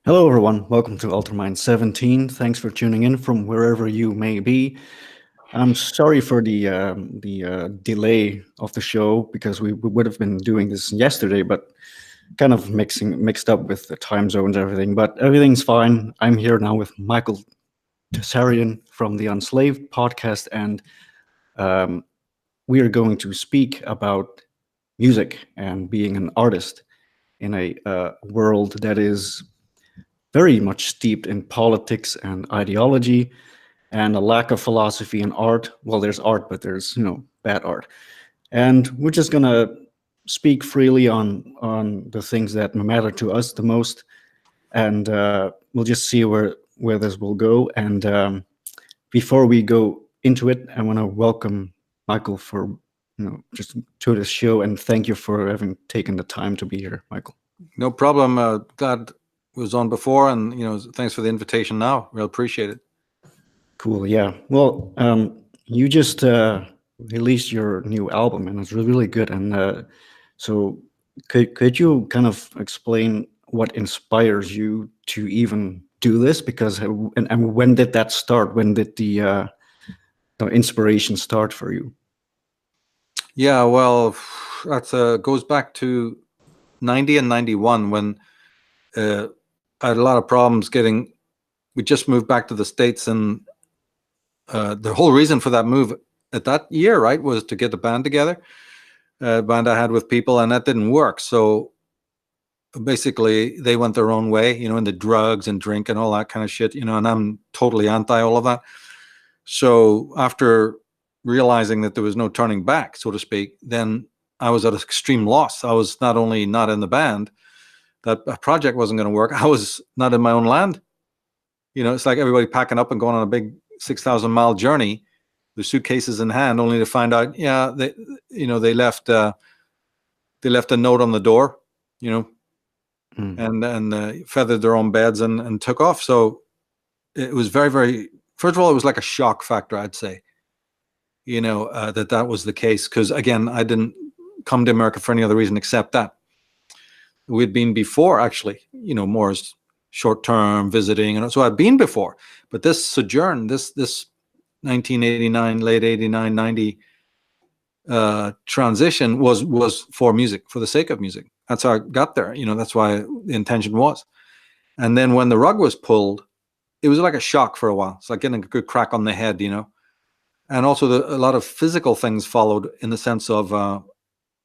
Hello, everyone. Welcome to Ultramind 17. Thanks for tuning in from wherever you may be. I'm sorry for the delay of the show because we would have been doing this yesterday, but kind of mixed up with the time zones and everything. But everything's fine. I'm here now with Michael Tessarian from the Unslaved podcast, and um, we are going to speak about music and being an artist in a world that is very much steeped in politics and ideology and a lack of philosophy and art. Well, there's art, but there's, bad art. And we're just going to speak freely on the things that matter to us the most. And we'll just see where this will go. And before we go into it, I want to welcome Michael for, just to the show. And thank you for having taken the time to be here, Michael. No problem. Glad was on before, and thanks for the invitation. Now, real appreciate it. Cool. Yeah. Well, you just released your new album, and it's really good. And so, could you kind of explain what inspires you to even do this? Because and when did that start? When did the inspiration start for you? Yeah. Well, that goes back to 90 and 91 when I had a lot of problems getting. We just moved back to the States, and the whole reason for that move at that year, right, was to get a band together, a band I had with people, and that didn't work. So basically, they went their own way, into drugs and drink and all that kind of shit, and I'm totally anti all of that. So after realizing that there was no turning back, so to speak, then I was at an extreme loss. I was not only not in the band, that a project wasn't going to work, I was not in my own land. It's like everybody packing up and going on a big 6,000-mile journey with suitcases in hand, only to find out, they left a note on the door, and feathered their own beds and took off. So it was very, very. First of all, it was like a shock factor, I'd say. That was the case, because again, I didn't come to America for any other reason except that. We'd been before, actually, more as short-term visiting, and so I'd been before. But this sojourn, this 1989, late 89, 90 transition was for music, for the sake of music. That's how I got there. That's why the intention was. And then when the rug was pulled, it was like a shock for a while. It's like getting a good crack on the head, And also a lot of physical things followed, in the sense of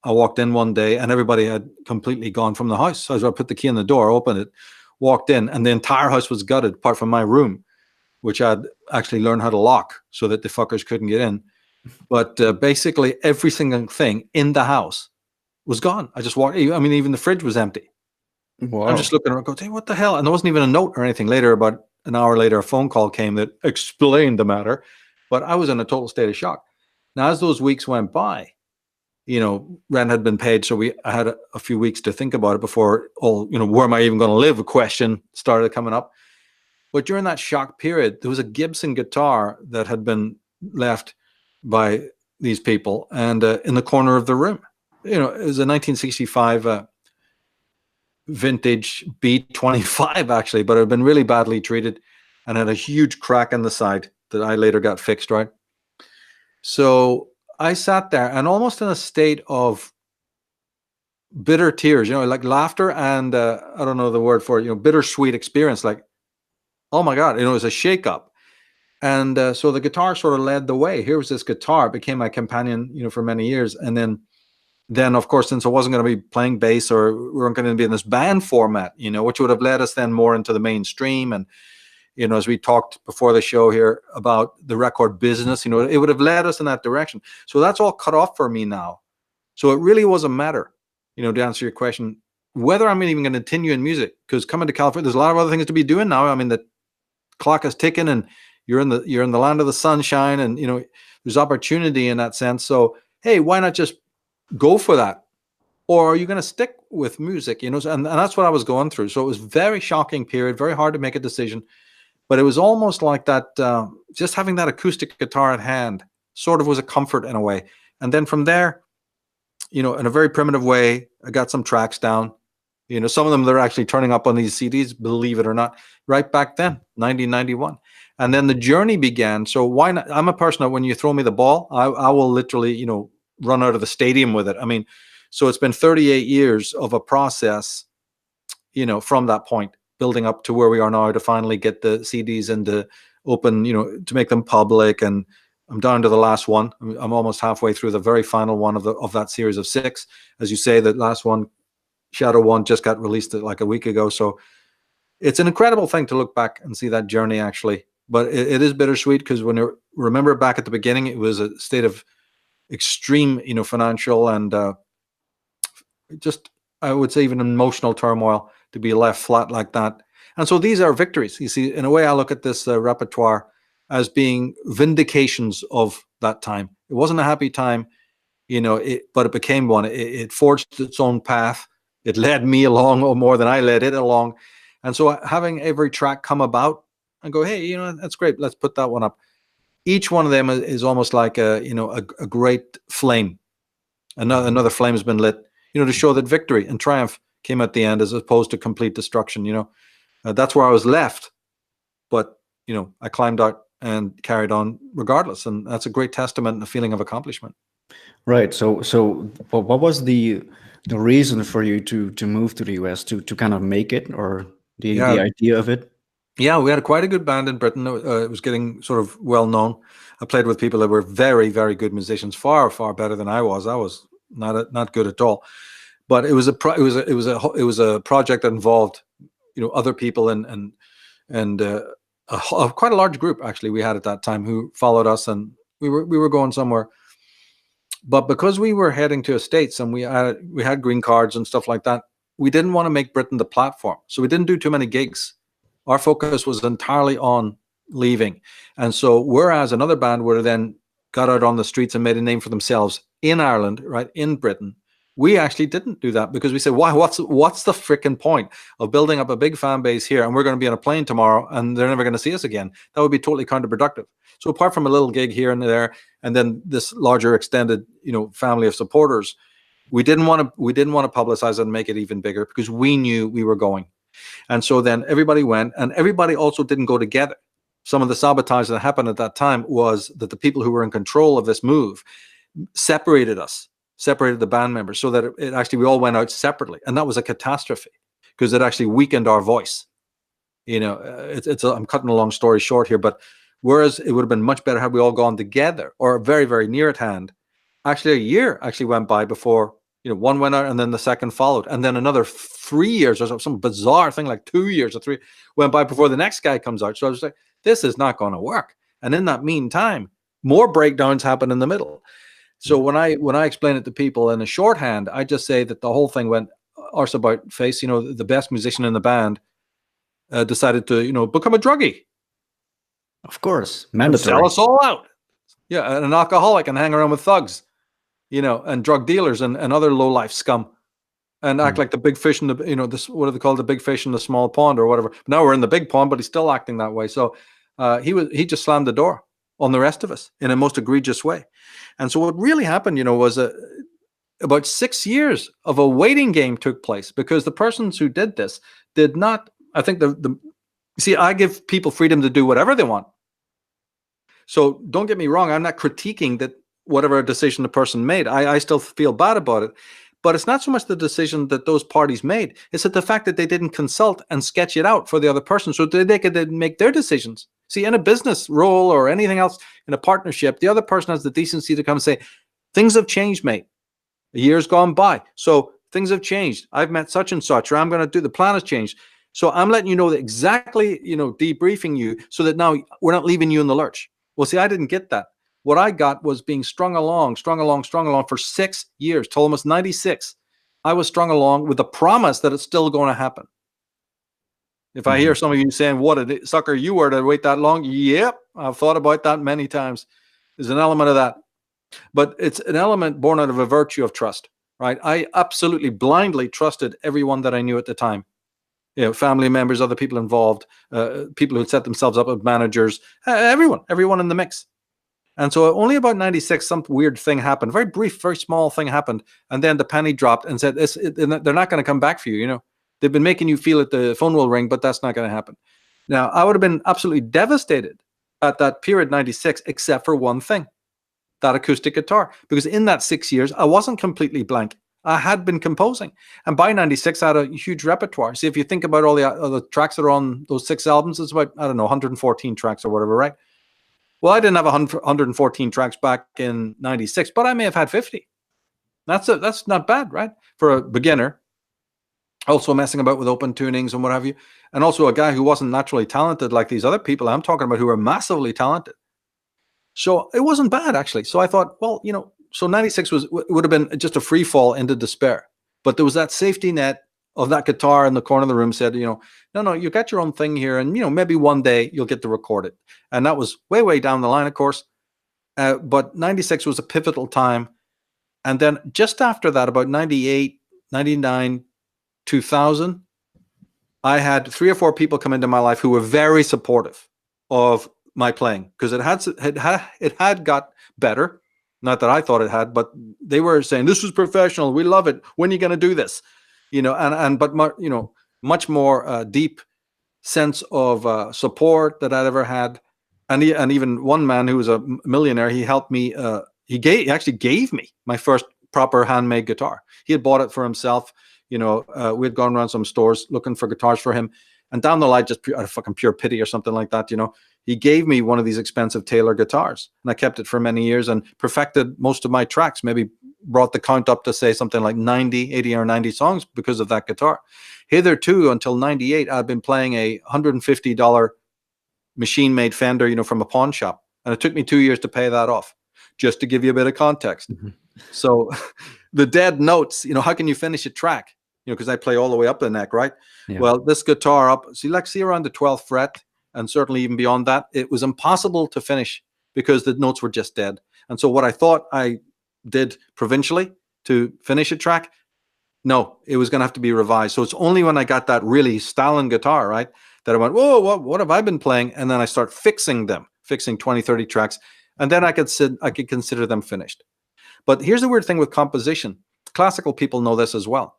I walked in one day and everybody had completely gone from the house. So I put the key in the door, opened it, walked in, and the entire house was gutted, apart from my room, which I'd actually learned how to lock so that the fuckers couldn't get in. But basically every single thing in the house was gone. I just walked. I mean, even the fridge was empty. Wow. I'm just looking around, going, hey, what the hell? And there wasn't even a note or anything. Later, about an hour later, a phone call came that explained the matter. But I was in a total state of shock. Now, as those weeks went by, rent had been paid, so I had a few weeks to think about it before where am I even going to live? A question started coming up. But during that shock period, there was a Gibson guitar that had been left by these people, and in the corner of the room. It was a 1965 vintage B25, actually, but it had been really badly treated and had a huge crack in the side that I later got fixed, right? So I sat there, and almost in a state of bitter tears, like laughter and I don't know the word for it, bittersweet experience, like, oh my God, it was a shakeup. And so the guitar sort of led the way. Here was this guitar, it became my companion, for many years. And then of course, since I wasn't going to be playing bass, or we weren't going to be in this band format, which would have led us then more into the mainstream. And, as we talked before the show here about the record business, it would have led us in that direction. So that's all cut off for me now. So it really was a matter, to answer your question, whether I'm even going to continue in music, because coming to California, there's a lot of other things to be doing now. I mean, the clock is ticking, and you're in the land of the sunshine, and there's opportunity in that sense. So hey, why not just go for that? Or are you going to stick with music? And that's what I was going through. So it was very shocking period, very hard to make a decision. But it was almost like that, just having that acoustic guitar at hand sort of was a comfort in a way. And then from there, in a very primitive way, I got some tracks down, Some of them, they're actually turning up on these CDs, believe it or not, right back then, 1991. And then the journey began. So why not? I'm a person that when you throw me the ball, I will literally, run out of the stadium with it. I mean, so it's been 38 years of a process, from that point, building up to where we are now to finally get the CDs into open, to make them public. And I'm down to the last one. I'm almost halfway through the very final one of that series of 6. As you say, the last one, Shadow One, just got released like a week ago. So it's an incredible thing to look back and see that journey, actually. But it is bittersweet, because when you remember back at the beginning, it was a state of extreme, financial and just, I would say, even emotional turmoil, to be left flat like that. And so these are victories. You see, in a way, I look at this repertoire as being vindications of that time. It wasn't a happy time, but it became one. It forged its own path. It led me along, or more than I led it along. And so having every track come about and go, hey, that's great, let's put that one up. Each one of them is almost like a great flame. Another flame has been lit, to show that victory and triumph came at the end, as opposed to complete destruction. That's where I was left. But, I climbed out and carried on regardless. And that's a great testament and a feeling of accomplishment. Right. So what was the reason for you to move to the US, to kind of make it, or the idea of it? Yeah, we had quite a good band in Britain. It was getting sort of well known. I played with people that were very, very good musicians, far, far better than I was. I was not good at all. But it was a project that involved, other people and quite a large group, actually, we had at that time, who followed us, and we were going somewhere. But because we were heading to the States and we had green cards and stuff like that, we didn't want to make Britain the platform. So we didn't do too many gigs. Our focus was entirely on leaving. And so whereas another band would have then got out on the streets and made a name for themselves in Ireland, right, in Britain, we actually didn't do that, because we said, why? What's the freaking point of building up a big fan base here, and we're going to be on a plane tomorrow and they're never going to see us again? That would be totally counterproductive. So apart from a little gig here and there, and then this larger extended, family of supporters, we didn't want to publicize it and make it even bigger, because we knew we were going. And so then everybody went, and everybody also didn't go together. Some of the sabotage that happened at that time was that the people who were in control of this move separated the band members, so that it actually, we all went out separately. And that was a catastrophe, because it actually weakened our voice. I'm cutting a long story short here, but whereas it would have been much better had we all gone together, or very, very near at hand. Actually, a year actually went by before, one went out, and then the second followed. And then another 3 years, or some bizarre thing like 2 years or 3 went by before the next guy comes out. So I was like, this is not going to work. And in that meantime, more breakdowns happen in the middle. So when I explain it to people in a shorthand, I just say that the whole thing went arse about face. The best musician in the band decided to, become a druggie. Of course, mandatory. Sell us all out. Yeah, an alcoholic, and hang around with thugs, and drug dealers and other low life scum, and act like the big fish in the, what do they call the big fish in the small pond or whatever. Now we're in the big pond, but he's still acting that way. So he just slammed the door on the rest of us in a most egregious way. And so what really happened, was about 6 years of a waiting game took place, because the persons who did this did not, I think see, I give people freedom to do whatever they want. So don't get me wrong, I'm not critiquing that whatever decision the person made. I still feel bad about it. But it's not so much the decision that those parties made. It's that the fact that they didn't consult and sketch it out for the other person, so that they could make their decisions. See, in a business role or anything else, in a partnership, the other person has the decency to come and say, things have changed, mate. A year's gone by. So things have changed. I've met such and such, or I'm going to do, the plan has changed. So I'm letting you know that exactly, debriefing you, so that now we're not leaving you in the lurch. Well, see, I didn't get that. What I got was being strung along for 6 years, till almost 96. I was strung along with the promise that it's still going to happen. If I hear some of you saying, what a sucker you were to wait that long. Yep, I've thought about that many times. There's an element of that. But it's an element born out of a virtue of trust, right? I absolutely blindly trusted everyone that I knew at the time. Family members, other people involved, people who set themselves up as managers, everyone in the mix. And so only about 96, some weird thing happened, very brief, very small thing happened. And then the penny dropped and said, they're not going to come back for you, They've been making you feel it, the phone will ring, but that's not going to happen. Now, I would have been absolutely devastated at that period, 96, except for one thing, that acoustic guitar. Because in that 6 years, I wasn't completely blank. I had been composing. And by 96, I had a huge repertoire. See, if you think about all the tracks that are on those 6 albums, it's about, I don't know, 114 tracks or whatever, right? Well, I didn't have 114 tracks back in 96, but I may have had 50. That's not bad, right? For a beginner. Also messing about with open tunings and what have you. And also a guy who wasn't naturally talented like these other people I'm talking about who are massively talented. So it wasn't bad, actually. So I thought, well, so 96 would have been just a free fall into despair. But there was that safety net of that guitar in the corner of the room said, no, you got your own thing here. And, maybe one day you'll get to record it. And that was way, way down the line, of course. But 96 was a pivotal time. And then just after that, about 98, 99, 2000, I had 3 or 4 people come into my life who were very supportive of my playing because it had got better. Not that I thought it had, but they were saying, this is professional. We love it. When are you going to do this? But much more deep sense of support that I'd ever had. And even one man who was a millionaire, he helped me. He actually gave me my first proper handmade guitar. He had bought it for himself. We had gone around some stores looking for guitars for him. And down the line, just out of fucking pure pity or something like that, he gave me one of these expensive Taylor guitars. And I kept it for many years and perfected most of my tracks, maybe brought the count up to say something like 80 or 90 songs because of that guitar. Hitherto, until 98, I'd been playing a $150 machine-made Fender, from a pawn shop. And it took me 2 years to pay that off, just to give you a bit of context. Mm-hmm. So the dead notes, how can you finish a track? Because I play all the way up the neck, right? Yeah. Well, this guitar up, see around the 12th fret, and certainly even beyond that, it was impossible to finish because the notes were just dead. And so what I thought I did provincially to finish a track, no, it was going to have to be revised. So it's only when I got that really Stalin guitar, right, that I went, whoa, what have I been playing? And then I start fixing 20, 30 tracks, and then I could consider them finished. But here's the weird thing with composition. Classical people know this as well.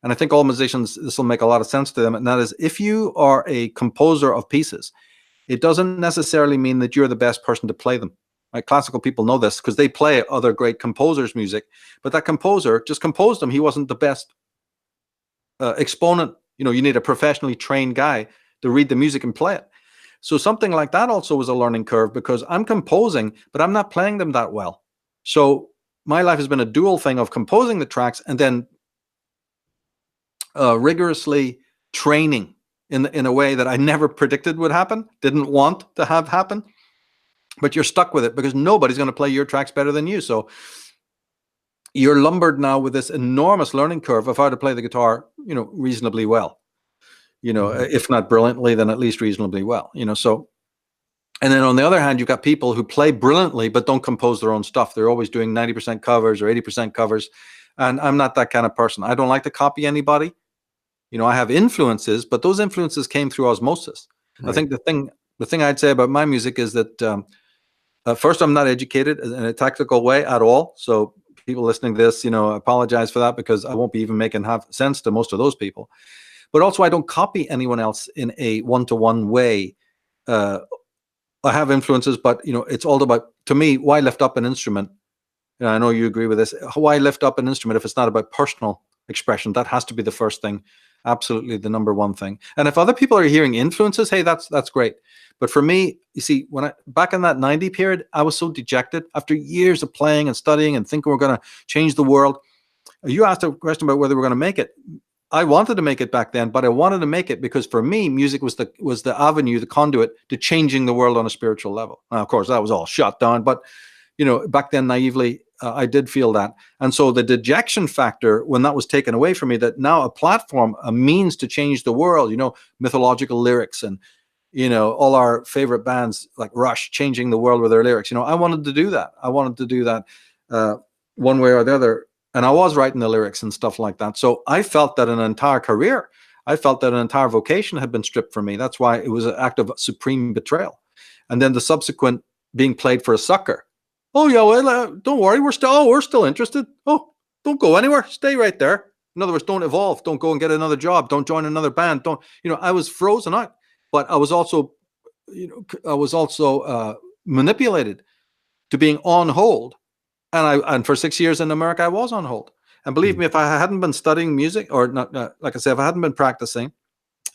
And I think all musicians, this will make a lot of sense to them. And that is, if you are a composer of pieces, it doesn't necessarily mean that you're the best person to play them. Right? Classical people know this because they play other great composers' music. But that composer just composed them. He wasn't the best exponent. You need a professionally trained guy to read the music and play it. So something like that also was a learning curve because I'm composing, but I'm not playing them that well. So my life has been a dual thing of composing the tracks and then rigorously training in a way that I never predicted would happen, didn't want to have happen, but you're stuck with it because nobody's going to play your tracks better than you. So you're lumbered now with this enormous learning curve of how to play the guitar, reasonably well, if not brilliantly, then at least reasonably well, so. And then on the other hand, you've got people who play brilliantly, but don't compose their own stuff. They're always doing 90% covers or 80% covers. And I'm not that kind of person. I don't like to copy anybody. I have influences, but those influences came through osmosis. Right. I think the thing I'd say about my music is that first, I'm not educated in a technical way at all. So people listening to this, apologize for that because I won't be even making half sense to most of those people. But also, I don't copy anyone else in a one-to-one way. I have influences, but it's all about, to me, why lift up an instrument? I know you agree with this. Why lift up an instrument if it's not about personal expression? That has to be the first thing. Absolutely the number one thing. And if other people are hearing influences, hey, that's great. But for me, you see, back in that 90 period, I was so dejected after years of playing and studying and thinking we're going to change the world. You asked a question about whether we're going to make it. I wanted to make it back then, but I wanted to make it because for me, music was the avenue, the conduit to changing the world on a spiritual level. Now, of course, that was all shut down, but back then naively, I did feel that. And so the dejection factor, when that was taken away from me, that now a platform, a means to change the world, mythological lyrics and, all our favorite bands like Rush changing the world with their lyrics. I wanted to do that. I wanted to do that one way or the other. And I was writing the lyrics and stuff like that. So I felt that an entire career, I felt that an entire vocation had been stripped from me. That's why it was an act of supreme betrayal. And then the subsequent being played for a sucker. Oh yeah, well, don't worry, we're still interested. Oh, don't go anywhere, stay right there. In other words, don't evolve, don't go and get another job, don't join another band, don't, I was frozen out. But I was also, manipulated to being on hold. And for 6 years in America, I was on hold. And believe me, if I hadn't been studying music, or not, like I said, if I hadn't been practicing,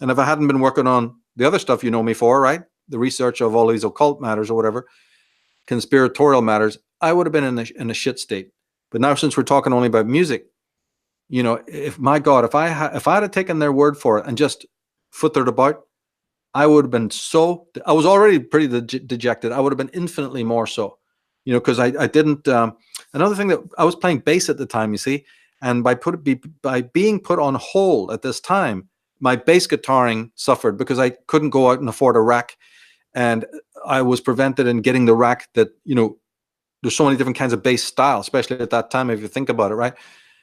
and if I hadn't been working on the other stuff you know me for, right, the research of all these occult matters or whatever, conspiratorial matters, I would have been in a shit state. But now, since we're talking only about music, if my God, if I had taken their word for it and just futtered about, I would have been I was already pretty dejected. I would have been infinitely more so, because I didn't. Another thing, that I was playing bass at the time, you see, and by being put on hold at this time, my bass guitaring suffered because I couldn't go out and afford a rack, and I was prevented in getting the rack that, there's so many different kinds of bass style, especially at that time, if you think about it, right?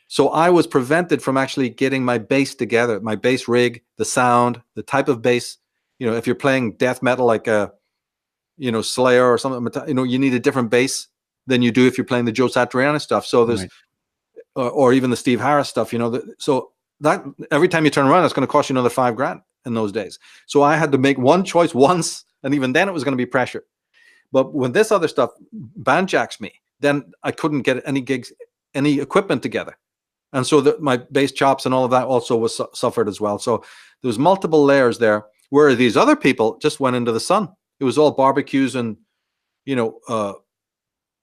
So I was prevented from actually getting my bass together, my bass rig, the sound, the type of bass. If you're playing death metal like a, Slayer or something, you need a different bass than you do if you're playing the Joe Satriani stuff. So there's, right. or even the Steve Harris stuff, so that every time you turn around, it's going to cost you another $5,000 in those days. So I had to make one choice once, and even then it was going to be pressure. But when this other stuff bandjacks me, then I couldn't get any gigs, any equipment together. And so my bass chops and all of that also was suffered as well. So there was multiple layers there, where these other people just went into the sun. It was all barbecues and,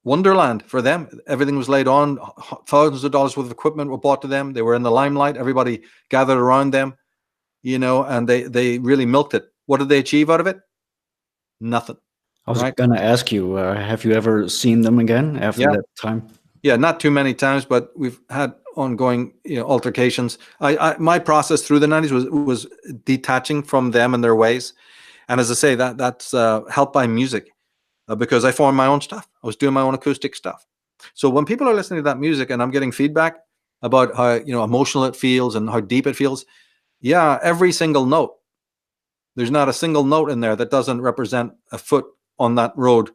wonderland for them. Everything was laid on. Thousands of dollars worth of equipment were bought to them. They were in the limelight. Everybody gathered around them, and they really milked it. What did they achieve out of it? Nothing. I was going to ask you, have you ever seen them again after that time? Yeah, not too many times, but we've had ongoing, altercations. My process through the 90s was detaching from them and their ways. And as I say, that's helped by music, because I formed my own stuff. I was doing my own acoustic stuff. So when people are listening to that music and I'm getting feedback about how, emotional it feels and how deep it feels, yeah, every single note, there's not a single note in there that doesn't represent a foot on that road,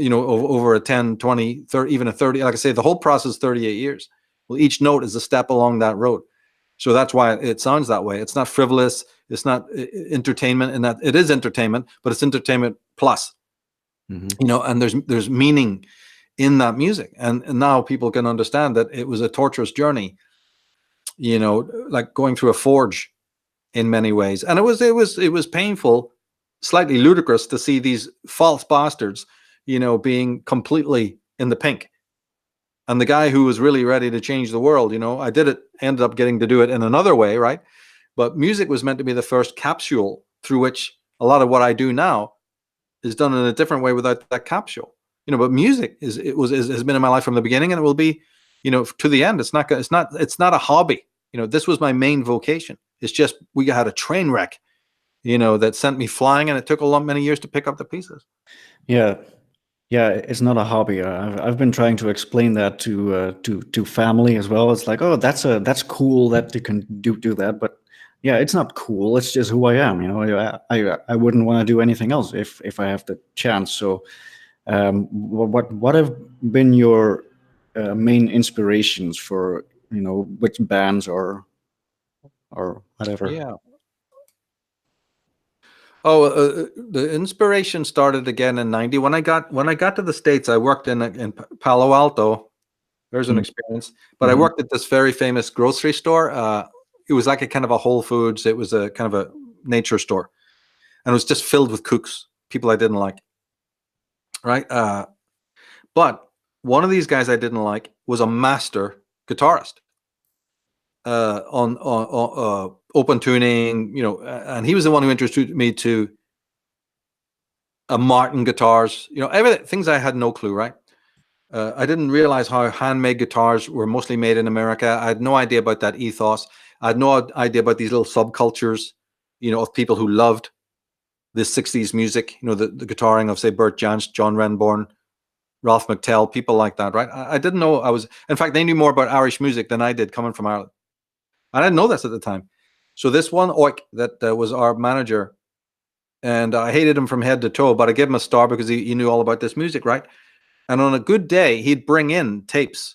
over a 10, 20, 30, even a 30. Like I say, the whole process is 38 years. Well, each note is a step along that road. So that's why it sounds that way. It's not frivolous. It's not entertainment, and that it is entertainment, but it's entertainment plus, and there's meaning in that music. And now people can understand that it was a torturous journey, like going through a forge in many ways. And it was painful, slightly ludicrous to see these false bastards, being completely in the pink. And the guy who was really ready to change the world, ended up getting to do it in another way, right? But music was meant to be the first capsule through which a lot of what I do now is done in a different way without that capsule. But music has been in my life from the beginning, and it will be, to the end. It's not a hobby. This was my main vocation. It's just we had a train wreck, that sent me flying, and it took many years to pick up the pieces. Yeah. Yeah, it's not a hobby. I've been trying to explain that to family as well. It's like, oh, that's cool that you can do that, but yeah, it's not cool. It's just who I am. I wouldn't want to do anything else if I have the chance. So, what have been your main inspirations for which bands or whatever? Yeah. Oh, the inspiration started again in '90 when I got to the States. I worked in Palo Alto. There's an experience, but I worked at this very famous grocery store. It was like a kind of a Whole Foods. It was a kind of a nature store, and it was just filled with kooks, people I didn't like. Right, but one of these guys I didn't like was a master guitarist. On open tuning, and he was the one who introduced me to Martin guitars, everything, things I had no clue, right? I didn't realize how handmade guitars were mostly made in America. I had no idea about that ethos. I had no idea about these little subcultures, of people who loved the 60s music, the guitaring of, say, Burt Jansch, John Renbourn, Ralph McTell, people like that, right? I didn't know in fact, they knew more about Irish music than I did coming from Ireland. I didn't know this at the time. So this one oik that was our manager, and I hated him from head to toe, but I gave him a star because he knew all about this music, right? And on a good day, he'd bring in tapes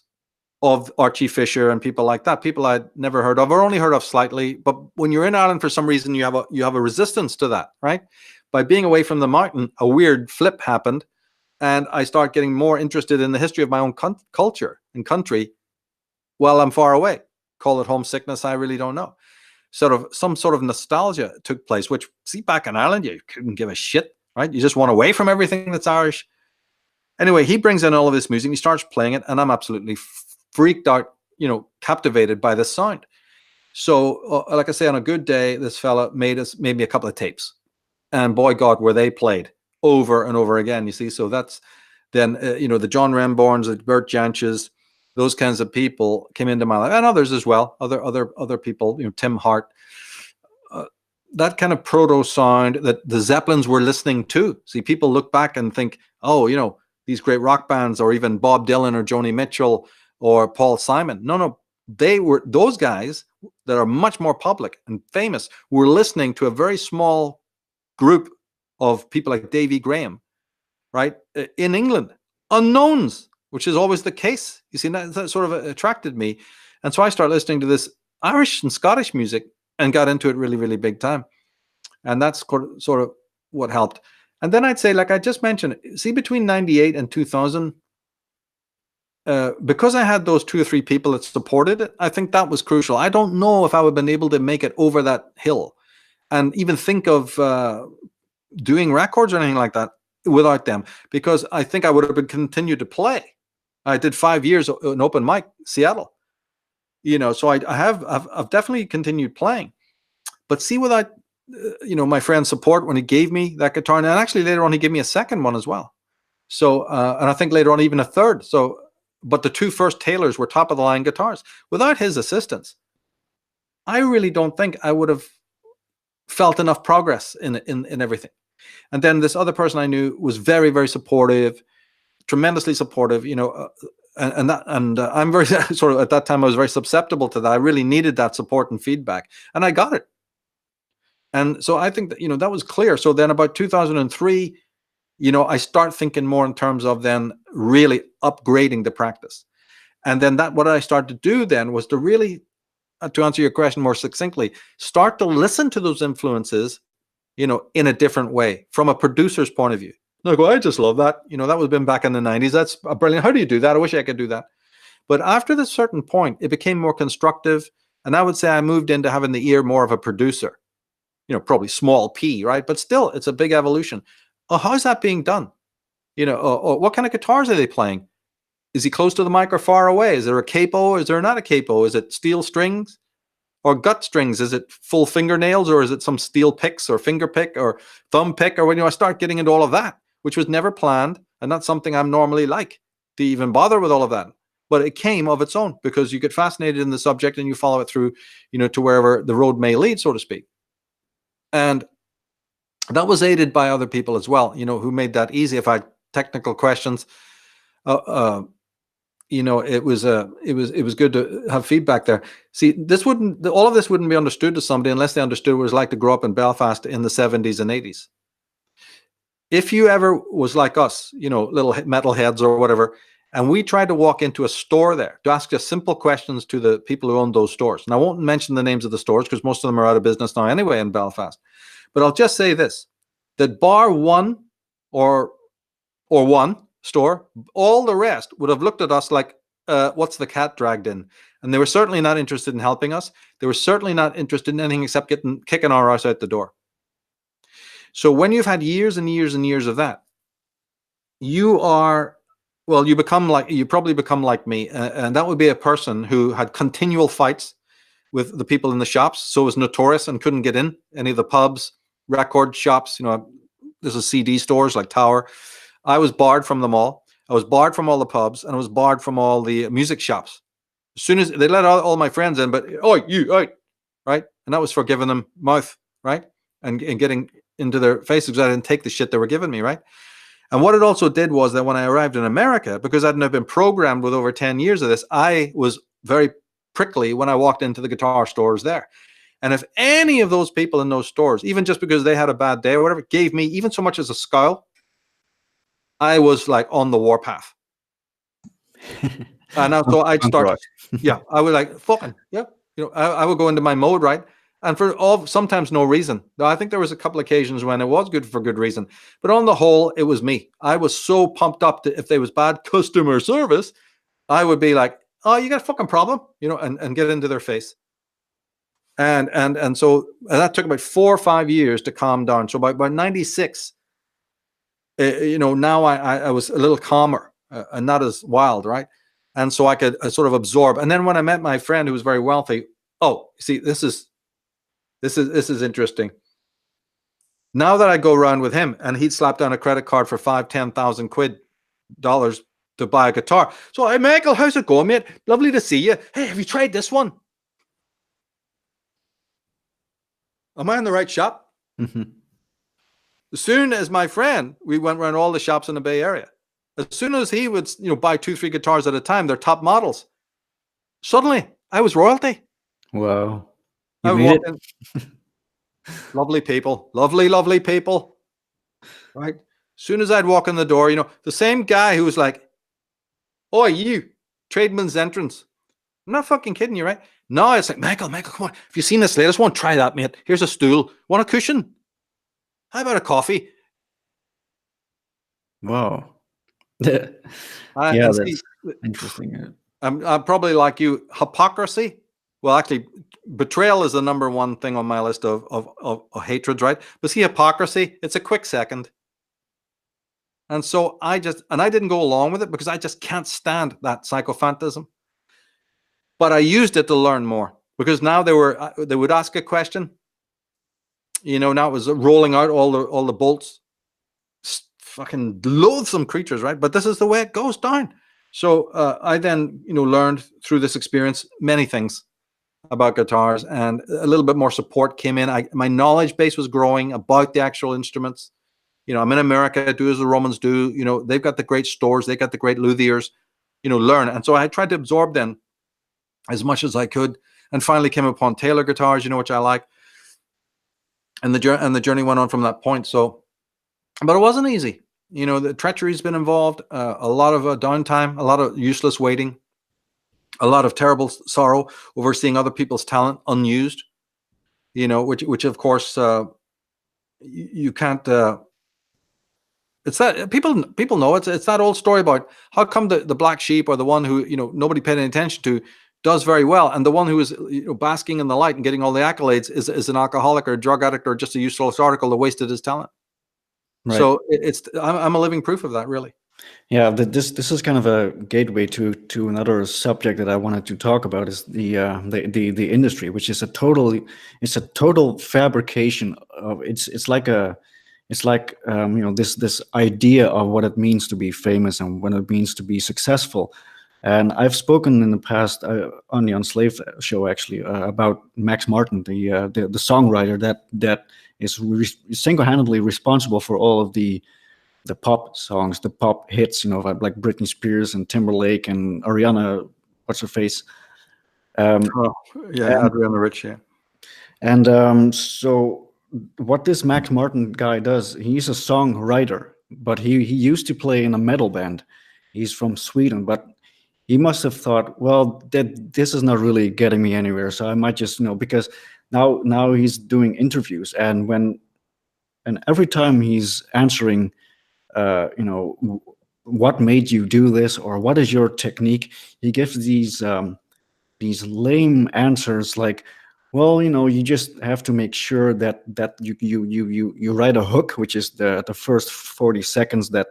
of Archie Fisher and people like that, people I'd never heard of or only heard of slightly. But when you're in Ireland, for some reason, you have a resistance to that, right? By being away from the mountain, a weird flip happened, and I start getting more interested in the history of my own culture and country while I'm far away. Call it homesickness, I really don't know. Some sort of nostalgia took place, which, see, back in Ireland, you couldn't give a shit, right? You just want away from everything that's Irish. Anyway, he brings in all of this music, he starts playing it, and I'm absolutely freaked out, captivated by this sound. So, like I say, on a good day, this fella made me a couple of tapes, and boy, God, were they played over and over again. You see, so that's then the John Remborns, the Bert Janches, those kinds of people came into my life, and others as well, other people, Tim Hart, that kind of proto sound that the Zeppelins were listening to. See, people look back and think, oh, these great rock bands, or even Bob Dylan or Joni Mitchell or Paul Simon. No, they were, those guys that are much more public and famous were listening to a very small group of people like Davy Graham, right? In England, unknowns, which is always the case. You see, that sort of attracted me. And so I started listening to this Irish and Scottish music and got into it really, really big time. And that's sort of what helped. And then I'd say, like I just mentioned, see, between 98 and 2000, because I had those 2 or 3 people that supported it, I think that was crucial. I don't know if I would have been able to make it over that hill and even think of doing records or anything like that without them, because I think I would have continued to play. I did 5 years in open mic, Seattle, so I've definitely continued playing. But see, without my friend's support, when he gave me that guitar, and actually later on he gave me a second one as well. So and I think later on even a third. So, but the 2 first Taylors were top of the line guitars. Without his assistance, I really don't think I would have felt enough progress in everything. And then this other person I knew was very, very supportive, tremendously supportive, and I'm very sort of, at that time I was very susceptible to that. I really needed that support and feedback, and I got it. And so I think that, that was clear. So then about 2003, I start thinking more in terms of then really upgrading the practice. And then what I started to do then was to really, to answer your question more succinctly, start to listen to those influences, in a different way from a producer's point of view. And I go, I just love that. That was been back in the 90s. That's brilliant. How do you do that? I wish I could do that. But after this certain point, it became more constructive. And I would say I moved into having the ear more of a producer, probably small p, right? But still, it's a big evolution. Oh, how's that being done? What kind of guitars are they playing? Is he close to the mic or far away? Is there a capo? Is there not a capo? Is it steel strings or gut strings? Is it full fingernails, or is it some steel picks or finger pick or thumb pick? Or when I start getting into all of that, which was never planned and not something I'm normally like to even bother with all of that. But it came of its own because you get fascinated in the subject and you follow it through, to wherever the road may lead, so to speak. And that was aided by other people as well, who made that easy. If I had technical questions, it was good to have feedback there. See, all of this wouldn't be understood to somebody unless they understood what it was like to grow up in Belfast in the 70s and 80s. If you ever was like us, little metalheads or whatever, and we tried to walk into a store there to ask just simple questions to the people who own those stores. And I won't mention the names of the stores because most of them are out of business now anyway in Belfast. But I'll just say this, that bar one or one store, all the rest would have looked at us like, what's the cat dragged in? And they were certainly not interested in helping us. They were certainly not interested in anything except kicking our ass out the door. So when you've had years and years and years of that, you probably become like me. And that would be a person who had continual fights with the people in the shops. So was notorious and couldn't get in any of the pubs, record shops. There's a CD stores like Tower. I was barred from them all. I was barred from all the pubs, and I was barred from all the music shops. As soon as they let all my friends in, but you out, right? And that was for giving them mouth, right? And getting into their faces because I didn't take the shit they were giving me, right? And what it also did was that when I arrived in America, because I'd now been programmed with over 10 years of this, I was very prickly when I walked into the guitar stores there. And if any of those people in those stores, even just because they had a bad day or whatever, gave me even so much as a scowl, I was like on the warpath. And now, so I'd Punk start, rock. yeah, I would like, fucking, yeah. I would go into my mode, right? And for all, sometimes no reason. Now, I think there was a couple occasions when it was good for good reason. But on the whole, it was me. I was so pumped up that if there was bad customer service, I would be like, oh, you got a fucking problem, and get into their face. And so that took about 4 or 5 years to calm down. So by 96, now I was a little calmer and not as wild, right? And so I could sort of absorb. And then when I met my friend who was very wealthy, oh, see, this is interesting. Now that I go around with him, and he'd slap down a credit card for 5,000-10,000 dollars to buy a guitar. So, hey, Michael, how's it going, mate? Lovely to see you. Hey, have you tried this one? Am I in the right shop? Mhm. As soon as my friend, we went around all the shops in the Bay Area. As soon as he would, buy 2-3 guitars at a time, they're top models. Suddenly, I was royalty. Wow. I You would made walk it? in, lovely people, lovely people, right? As soon as I'd walk in the door, the same guy who was like, "Oh, you, Tradesman's Entrance." I'm not fucking kidding you, right? No, it's like, Michael, come on. Have you seen this latest one? Try that, mate. Here's a stool. Want a cushion? How about a coffee? Wow. Yeah, And see, that's interesting. I'm probably like you. Hypocrisy. Well, actually, betrayal is the number one thing on my list of hatreds, right? But see, hypocrisy, it's a quick second. And so I didn't go along with it because I just can't stand that psychophantasm. But I used it to learn more, because now they would ask a question. Now it was rolling out all the bolts. Fucking loathsome creatures, right? But this is the way it goes down. So I then learned through this experience many things about guitars, and a little bit more support came in. My knowledge base was growing about the actual instruments. I'm in America, do as the Romans do. They've got the great stores, they got the great luthiers. Learn. And so I tried to absorb then as much as I could, and finally came upon Taylor guitars, which I like. And the journey went on from that point. So, but it wasn't easy. The treachery's been involved, a lot of downtime, a lot of useless waiting, a lot of terrible sorrow over seeing other people's talent unused. Which of course you can't. It's that people know it's that old story about how come the black sheep, or the one who nobody paid any attention to, does very well, and the one who is basking in the light and getting all the accolades is an alcoholic or a drug addict or just a useless article that wasted his talent. Right. So I'm a living proof of that, really. Yeah, this is kind of a gateway to another subject that I wanted to talk about, is the industry, which is a total fabrication of it's like this idea of what it means to be famous and what it means to be successful. And I've spoken in the past on the Enslaved show, actually, about Max Martin, the songwriter that is single-handedly responsible for all of the pop songs, the pop hits, like Britney Spears and Timberlake and Ariana, what's her face? Yeah, Adriana Rich, yeah. And so what this Max Martin guy does, he's a songwriter, but he used to play in a metal band. He's from Sweden, but he must have thought, well, that this is not really getting me anywhere, so I might just, because now he's doing interviews, and every time he's answering, what made you do this, or what is your technique, he gives these lame answers like, well, you just have to make sure that you write a hook, which is the first 40 seconds that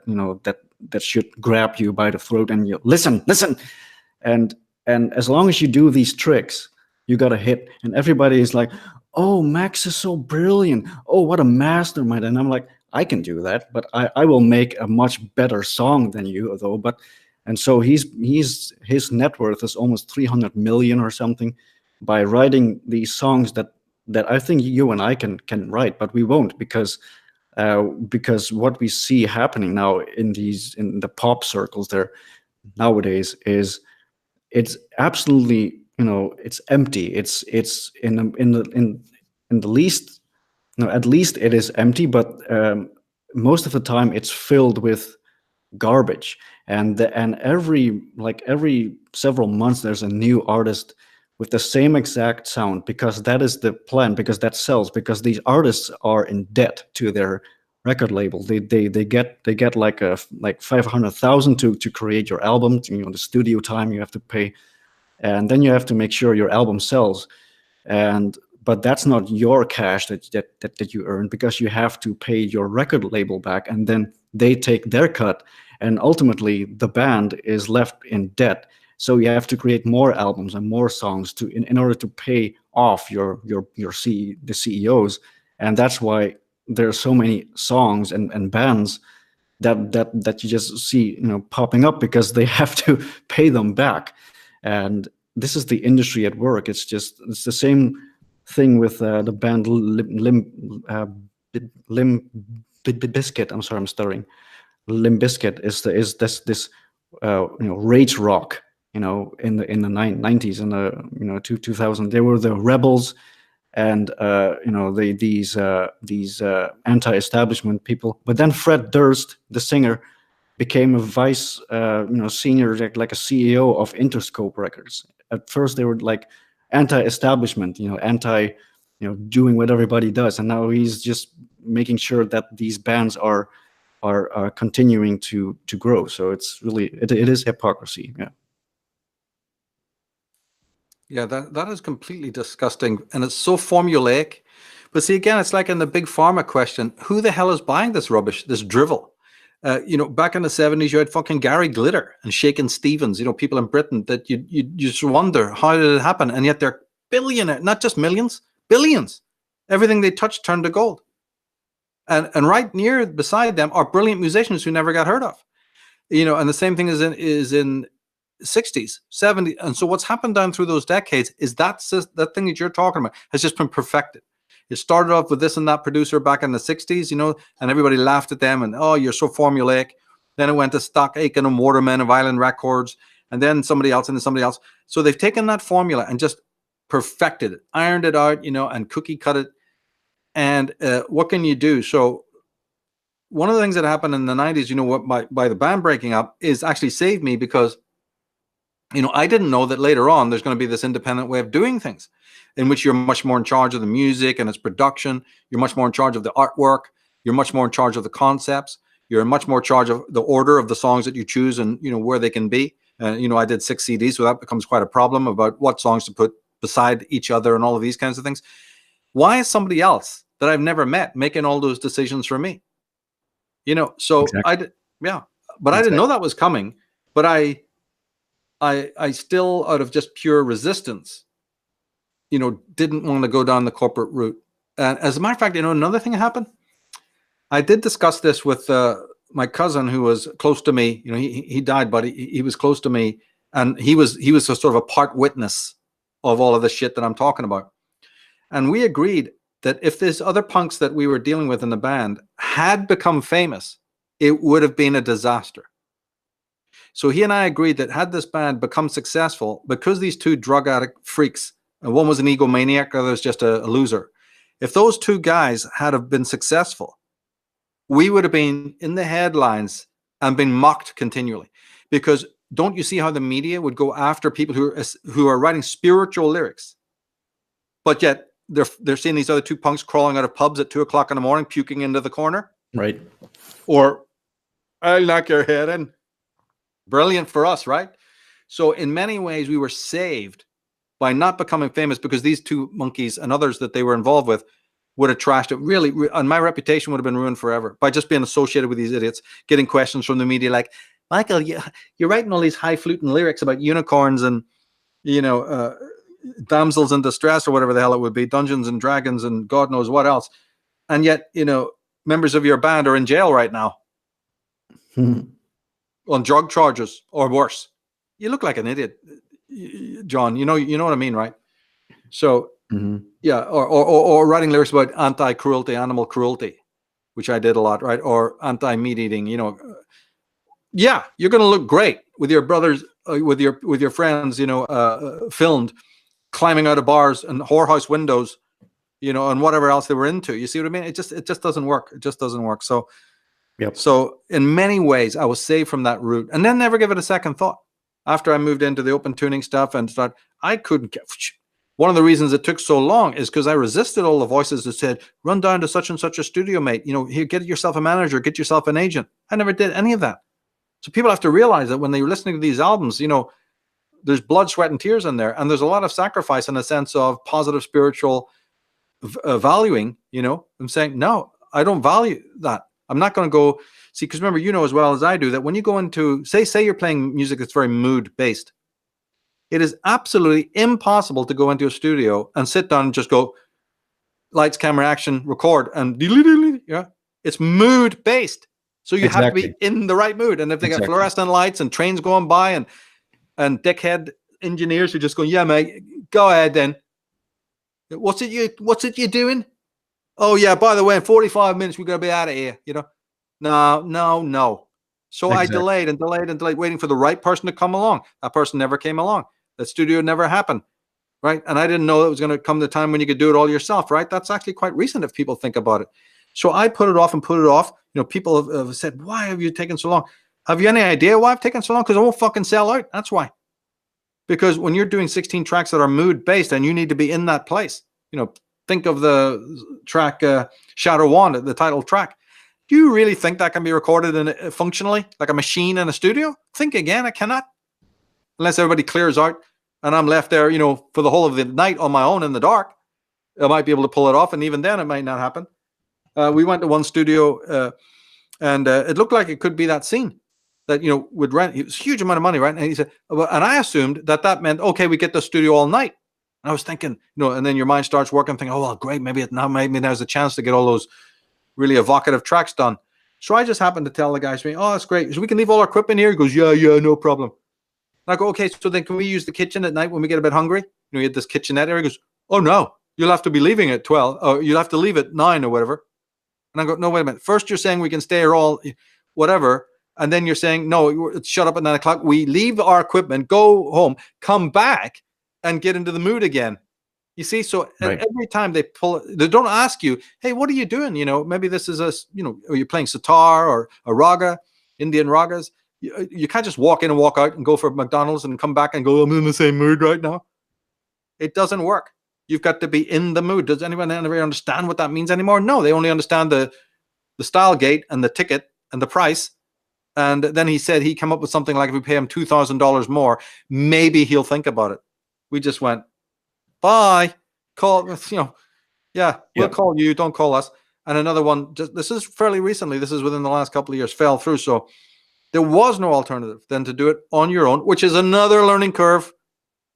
that should grab you by the throat, and you listen, and as long as you do these tricks, you got a hit, and everybody is like, oh, Max is so brilliant, oh, what a mastermind. And I'm like, I can do that, but I will make a much better song than you, though. And so his net worth is almost 300 million or something, by writing these songs that I think you and I can write, but we won't, because what we see happening now in the pop circles there nowadays is, it's absolutely, it's empty. It's in the least, at least it is empty, but most of the time it's filled with garbage. and every several months there's a new artist with the same exact sound, because that is the plan, because that sells, because these artists are in debt to their record label. They get like 500,000 to create your album. The studio time you have to pay, and then you have to make sure your album sells. And but that's not your cash that you earn, because you have to pay your record label back, and then they take their cut, and ultimately the band is left in debt. So you have to create more albums and more songs in order to pay off the CEOs. And that's why there are so many songs and bands that you just see popping up, because they have to pay them back. And this is the industry at work. It's the same thing with the band Limp Bizkit. I'm sorry, I'm stuttering. Limp Bizkit is this rage rock. In the 90s and the 2000, they were the rebels, and these anti-establishment people. But then Fred Durst, the singer, became a vice, senior, like a CEO of Interscope Records. At first, they were like anti-establishment, doing what everybody does, and now he's just making sure that these bands are continuing to grow. So it's really it is hypocrisy. Yeah. Yeah, that is completely disgusting, and it's so formulaic. But see, again, it's like in the big pharma question: who the hell is buying this rubbish, this drivel? Back in the 70s, you had fucking Gary Glitter and Shakin' Stevens. People in Britain that you just wonder, how did it happen? And yet they're billionaire, not just millions, billions. Everything they touch turned to gold. And right near beside them are brilliant musicians who never got heard of. And the same thing is in 60s, 70s. And so what's happened down through those decades is that thing that you're talking about has just been perfected. It started off with this and that producer back in the 60s, and everybody laughed at them and, oh, you're so formulaic. Then it went to Stock Aitken and Waterman of Island Records, and then somebody else and then somebody else. So they've taken that formula and just perfected it, ironed it out, and cookie cut it. And what can you do? So one of the things that happened in the 90s, by the band breaking up, is actually saved me, because I didn't know that later on there's going to be this independent way of doing things, in which you're much more in charge of the music and its production. You're much more in charge of the artwork. You're much more in charge of the concepts. You're much more in charge of the order of the songs that you choose and, where they can be. I did 6 CDs, so that becomes quite a problem about what songs to put beside each other and all of these kinds of things. Why is somebody else that I've never met making all those decisions for me? So exactly. But I didn't know that was coming. But I still, out of just pure resistance, didn't want to go down the corporate route. And as a matter of fact, another thing happened. I did discuss this with my cousin, who was close to me. He died, but he was close to me, and he was a sort of a part witness of all of the shit that I'm talking about. And we agreed that if these other punks that we were dealing with in the band had become famous, it would have been a disaster. So he and I agreed that had this band become successful, because these two drug addict freaks, and one was an egomaniac, the other was just a loser. If those two guys had have been successful, we would have been in the headlines and been mocked continually. Because don't you see how the media would go after people who are writing spiritual lyrics, but yet they're seeing these other two punks crawling out of pubs at 2 o'clock in the morning, puking into the corner, right? Or I'll knock your head in. Brilliant for us, right? So in many ways, we were saved by not becoming famous, because these two monkeys and others that they were involved with would have trashed it. Really, and my reputation would have been ruined forever by just being associated with these idiots, getting questions from the media like, Michael, you're writing all these highfalutin lyrics about unicorns and, damsels in distress, or whatever the hell it would be, Dungeons and Dragons and God knows what else. And yet, members of your band are in jail right now. On drug charges or worse. You look like an idiot, John. You know what I mean, right? So yeah, or writing lyrics about anti-cruelty, animal cruelty, which I did a lot, right? Or anti-meat eating. Yeah, you're going to look great with your brothers, with your friends, filmed climbing out of bars and whorehouse windows, and whatever else they were into. You see what I mean? It just doesn't work. It just doesn't work. So Yep. So in many ways, I was saved from that route, and then never give it a second thought. After I moved into the open tuning stuff and start, I couldn't get. One of the reasons it took so long is because I resisted all the voices that said, "Run down to such and such a studio, mate. Here, get yourself a manager, get yourself an agent." I never did any of that. So people have to realize that when they're listening to these albums, there's blood, sweat, and tears in there, and there's a lot of sacrifice in a sense of positive spiritual valuing. I'm saying, no, I don't value that. I'm not going to go see, because remember, as well as I do, that when you go into say you're playing music that's very mood based, it is absolutely impossible to go into a studio and sit down and just go lights, camera, action, record, and yeah, it's mood based. So you have to be Exactly. in the right mood. And if they got Exactly. fluorescent lights and trains going by and dickhead engineers who just go, yeah, mate, go ahead then. What's it you doing? Oh yeah, by the way, in 45 minutes we're gonna be out of here. No. So I Exactly. delayed and delayed and delayed, waiting for the right person to come along. That person never came along. That studio never happened. Right. And I didn't know it was going to come the time when you could do it all yourself. Right. That's actually quite recent if people think about it. So I put it off and put it off. People have said, why have you taken so long? Have you any idea why I've taken so long? Because I won't fucking sell out. That's why. Because when you're doing 16 tracks that are mood based and you need to be in that place, think of the track Shadow Wand, the title track. Do you really think that can be recorded in functionally like a machine in a studio? Think again. I cannot. Unless everybody clears out and I'm left there, for the whole of the night on my own in the dark. I might be able to pull it off, and even then it might not happen. We went to one studio and it looked like it could be that scene that would rent. It was a huge amount of money, right? And he said, and I assumed that meant, okay, we get the studio all night. And I was thinking, and then your mind starts working, thinking, oh well, great, maybe now's a chance to get all those really evocative tracks done. So I just happened to tell the guys, oh, that's great. So we can leave all our equipment here. He goes, yeah, no problem. And I go, okay, so then can we use the kitchen at night when we get a bit hungry? We had this kitchenette area. He goes, oh no, you'll have to be leaving at 12, or you'll have to leave at 9 or whatever. And I go, no, wait a minute. First you're saying we can stay here all whatever. And then you're saying, no, shut up at 9 o'clock. We leave our equipment, go home, come back and get into the mood again. You see, so right. Every time they don't ask you, hey, what are you doing? Maybe this is are you playing sitar or a raga, Indian ragas? You can't just walk in and walk out and go for McDonald's and come back and go, I'm in the same mood right now. It doesn't work. You've got to be in the mood. Does anyone ever understand what that means anymore? No, they only understand the style gate and the ticket and the price. And then he said he come up with something like, if we pay him $2,000 more, maybe he'll think about it. We just went, bye. Call, yeah, we'll call you. Don't call us. And another one, this is fairly recently. This is within the last couple of years, fell through. So there was no alternative than to do it on your own, which is another learning curve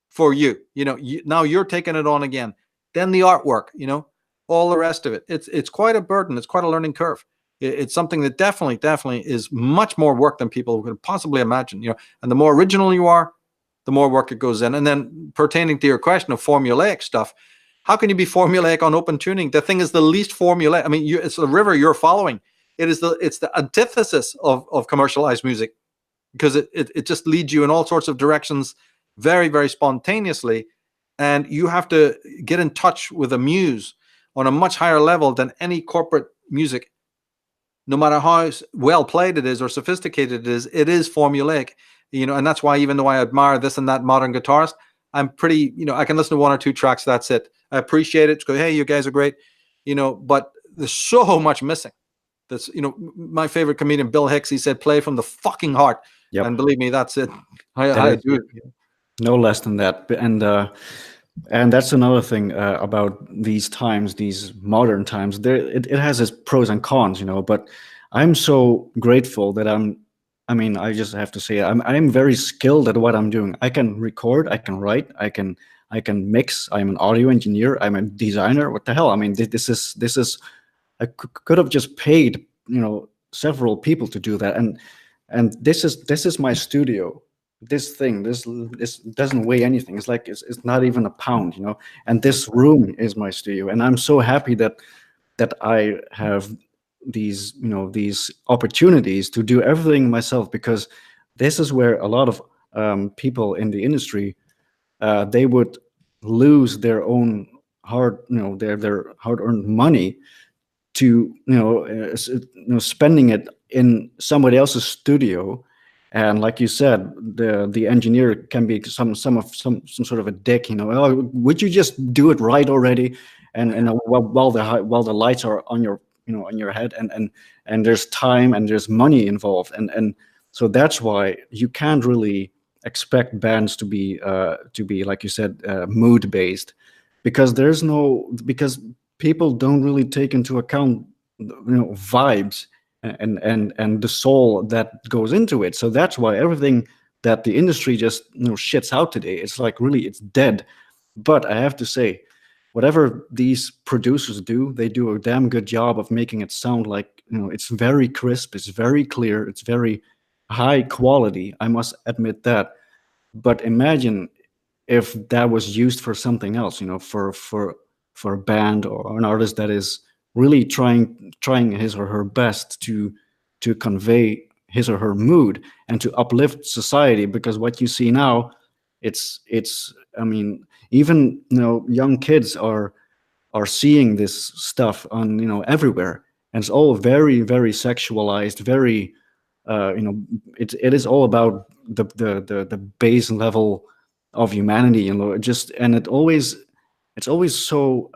for you. Now you're taking it on again. Then the artwork, all the rest of it. It's quite a burden. It's quite a learning curve. It's something that definitely is much more work than people could possibly imagine. And the more original you are, the more work it goes in. And then pertaining to your question of formulaic stuff, how can you be formulaic on open tuning? The thing is the least formulaic. I mean, it's the river you're following. It's the antithesis of commercialized music, because it just leads you in all sorts of directions very, very spontaneously. And you have to get in touch with a muse on a much higher level than any corporate music. No matter how well played it is or sophisticated it is formulaic. And that's why, even though I admire this and that modern guitarist, I'm pretty, I can listen to one or two tracks. That's it. I appreciate it. Go, hey, you guys are great. But there's so much missing. That's, my favorite comedian, Bill Hicks, he said, play from the fucking heart. Yep. And believe me, that's it. I do it. No less than that. And that's another thing about these times, these modern times. It has its pros and cons, but I'm so grateful that I just have to say, I'm very skilled at what I'm doing. I can record, I can write, I can mix. I'm an audio engineer. I'm a designer. What the hell? I mean, this is. I could have just paid, several people to do that, and this is my studio. This thing, this doesn't weigh anything. It's like it's not even a pound, And this room is my studio, and I'm so happy that I have these these opportunities to do everything myself, because this is where a lot of people in the industry they would lose their own their hard-earned money to spending it in somebody else's studio. And like you said, the engineer can be some sort of a dick. Oh, would you just do it right already? And while the lights are on your on your head, and there's time and there's money involved, and so that's why you can't really expect bands to be like you said, mood based, because because people don't really take into account vibes and the soul that goes into it. So that's why everything that the industry just shits out today, it's like really it's dead. But I have to say, whatever these producers do, they do a damn good job of making it sound like it's very crisp, it's very clear, it's very high quality, I must admit that. But imagine if that was used for something else, for a band or an artist that is really trying his or her best to convey his or her mood and to uplift society. Because what you see now, it's I mean, even young kids are seeing this stuff on everywhere, and it's all very very sexualized, very it is all about the base level of humanity, just, and it's always so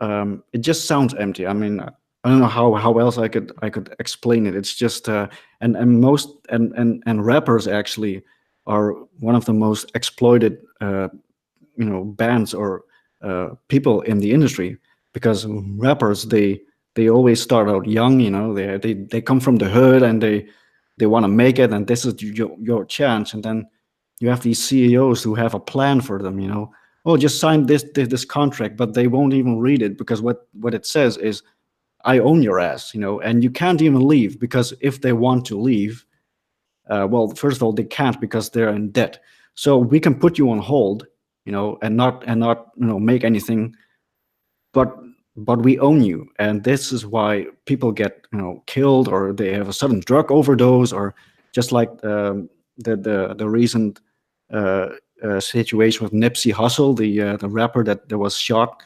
it just sounds empty. I mean, I don't know how else I could explain it. It's just and most and rappers actually are one of the most exploited bands or people in the industry, because rappers, they always start out young. They come from the hood, and they want to make it, and this is your chance. And then you have these CEOs who have a plan for them. Oh, just sign this contract, but they won't even read it, because what it says is, I own your ass. And you can't even leave, because if they want to leave, well, first of all, they can't, because they're in debt. So we can put you on hold, and not make anything, but we own you. And this is why people get killed, or they have a sudden drug overdose, or just like the recent situation with Nipsey Hussle, the rapper that was shot.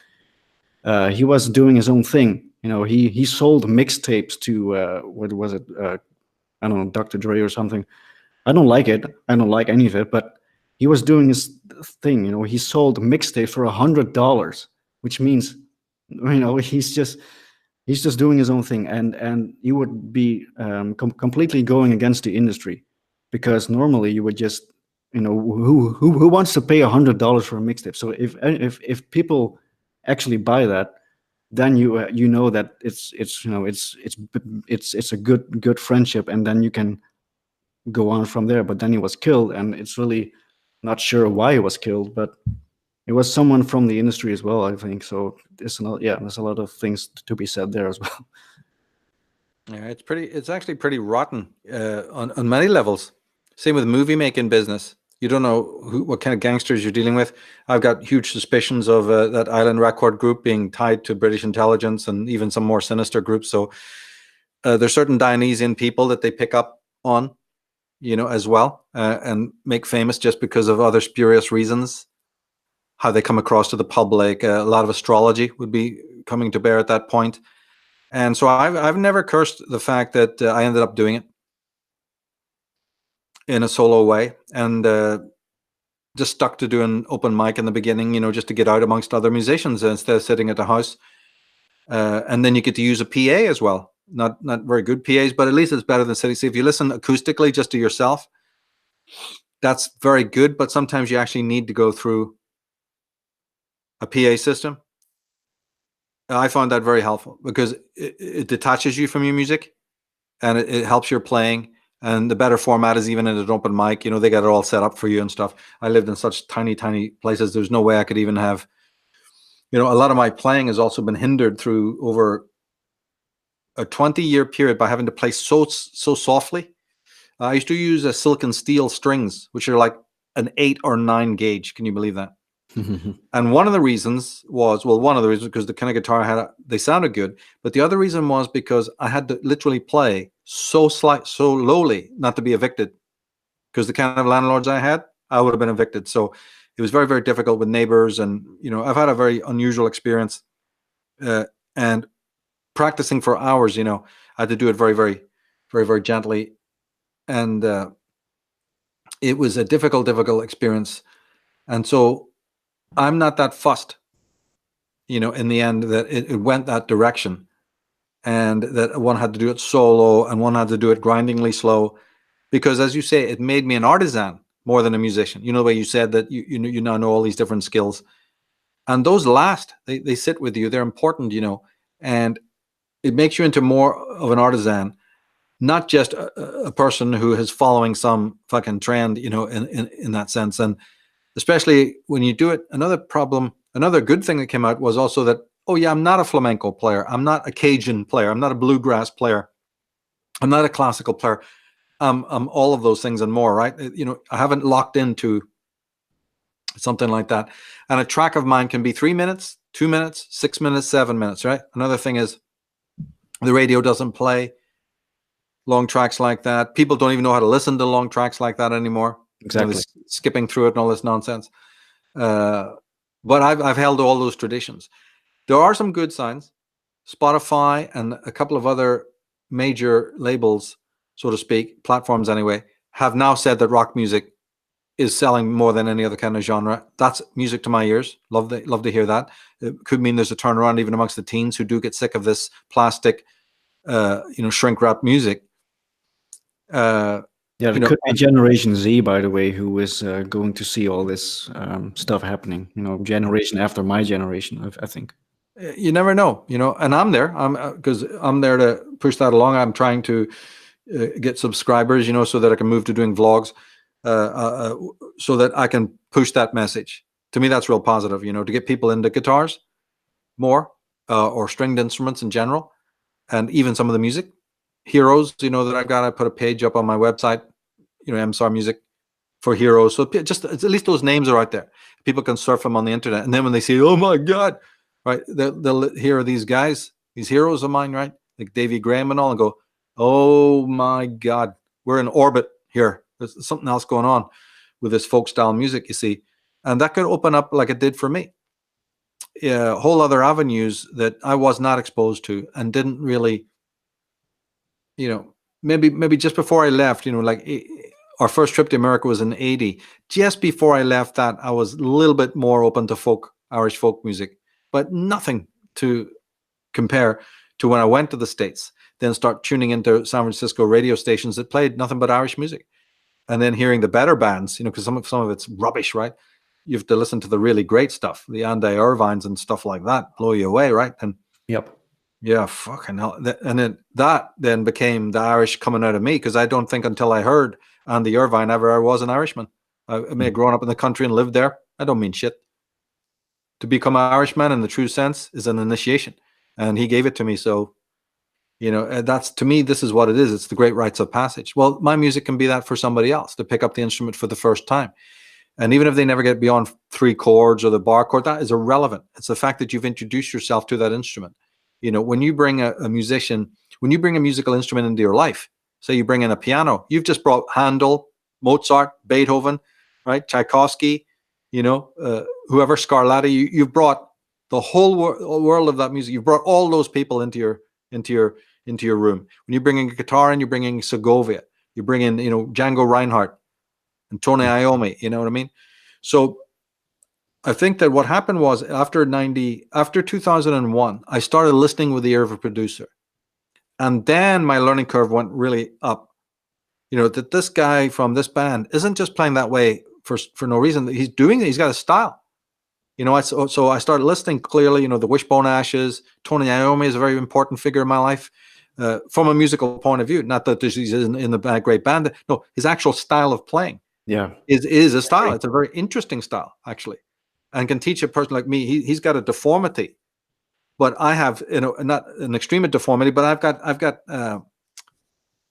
He was doing his own thing. He sold mixtapes to what was it? I don't know, Dr. Dre or something. I don't like it. I don't like any of it. But he was doing his thing. He sold mixtape for $100, which means he's just doing his own thing, and he would be completely going against the industry, because normally you would just who wants to pay $100 for a mixtape. So if people actually buy that, then you know that it's a good friendship, and then you can go on from there. But then he was killed, and it's really not sure why he was killed, but it was someone from the industry as well, I think. So there's a lot of things to be said there as well. Yeah, it's actually pretty rotten on many levels. Same with movie making business. You don't know what kind of gangsters you're dealing with. I've got huge suspicions of that Island Record Group being tied to British intelligence and even some more sinister groups. So there's certain Dionysian people that they pick up on, as well, and make famous just because of other spurious reasons. How they come across to the public. A lot of astrology would be coming to bear at that point. And so I've never cursed the fact that I ended up doing it in a solo way, and just stuck to doing open mic in the beginning, just to get out amongst other musicians instead of sitting at the house. And then you get to use a PA as well. Not very good PAs, but at least it's better than sitting. See, if you listen acoustically just to yourself, that's very good. But sometimes you actually need to go through a PA system. I found that very helpful, because it detaches you from your music, and it helps your playing. And the better format is even in an open mic. They got it all set up for you and stuff. I lived in such tiny places. There's no way I could even have, a lot of my playing has also been hindered through over a 20-year period by having to play so softly. I used to use a silk and steel strings, which are like an 8 or 9 gauge. Can you believe that? And one of the reasons was, because the kind of guitar I had, they sounded good. But the other reason was because I had to literally play so lowly not to be evicted. Because the kind of landlords I had, I would have been evicted. So it was very, very difficult with neighbors. And, I've had a very unusual experience. And practicing for hours. I had to do it very, very, very, very gently, and it was a difficult experience. And so I'm not that fussed, in the end, that it went that direction, and that one had to do it solo and one had to do it grindingly slow, because, as you say, it made me an artisan more than a musician. The way you said that you now know all these different skills, and those last. They sit with you. They're important, and it makes you into more of an artisan, not just a person who is following some fucking trend, in that sense. And especially when you do it, another good thing that came out was also that, oh yeah, I'm not a flamenco player. I'm not a Cajun player. I'm not a bluegrass player. I'm not a classical player. I'm all of those things and more, right? I haven't locked into something like that. And a track of mine can be 3 minutes, 2 minutes, 6 minutes, 7 minutes, right? Another thing is the radio doesn't play long tracks like that. People don't even know how to listen to long tracks like that anymore. Exactly. Skipping through it and all this nonsense. But I've held all those traditions. There are some good signs. Spotify and a couple of other major labels, so to speak, platforms anyway, have now said that rock music is selling more than any other kind of genre. That's music to my ears. Love to hear that. It could mean there's a turnaround even amongst the teens who do get sick of this plastic, shrink wrap music. Yeah, there could be Generation Z, by the way, who is going to see all this stuff happening. Generation after my generation, I think. You never know, and I'm there. Because I'm there to push that along. I'm trying to get subscribers, so that I can move to doing vlogs, so that I can push that message. To me, that's real positive, to get people into guitars more, or stringed instruments in general, and even some of the music heroes, that I've got. I put a page up on my website, Mtsar music for heroes. So just at least those names are out there. People can surf them on the internet, and then when they see, oh my God, right, they'll hear these guys, these heroes of mine, right, like Davy Graham and all, and go, oh my God, we're in orbit here. There's something else going on with this folk style music, you see. And that could open up, like it did for me, whole other avenues that I was not exposed to and didn't really, maybe just before I left, like our first trip to America was in 80. Just before I left that, I was a little bit more open to Irish folk music, but nothing to compare to when I went to the States, then start tuning into San Francisco radio stations that played nothing but Irish music. And then hearing the better bands, because some of it's rubbish, right? You have to listen to the really great stuff, the Andy Irvines and stuff like that, blow you away, right? And yep. Yeah, fucking hell. And then that became the Irish coming out of me, because I don't think until I heard Andy Irvine ever I was an Irishman. I may have grown up in the country and lived there. I don't mean shit. To become an Irishman in the true sense is an initiation. And he gave it to me. So, that's, to me, this is what it is. It's the great rites of passage. Well, my music can be that for somebody else, to pick up the instrument for the first time. And even if they never get beyond 3 chords or the bar chord, that is irrelevant. It's the fact that you've introduced yourself to that instrument. When you bring a musical instrument into your life, say you bring in a piano, you've just brought Handel, Mozart, Beethoven, right? Tchaikovsky, whoever, Scarlatti, you've brought the whole world of that music. You've brought all those people into your room. When you bring in a guitar and you bring in Segovia, you bring in, Django Reinhardt and Tony Iommi, you know what I mean? So I think that what happened was after 2001, I started listening with the ear of a producer. And then my learning curve went really up. That this guy from this band isn't just playing that way for no reason. He's got a style. So I started listening clearly, the Wishbone Ashes. Tony Iommi is a very important figure in my life, from a musical point of view. Not that he's in the great band. No, his actual style of playing is a style. It's a very interesting style, actually. And can teach a person like me. He's got a deformity, but I have, not an extreme deformity, but I've got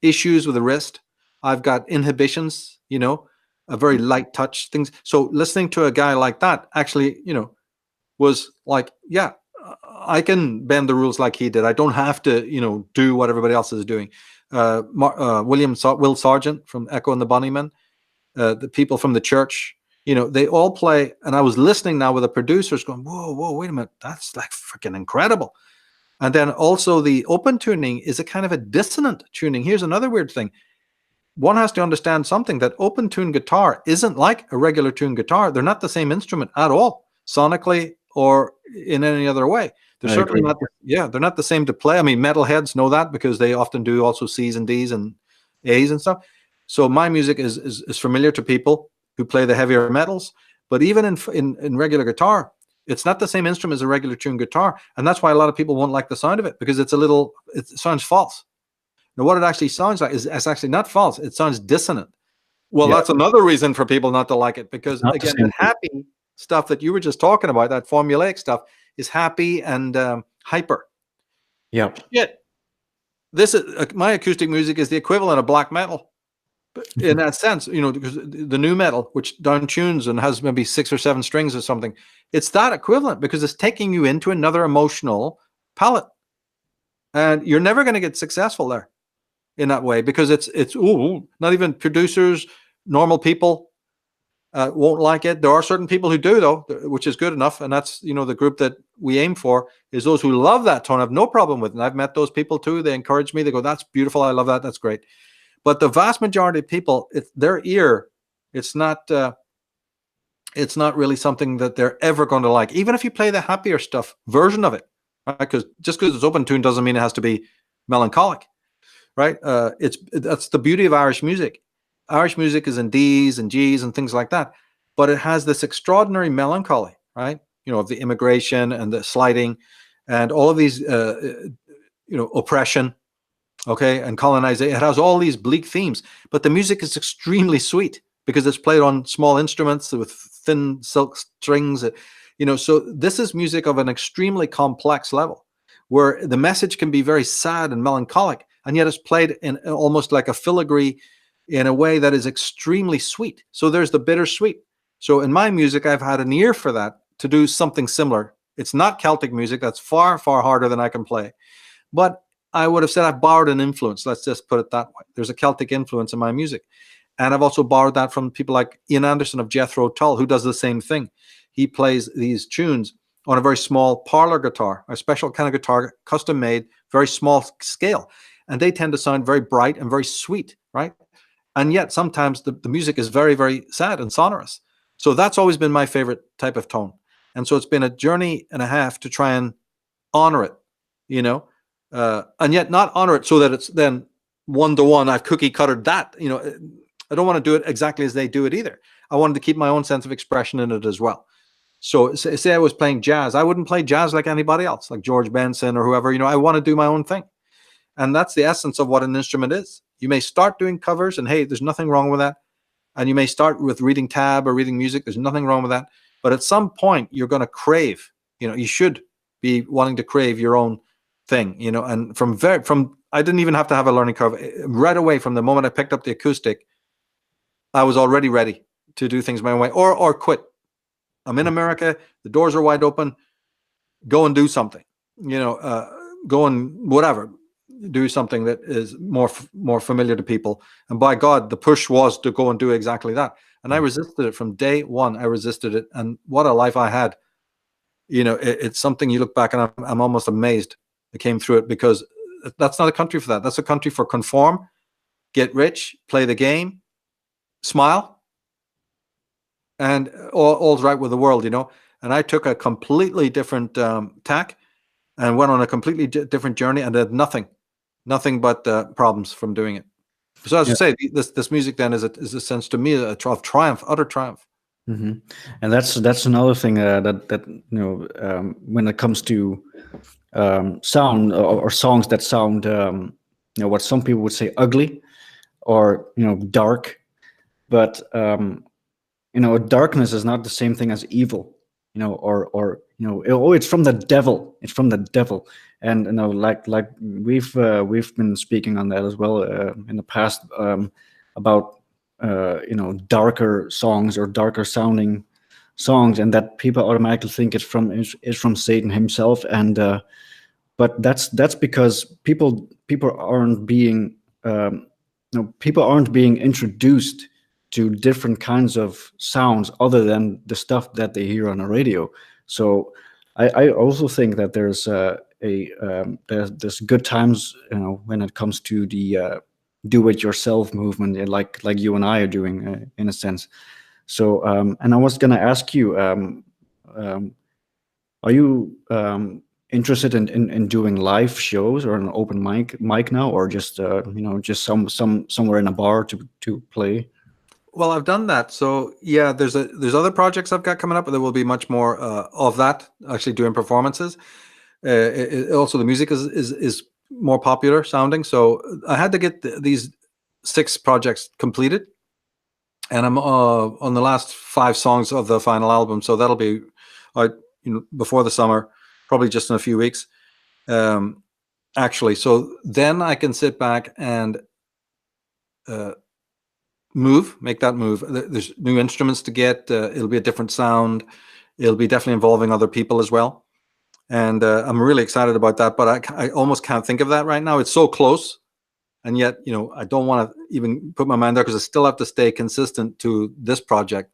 issues with the wrist. I've got inhibitions, a very light touch things. So listening to a guy like that actually, was like, yeah, I can bend the rules like he did. I don't have to, do what everybody else is doing. Will Sargent from Echo and the Bunnymen, the people from the church. They all play, and I was listening now with the producers going, whoa, wait a minute, that's like freaking incredible. And then also the open tuning is a kind of a dissonant tuning. Here's another weird thing. One has to understand something, that open tune guitar isn't like a regular tune guitar. They're not the same instrument at all, sonically or in any other way. They're I certainly agree. not, they're not the same to play. I mean, metalheads know that because they often do also C's and D's and A's and stuff. So my music is familiar to people who play the heavier metals, but even in regular guitar, it's not the same instrument as a regular tune guitar. And that's why a lot of people won't like the sound of it, because it sounds false. Now, what it actually sounds like is it's actually not false. It sounds dissonant. Well, Yeah, that's another reason for people not to like it, it's because not the again, same the thing. happy stuff that you were just talking about, that formulaic stuff, is happy and hyper. Yeah, Shit, this is my acoustic music is the equivalent of black metal, in that sense, because the new metal, which down tunes and has maybe 6 or 7 strings or something, it's that equivalent because it's taking you into another emotional palette, and you're never going to get successful there in that way, because it's not even producers, normal people won't like it. There are certain people who do, though, which is good enough, and that's the group that we aim for, is those who love that tone. I have no problem with it, and I've met those people too. They encourage me. They go, "That's beautiful. I love that. That's great." But the vast majority of people, their ear, it's not really something that they're ever going to like, even if you play the happier stuff version of it, right? Because just because it's open tune doesn't mean it has to be melancholic, right? That's the beauty of Irish music. Irish music is in D's and G's and things like that, but it has this extraordinary melancholy, right? Of the immigration and the sliding, and all of these, oppression, okay, and colonization. It has all these bleak themes, but the music is extremely sweet because it's played on small instruments with thin silk strings. So this is music of an extremely complex level, where the message can be very sad and melancholic, and yet it's played in almost like a filigree, in a way that is extremely sweet. So there's the bittersweet. So in my music, I've had an ear for that, to do something similar. It's not Celtic music. That's far, far harder than I can play. But I would have said I've borrowed an influence. Let's just put it that way. There's a Celtic influence in my music. And I've also borrowed that from people like Ian Anderson of Jethro Tull, who does the same thing. He plays these tunes on a very small parlor guitar, a special kind of guitar, custom made, very small scale. And they tend to sound very bright and very sweet, right? And yet sometimes the music is very, very sad and sonorous. So that's always been my favorite type of tone. And so it's been a journey and a half to try and honor it, and yet not honor it so that it's then one-to-one. I've cookie cuttered that. I don't want to do it exactly as they do it either. I wanted to keep my own sense of expression in it as well. So say I was playing jazz, I wouldn't play jazz like anybody else, like George Benson or whoever. I want to do my own thing. And that's the essence of what an instrument is. You may start doing covers, and hey, there's nothing wrong with that. And you may start with reading tab or reading music. There's nothing wrong with that. But at some point, you're going to crave, you should be wanting to crave your own thing, and from I didn't even have to have a learning curve. Right away, from the moment I picked up the acoustic, I was already ready to do things my own way, or quit. I'm in America, the doors are wide open, go and do something, go and whatever, do something that is more familiar to people. And by God, the push was to go and do exactly that. And I resisted it from day one. I resisted it. And what a life I had. It's something you look back and I'm almost amazed I came through it, because that's not a country for that. That's a country for conform, get rich, play the game, smile, and all's right with the world, And I took a completely different tack and went on a completely different journey, and had nothing but problems from doing it. So as I say, this music then is a sense to me of triumph, utter triumph. Mm-hmm. And that's another thing that when it comes to sound, or songs that sound what some people would say ugly, or dark, but darkness is not the same thing as evil, or oh, it's from the devil. It's from the devil. And like we've been speaking on that as well in the past, about darker songs or darker sounding songs, and that people automatically think it's from Satan himself. And but that's because people aren't being people aren't being introduced to different kinds of sounds other than the stuff that they hear on the radio. So I also think that there's there's good times, when it comes to the do-it-yourself movement, like you and I are doing, in a sense. So, and I was gonna ask you, um, are you interested in doing live shows or an open mic now, or just just somewhere in a bar to play? Well, I've done that. So yeah, there's other projects I've got coming up, but there will be much more of that, actually doing performances. Also, the music is more popular sounding. So I had to get these 6 projects completed, and I'm on the last 5 songs of the final album. So that'll be out, before the summer, probably just in a few weeks. Actually, so then I can sit back and make that move. There's new instruments to get. It'll be a different sound. It'll be definitely involving other people as well. And I'm really excited about that, but I almost can't think of that right now. It's so close. And yet, I don't want to even put my mind there, because I still have to stay consistent to this project.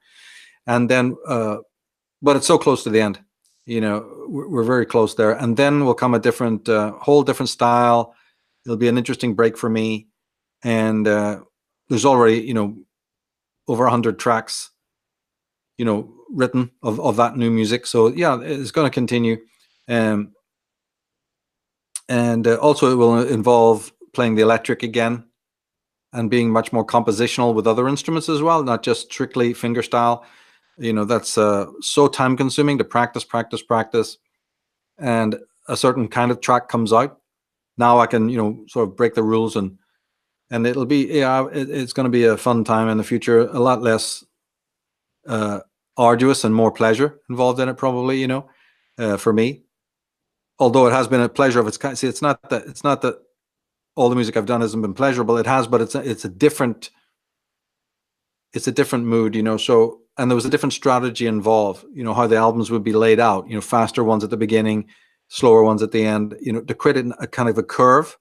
And then, but it's so close to the end. We're very close there. And then will come a different, whole different style. It'll be an interesting break for me. And there's already, over 100 tracks, written of that new music. So yeah, it's going to continue. And also it will involve playing the electric again and being much more compositional with other instruments as well, not just strictly fingerstyle. That's so time consuming to practice. And a certain kind of track comes out. Now I can, sort of break the rules, and it'll be, it's going to be a fun time in the future, a lot less arduous and more pleasure involved in it, probably, for me. Although it has been a pleasure of its kind. See, it's not that all the music I've done hasn't been pleasurable. It has, but it's a different mood, So, and there was a different strategy involved, how the albums would be laid out, faster ones at the beginning, slower ones at the end, to create a kind of a curve,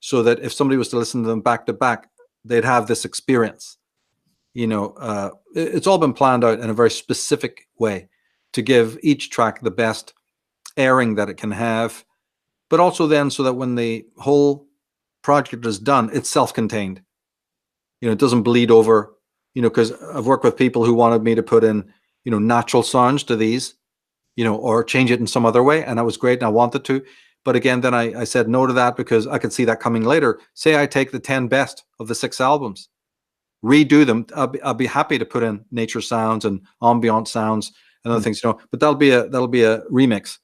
so that if somebody was to listen to them back to back, they'd have this experience. It's all been planned out in a very specific way to give each track the best airing that it can have, but also then so that when the whole project is done, it's self-contained. It doesn't bleed over, because I've worked with people who wanted me to put in, natural sounds to these, or change it in some other way. And that was great. And I wanted to. But again, then I said no to that, because I could see that coming later. Say I take the 10 best of the 6 albums, redo them. I'll be happy to put in nature sounds and ambient sounds and other things, but that'll be a remix,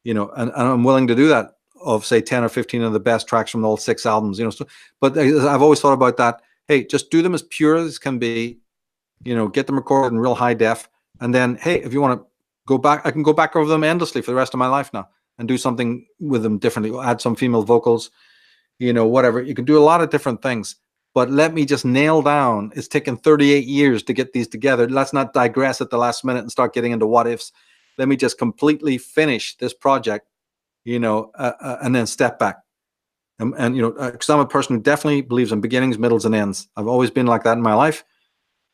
and I'm willing to do that, of say 10 or 15 of the best tracks from all 6 albums, so, but I've always thought about that. Hey, just do them as pure as can be, get them recorded in real high def. And then, hey, if you want to go back, I can go back over them endlessly for the rest of my life now and do something with them differently. Add some female vocals, whatever. You can do a lot of different things, but let me just nail down. It's taken 38 years to get these together. Let's not digress at the last minute and start getting into what ifs. Let me just completely finish this project, and then step back. And because I'm a person who definitely believes in beginnings, middles, and ends. I've always been like that in my life.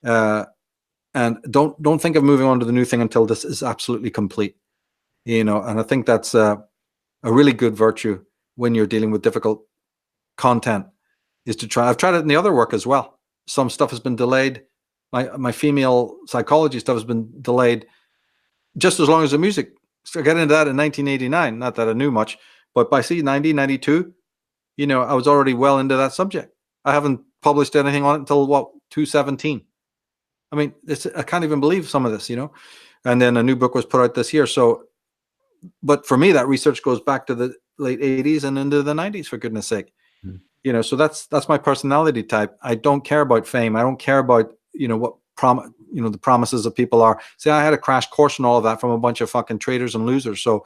And don't think of moving on to the new thing until this is absolutely complete. And I think that's a really good virtue when you're dealing with difficult content, is to try. I've tried it in the other work as well. Some stuff has been delayed. My female psychology stuff has been delayed just as long as the music. So I got into that in 1989. Not that I knew much, but by 92, I was already well into that subject. I haven't published anything on it until 2017. I mean, I can't even believe some of this, And then a new book was put out this year. So, but for me, that research goes back to the late 80s and into the 90s, for goodness sake. So that's my personality type. I don't care about fame. I don't care about, what the promises of people are. See, I had a crash course in all of that from a bunch of fucking traitors and losers. So,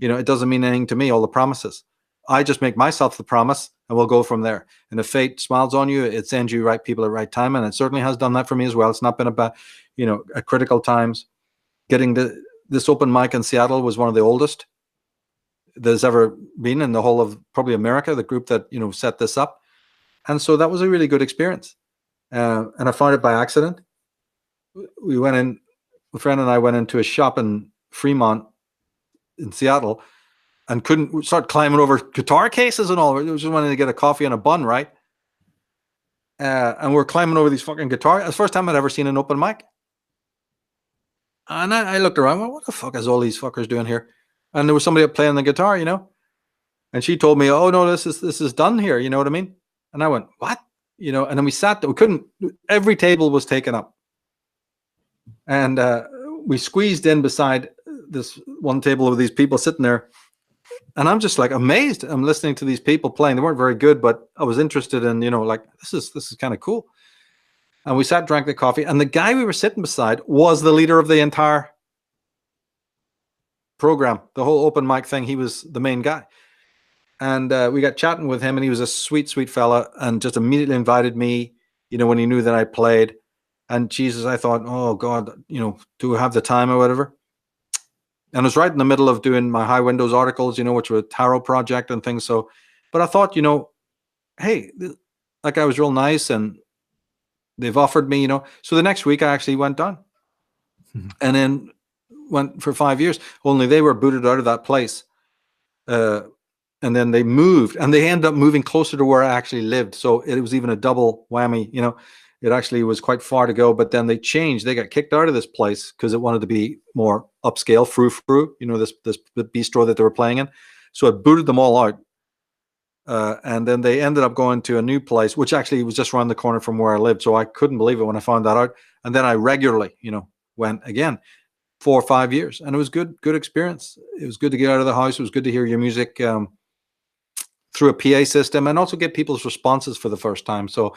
it doesn't mean anything to me, all the promises. I just make myself the promise, and we'll go from there. And if fate smiles on you, it sends you right people at right time. And it certainly has done that for me as well. It's not been about, at critical times. Getting this open mic in Seattle was one of the oldest there's ever been in the whole of probably America, the group that, set this up. And so that was a really good experience. And I found it by accident. We went in, a friend and I went into a shop in Fremont in Seattle, and couldn't start climbing over guitar cases and all. It was just wanting to get a coffee and a bun, right? And we're climbing over these fucking guitars. It's the first time I'd ever seen an open mic. And I looked around, well, what the fuck is all these fuckers doing here? And there was somebody up playing the guitar, you know? And she told me, oh no, this is done here, you know what I mean? And I went, what? You know, and then we sat there, we couldn't, every table was taken up. And we squeezed in beside this one table with these people sitting there. And I'm just like amazed. I'm listening to these people playing. They weren't very good, but I was interested in, you know, like this is kind of cool. And we sat, drank the coffee, and the guy we were sitting beside was the leader of the entire program, the whole open mic thing. He was the main guy. And we got chatting with him, and he was a sweet, sweet fella, and just immediately invited me, you know, when he knew that I played. And Jesus, I thought, oh God, you know, do I have the time or whatever? And I was right in the middle of doing my High Windows articles, you know, which were a tarot project and things. So, but I thought, you know, hey, that guy was real nice, and they've offered me, you know. So the next week I actually went down and then went for 5 years, only they were booted out of that place. And then they moved, and they ended up moving closer to where I actually lived. So it was even a double whammy, you know. It actually was quite far to go, but then they changed. They got kicked out of this place because it wanted to be more upscale, frou-frou, you know, this bistro that they were playing in. So it booted them all out. And then they ended up going to a new place, which actually was just around the corner from where I lived. So I couldn't believe it when I found that out. And then I regularly, you know, went again 4 or 5 years, and it was good experience. It was good to get out of the house. It was good to hear your music through a PA system, and also get people's responses for the first time. So,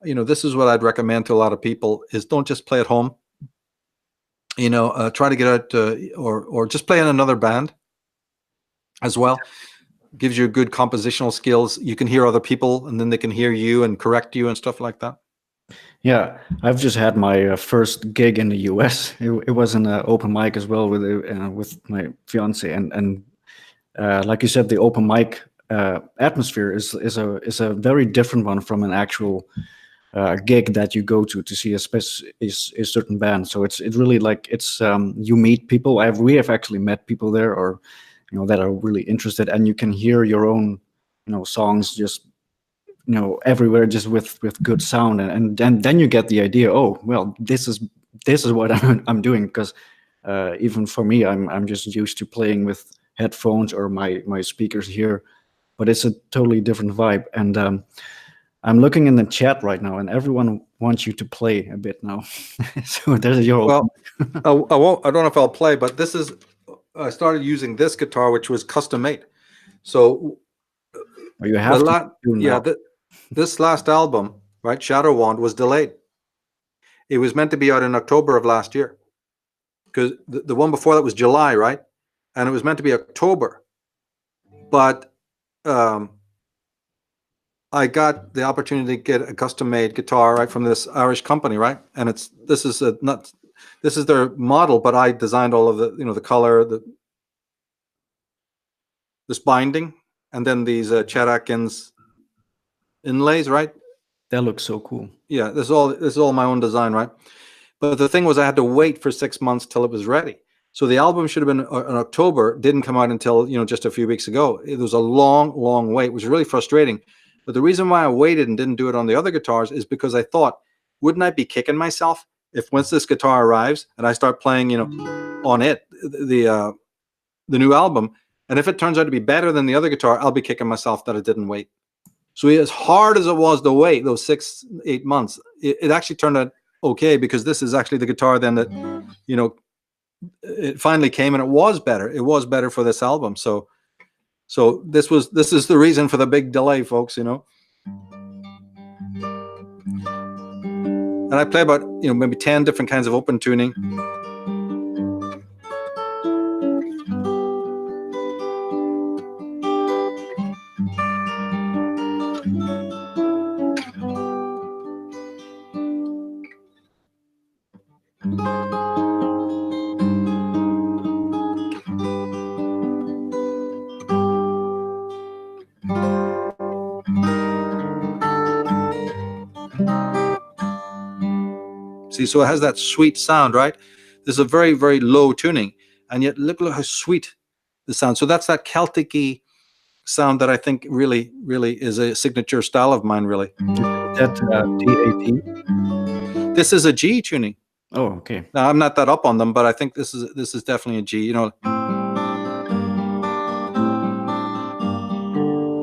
you know, this is what I'd recommend to a lot of people: is don't just play at home. You know, try to get out or just play in another band as well. Gives you good compositional skills. You can hear other people, and then they can hear you and correct you and stuff like that. Yeah, I've just had my first gig in the US. It was an open mic as well with my fiance, and like you said, the open mic atmosphere is a very different one from an actual gig that you go to see a certain band. So it's really like it's you meet people. We have actually met people there, or you know, that are really interested, and you can hear your own, you know, songs just, you know, everywhere, just with good sound, and then you get the idea. Oh well, this is what I'm doing, because even for me, I'm just used to playing with headphones or my speakers here, but it's a totally different vibe. And I'm looking in the chat right now, and everyone wants you to play a bit now. So there's your well. I won't. I don't know if I'll play, but this is. I started using this guitar, which was custom made. So you have this last album, right, Shadow Wand, was delayed. It was meant to be out in October of last year, because the one before that was July, right, and it was meant to be October, but I got the opportunity to get a custom made guitar, right, from this Irish company, right, and this is their model, but I designed all of the, you know, the color, this binding, and then these Chet Atkins inlays, right? That looks so cool. Yeah, this is all my own design, right? But the thing was, I had to wait for 6 months till it was ready. So the album should have been in October, didn't come out until, you know, just a few weeks ago. It was a long, long wait, which was really frustrating. But the reason why I waited and didn't do it on the other guitars is because I thought, wouldn't I be kicking myself if once this guitar arrives and I start playing, you know, on it, the new album, and if it turns out to be better than the other guitar, I'll be kicking myself that I didn't wait. So as hard as it was to wait those 6-8 months, it actually turned out okay, because this is actually the guitar then that, you know, it finally came, and it was better. It was better for this album. So this is the reason for the big delay, folks, you know. And I play about, you know, maybe 10 different kinds of open tuning. See, so it has that sweet sound, right? This is a very, very low tuning, and yet look how sweet the sound. So that's that Celtic-y sound that I think really is a signature style of mine, really. Is that DAT? This is a G tuning. Oh, okay. Now, I'm not that up on them, but I think this is definitely a G. You know,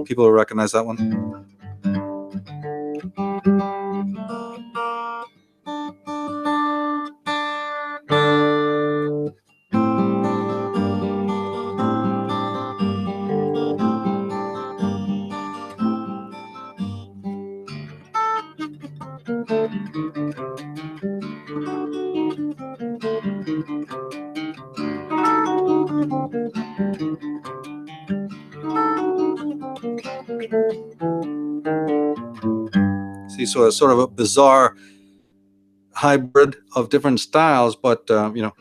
people will recognize that one. See, so it's sort of a bizarre hybrid of different styles, but you know.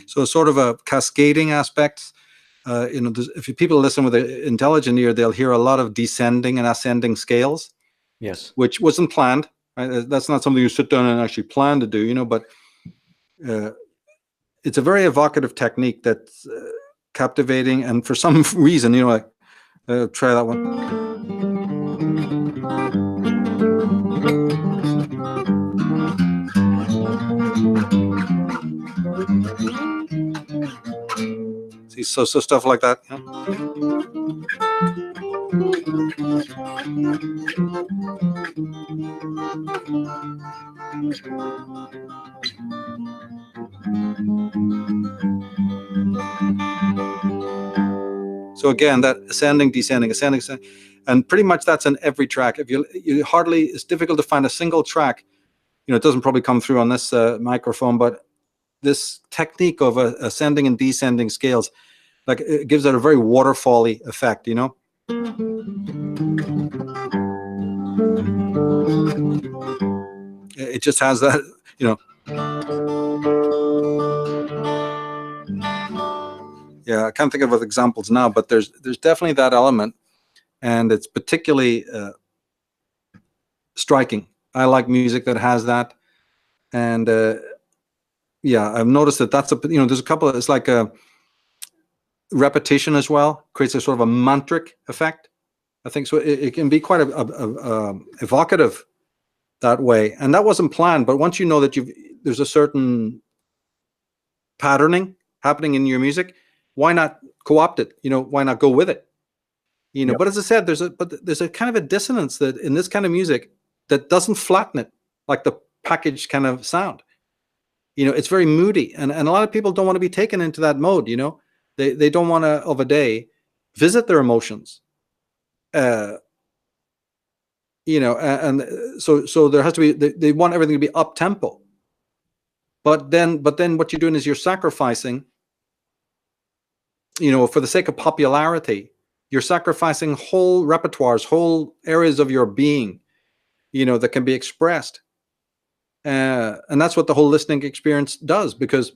So sort of a cascading aspect. You know, if people listen with an intelligent ear, they'll hear a lot of descending and ascending scales. Yes. Which wasn't planned. Right? That's not something you sit down and actually plan to do, you know, but it's a very evocative technique that's captivating. And for some reason, you know, try that one. See, so stuff like that. You know? So again, that ascending, descending, and pretty much that's in every track. If you hardly, it's difficult to find a single track. You know, it doesn't probably come through on this microphone, but this technique of ascending and descending scales, like it gives it a very waterfally effect, you know. It just has that, you know. Yeah, I can't think of examples now, but there's definitely that element, and it's particularly striking. I like music that has that, and yeah, I've noticed that that's you know, there's a couple. It's like a repetition as well, creates a sort of a mantric effect. I think so. It can be quite evocative that way, and that wasn't planned. But once you know that there's a certain patterning happening in your music, why not co-opt it? You know, why not go with it? You know, yep. But as I said, there's a kind of a dissonance that in this kind of music that doesn't flatten it like the packaged kind of sound. You know, it's very moody, and a lot of people don't want to be taken into that mode. You know, they don't want to of a day visit their emotions. You know, and so there has to be, they want everything to be up tempo. But then what you're doing is you're sacrificing, you know, for the sake of popularity, you're sacrificing whole repertoires, whole areas of your being, you know, that can be expressed. And that's what the whole listening experience does, because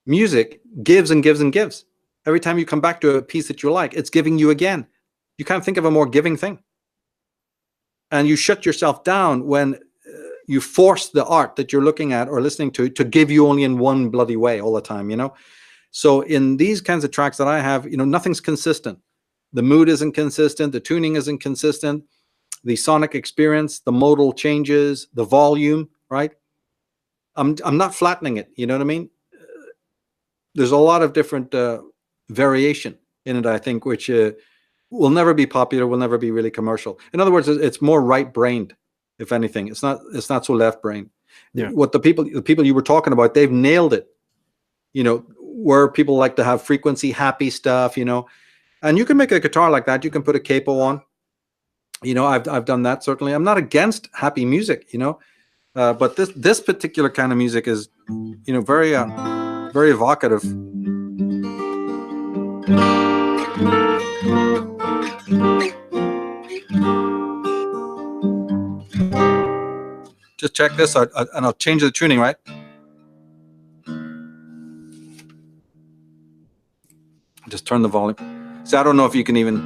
music gives and gives and gives. Every time you come back to a piece that you like, it's giving you again. You can't think of a more giving thing. And you shut yourself down when you force the art that you're looking at or listening to give you only in one bloody way all the time, you know? So in these kinds of tracks that I have, you know, nothing's consistent. The mood isn't consistent. The tuning isn't consistent. The sonic experience, the modal changes, the volume, right? I'm not flattening it. You know what I mean? There's a lot of different variation in it, I think, which will never be popular, will never be really commercial. In other words, it's more right-brained, if anything. It's not so left-brained. Yeah. What the people you were talking about, they've nailed it. You know, where people like to have frequency happy stuff, you know, And you can make a guitar like that. You can put a capo on. I've done that, certainly. I'm not against happy music, but this particular kind of music is, very very evocative. Just check this out, and I'll change the tuning, right? Just turn the volume. So I don't know if you can even,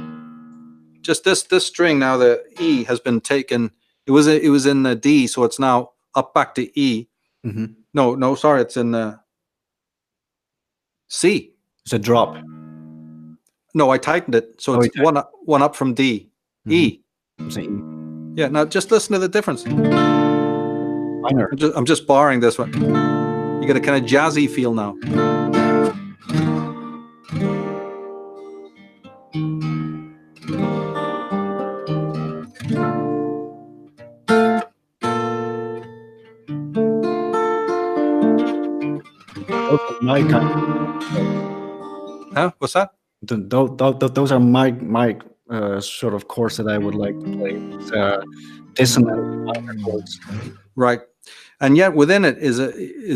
just this string now, the E has been taken. It was in the D, so it's now up back to E. Mm-hmm. No, sorry, it's in the C. It's a drop. No, I tightened it, so it's one up from D. Mm-hmm. E. It's an E. Yeah, now just listen to the difference. Minor. I'm just borrowing this one. You get a kind of jazzy feel now. Those are my kind. Huh? What's that? Those are my sort of chords that I would like to play. It's, dissonant minor chords. Right. And yet within it is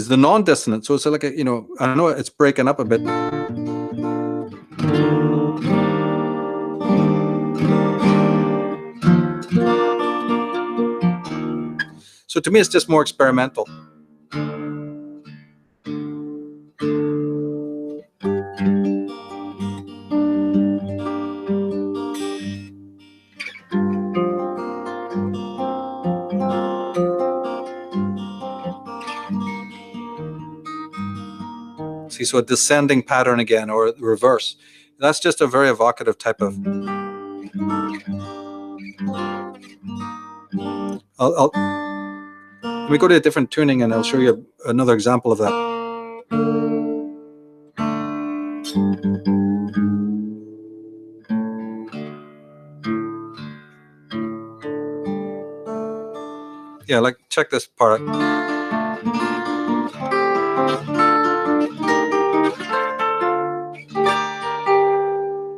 the non-dissonant. So it's like I know it's breaking up a bit. So to me, it's just more experimental. See, so a descending pattern again, or reverse. That's just a very evocative type of. Let me go to a different tuning, and I'll show you another example of that. Yeah, like check this part out.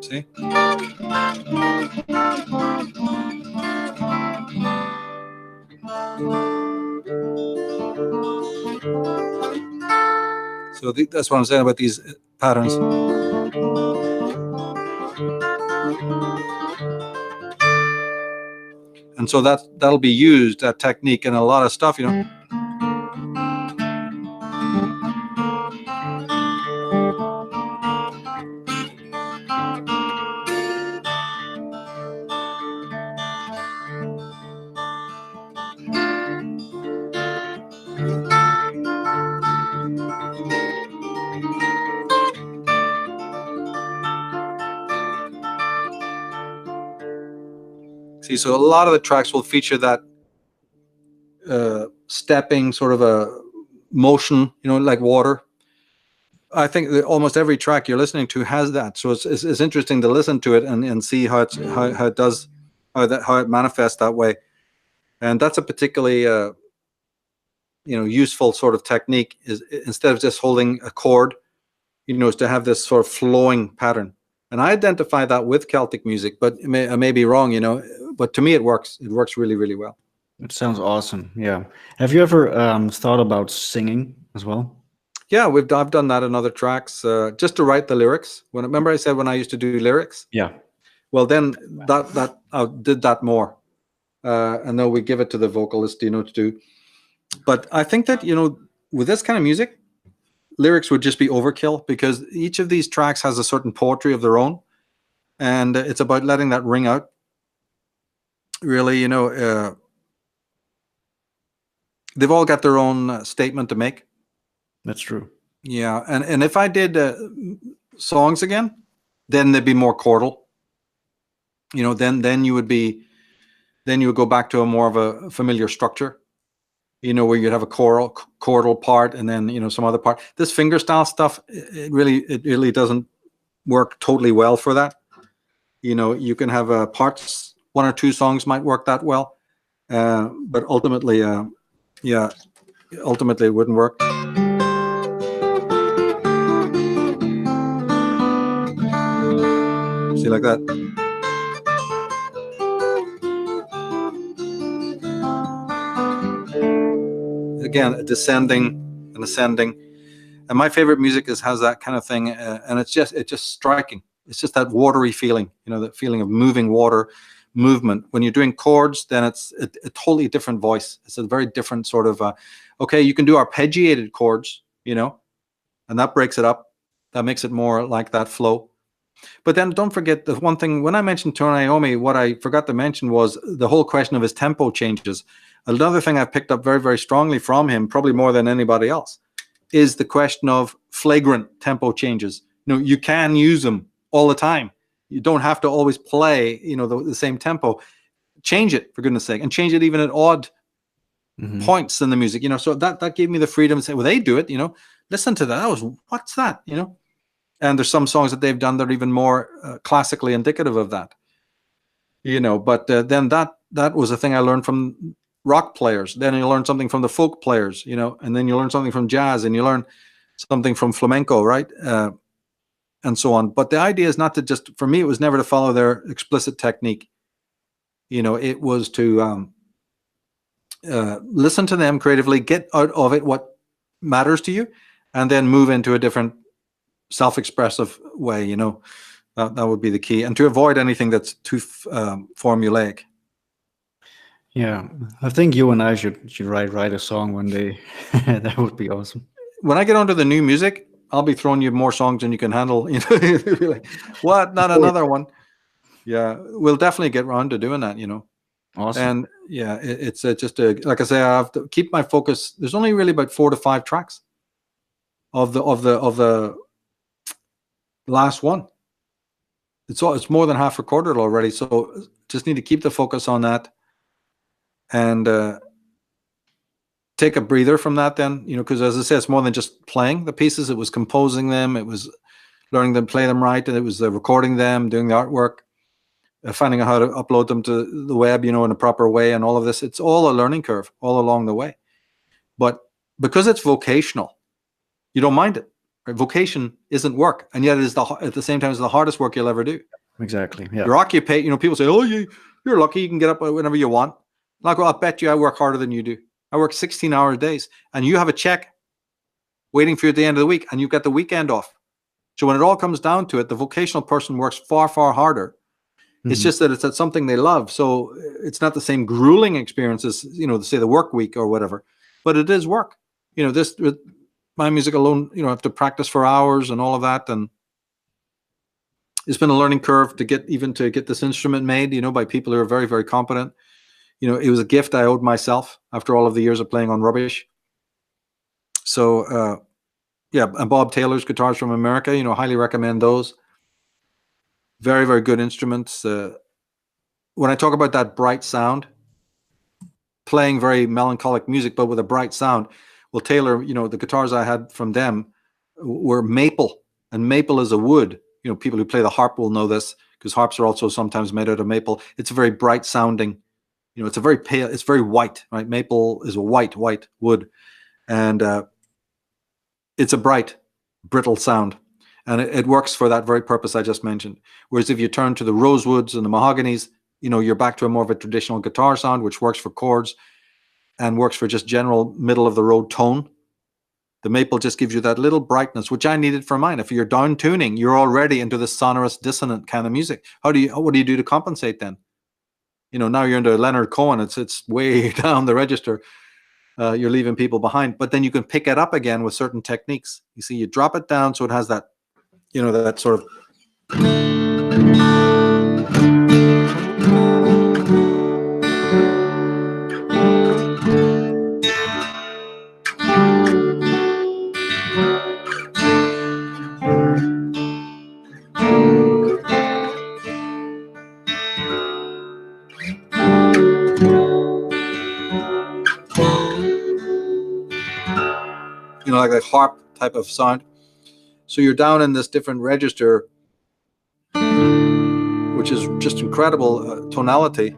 See? So that's what I'm saying about these patterns. And so that'll be used, that technique, in a lot of stuff, See, so a lot of the tracks will feature that stepping sort of a motion, like water. I think that almost every track you're listening to has that. So it's interesting to listen to it and see how it manifests that way. And that's a particularly useful sort of technique, is instead of just holding a chord, is to have this sort of flowing pattern. And I identify that with Celtic music, but I may be wrong, but to me it works. It works really, really well. It sounds awesome. Yeah. Have you ever thought about singing as well? Yeah, I've done that in other tracks, just to write the lyrics. Remember I said when I used to do lyrics? Yeah. Well, then that I did that more. And then we give it to the vocalist, to do. But I think that, with this kind of music, lyrics would just be overkill, because each of these tracks has a certain poetry of their own, and it's about letting that ring out. Really, they've all got their own statement to make. That's true. Yeah, and if I did songs again, then they'd be more chordal. Then you would go back to a more of a familiar structure. Where you'd have a chordal part, and then some other part. This fingerstyle stuff, it really doesn't work totally well for that. You can have parts. One or two songs might work that well, but ultimately, ultimately it wouldn't work. See? See, like that. Again, a descending and ascending. And my favorite music has that kind of thing, and it's just striking. It's just that watery feeling, that feeling of moving water, movement. When you're doing chords, then it's a totally different voice. It's a very different sort of. Okay, you can do arpeggiated chords, and that breaks it up. That makes it more like that flow. But then don't forget the one thing, when I mentioned Tony Iommi, what I forgot to mention was the whole question of his tempo changes. Another thing I've picked up very, very strongly from him, probably more than anybody else, is the question of flagrant tempo changes. You can use them all the time. You don't have to always play, the same tempo. Change it, for goodness sake, and change it even at odd points in the music. So that gave me the freedom to say, well, they do it. Listen to that. What's that? And there's some songs that they've done that are even more classically indicative of that. But then that was a thing I learned from rock players. Then you learn something from the folk players, and then you learn something from jazz, and you learn something from flamenco, right? And so on. But the idea is not to just, for me, it was never to follow their explicit technique. It was to listen to them creatively, get out of it what matters to you, and then move into a different self-expressive way. That would be the key, and to avoid anything that's too formulaic. Yeah, I think you and I should write a song one day. That would be awesome. When I get onto the new music, I'll be throwing you more songs than you can handle. Like, what? Not another one? Yeah, we'll definitely get around to doing that. Awesome. And yeah, it's just like I say, I have to keep my focus. There's only really about 4 to 5 tracks of the last one. It's more than half recorded already, so just need to keep the focus on that, and take a breather from that. Then because as I say, it's more than just playing the pieces. It was composing them. It was learning them, play them right, and it was recording them, doing the artwork, finding out how to upload them to the web, in a proper way, and all of this. It's all a learning curve all along the way. But because it's vocational, you don't mind it. Right? Vocation isn't work, and yet it is at the same time it's the hardest work you'll ever do. Exactly. Yeah. Your occupation. People say, "Oh, you're lucky. You can get up whenever you want." Like, well, I bet you I work harder than you do. I work 16-hour days, and you have a check waiting for you at the end of the week, and you've got the weekend off. So when it all comes down to it, the vocational person works far, far harder. It's just that it's at something they love. So it's not the same grueling experience as, say the work week or whatever, but it is work. This with my music alone, I have to practice for hours and all of that. And it's been a learning curve to get this instrument made, by people who are very, very competent. It was a gift I owed myself after all of the years of playing on rubbish. So, yeah, and Bob Taylor's guitars from America, highly recommend those. Very, very good instruments. When I talk about that bright sound, playing very melancholic music, but with a bright sound, well, Taylor, the guitars I had from them were maple, and maple is a wood. People who play the harp will know this, because harps are also sometimes made out of maple. It's a very bright sounding, it's a very pale, it's very white, right? Maple is a white wood, and it's a bright, brittle sound. And it works for that very purpose I just mentioned. Whereas if you turn to the rosewoods and the mahoganies, you're back to a more of a traditional guitar sound, which works for chords and works for just general middle of the road tone. The maple just gives you that little brightness, which I needed for mine. If you're down tuning, you're already into the sonorous, dissonant kind of music. What do you do to compensate then? Now you're into Leonard Cohen. It's way down the register. You're leaving people behind. But then you can pick it up again with certain techniques. You see, you drop it down so it has that, that sort of. Like that harp type of sound. So you're down in this different register, which is just incredible tonality.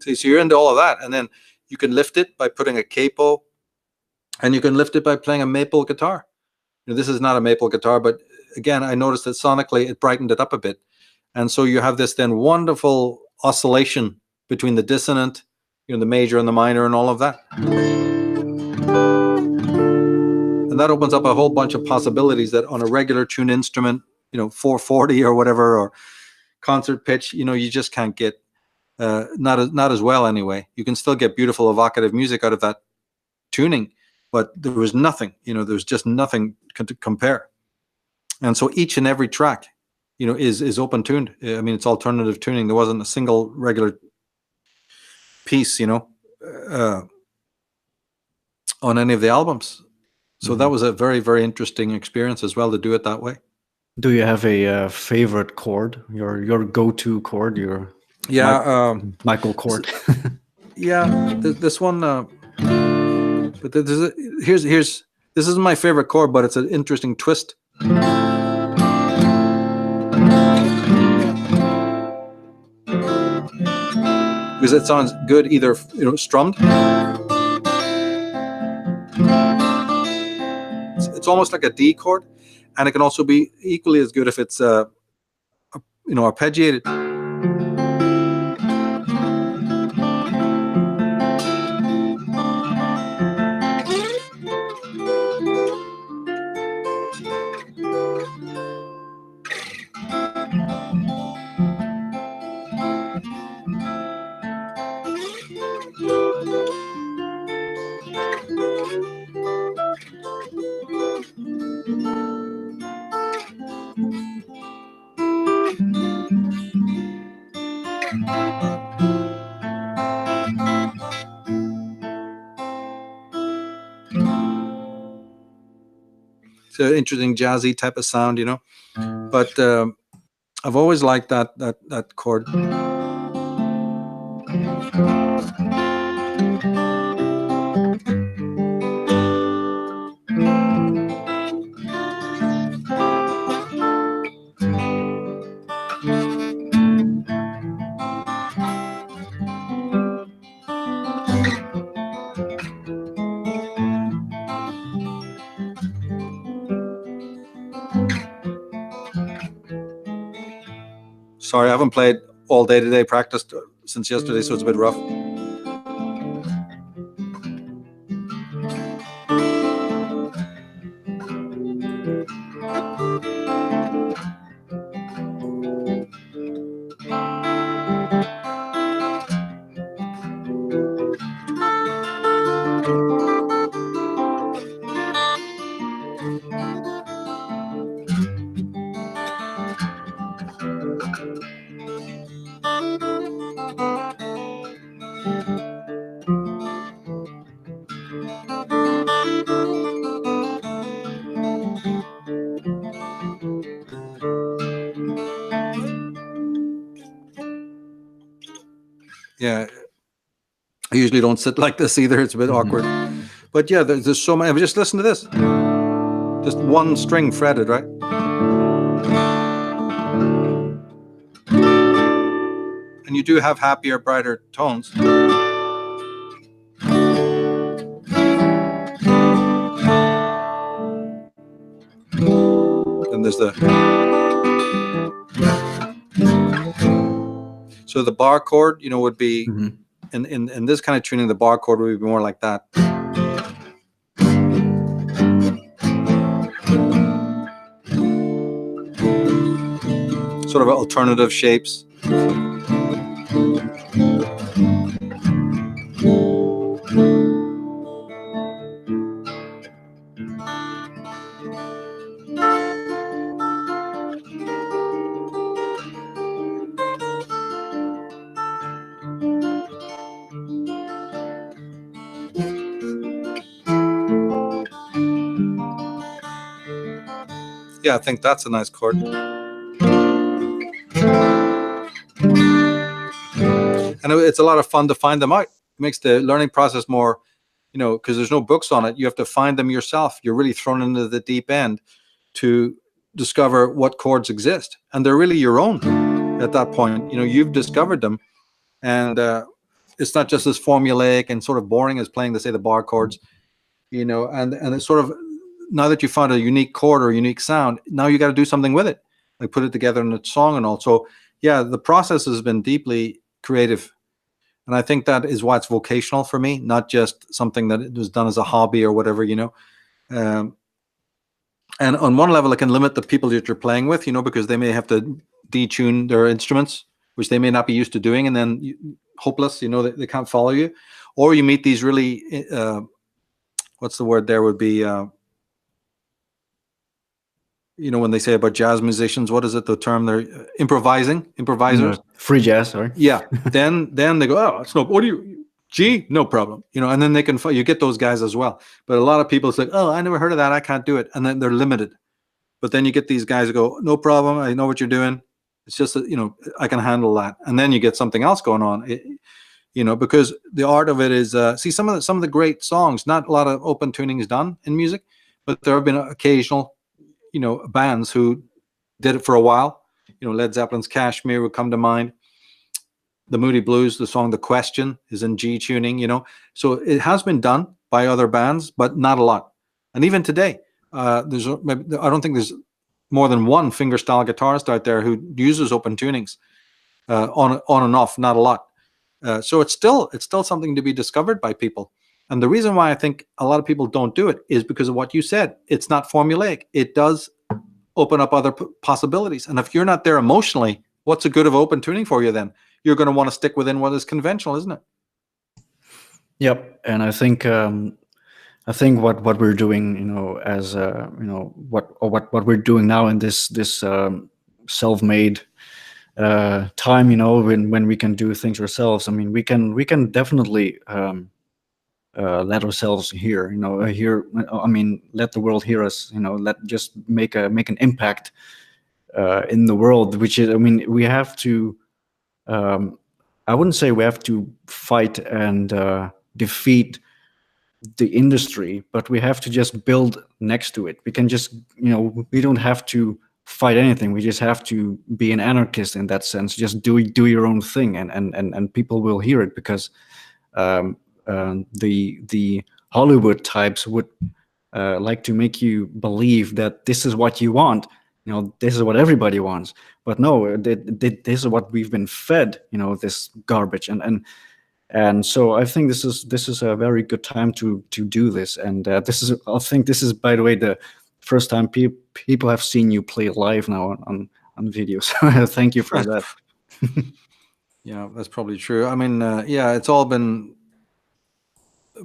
See, so you're into all of that, and then you can lift it by putting a capo, and you can lift it by playing a maple guitar. This is not a maple guitar, but again, I noticed that sonically it brightened it up a bit, and so you have this then wonderful oscillation between the dissonant, the major and the minor, and all of that, and that opens up a whole bunch of possibilities that on a regular tuned instrument, 440 or whatever, or concert pitch, you just can't get. Not as well anyway. You can still get beautiful evocative music out of that tuning, but there was nothing. There's just nothing to compare. And so each and every track, is open tuned. I mean, it's alternative tuning. There wasn't a single regular piece, on any of the albums. So that was a very, very interesting experience as well to do it that way. Do you have a favorite chord? Your go-to chord? Your Michael chord? Yeah, this one. But here's this isn't my favorite chord, but it's an interesting twist. Because it sounds good either strummed. It's almost like a D chord, and it can also be equally as good if it's arpeggiated. It's an interesting jazzy type of sound, but I've always liked that chord. Sorry, I haven't played all day today, practiced since yesterday, so it's a bit rough. Yeah, I usually don't sit like this either. It's a bit awkward. But yeah, there's so many. Just listen to this. Just one string fretted, right? And you do have happier, brighter tones. And there's the... So the bar chord, would be... In this kind of tuning, the bar chord would be more like that. Sort of alternative shapes. Yeah, I think that's a nice chord. and it's a lot of fun to find them out. It makes the learning process more, because there's no books on it. You have to find them yourself. You're really thrown into the deep end to discover what chords exist, and they're really your own at that point. You've discovered them, and it's not just as formulaic and sort of boring as playing, say, the bar chords. And it's sort of, now that you found a unique chord or a unique sound, now you got to do something with it, like put it together in a song and all. So yeah, the process has been deeply creative, and I think that is why it's vocational for me, not just something that was done as a hobby or whatever. And on one level, it can limit the people that you're playing with, because they may have to detune their instruments, which they may not be used to doing, and then hopeless, they can't follow you. Or you meet these really what's the word there would be, when they say about jazz musicians, what is it, the term they're improvisers? Free jazz, sorry. Yeah. then they go, oh, it's no, what do you, G, no problem. And then you get those guys as well. But a lot of people say, oh, I never heard of that, I can't do it. And then they're limited. But then you get these guys who go, no problem, I know what you're doing. It's just that, I can handle that. And then you get something else going on. Because the art of it is, see, some of the great songs, not a lot of open tuning is done in music, but there have been occasional, bands who did it for a while. Led Zeppelin's Kashmir would come to mind. The Moody Blues, the song The Question is in G tuning, So it has been done by other bands, but not a lot. And even today, I don't think there's more than one fingerstyle guitarist out there who uses open tunings on and off, not a lot. So it's still something to be discovered by people. And the reason why I think a lot of people don't do it is because of what you said. It's not formulaic. It does open up other possibilities. And if you're not there emotionally, what's the good of open tuning for you then? You're going to want to stick within what is conventional, isn't it? Yep. And I think what we're doing, as what we're doing now in this self-made time, when we can do things ourselves. I mean, we can definitely let ourselves hear, let the world hear us, let just make an impact in the world, which is, we have to, I wouldn't say we have to fight and defeat the industry, but we have to just build next to it. We can just, we don't have to fight anything. We just have to be an anarchist in that sense. Just do your own thing, and people will hear it, because the Hollywood types would like to make you believe that this is what you want. This is what everybody wants. But no, this is what we've been fed. This garbage, and so I think this is a very good time to do this. And I think this is, by the way, the first time people have seen you play live now on video. So thank you for that. Yeah, that's probably true. Yeah, it's all been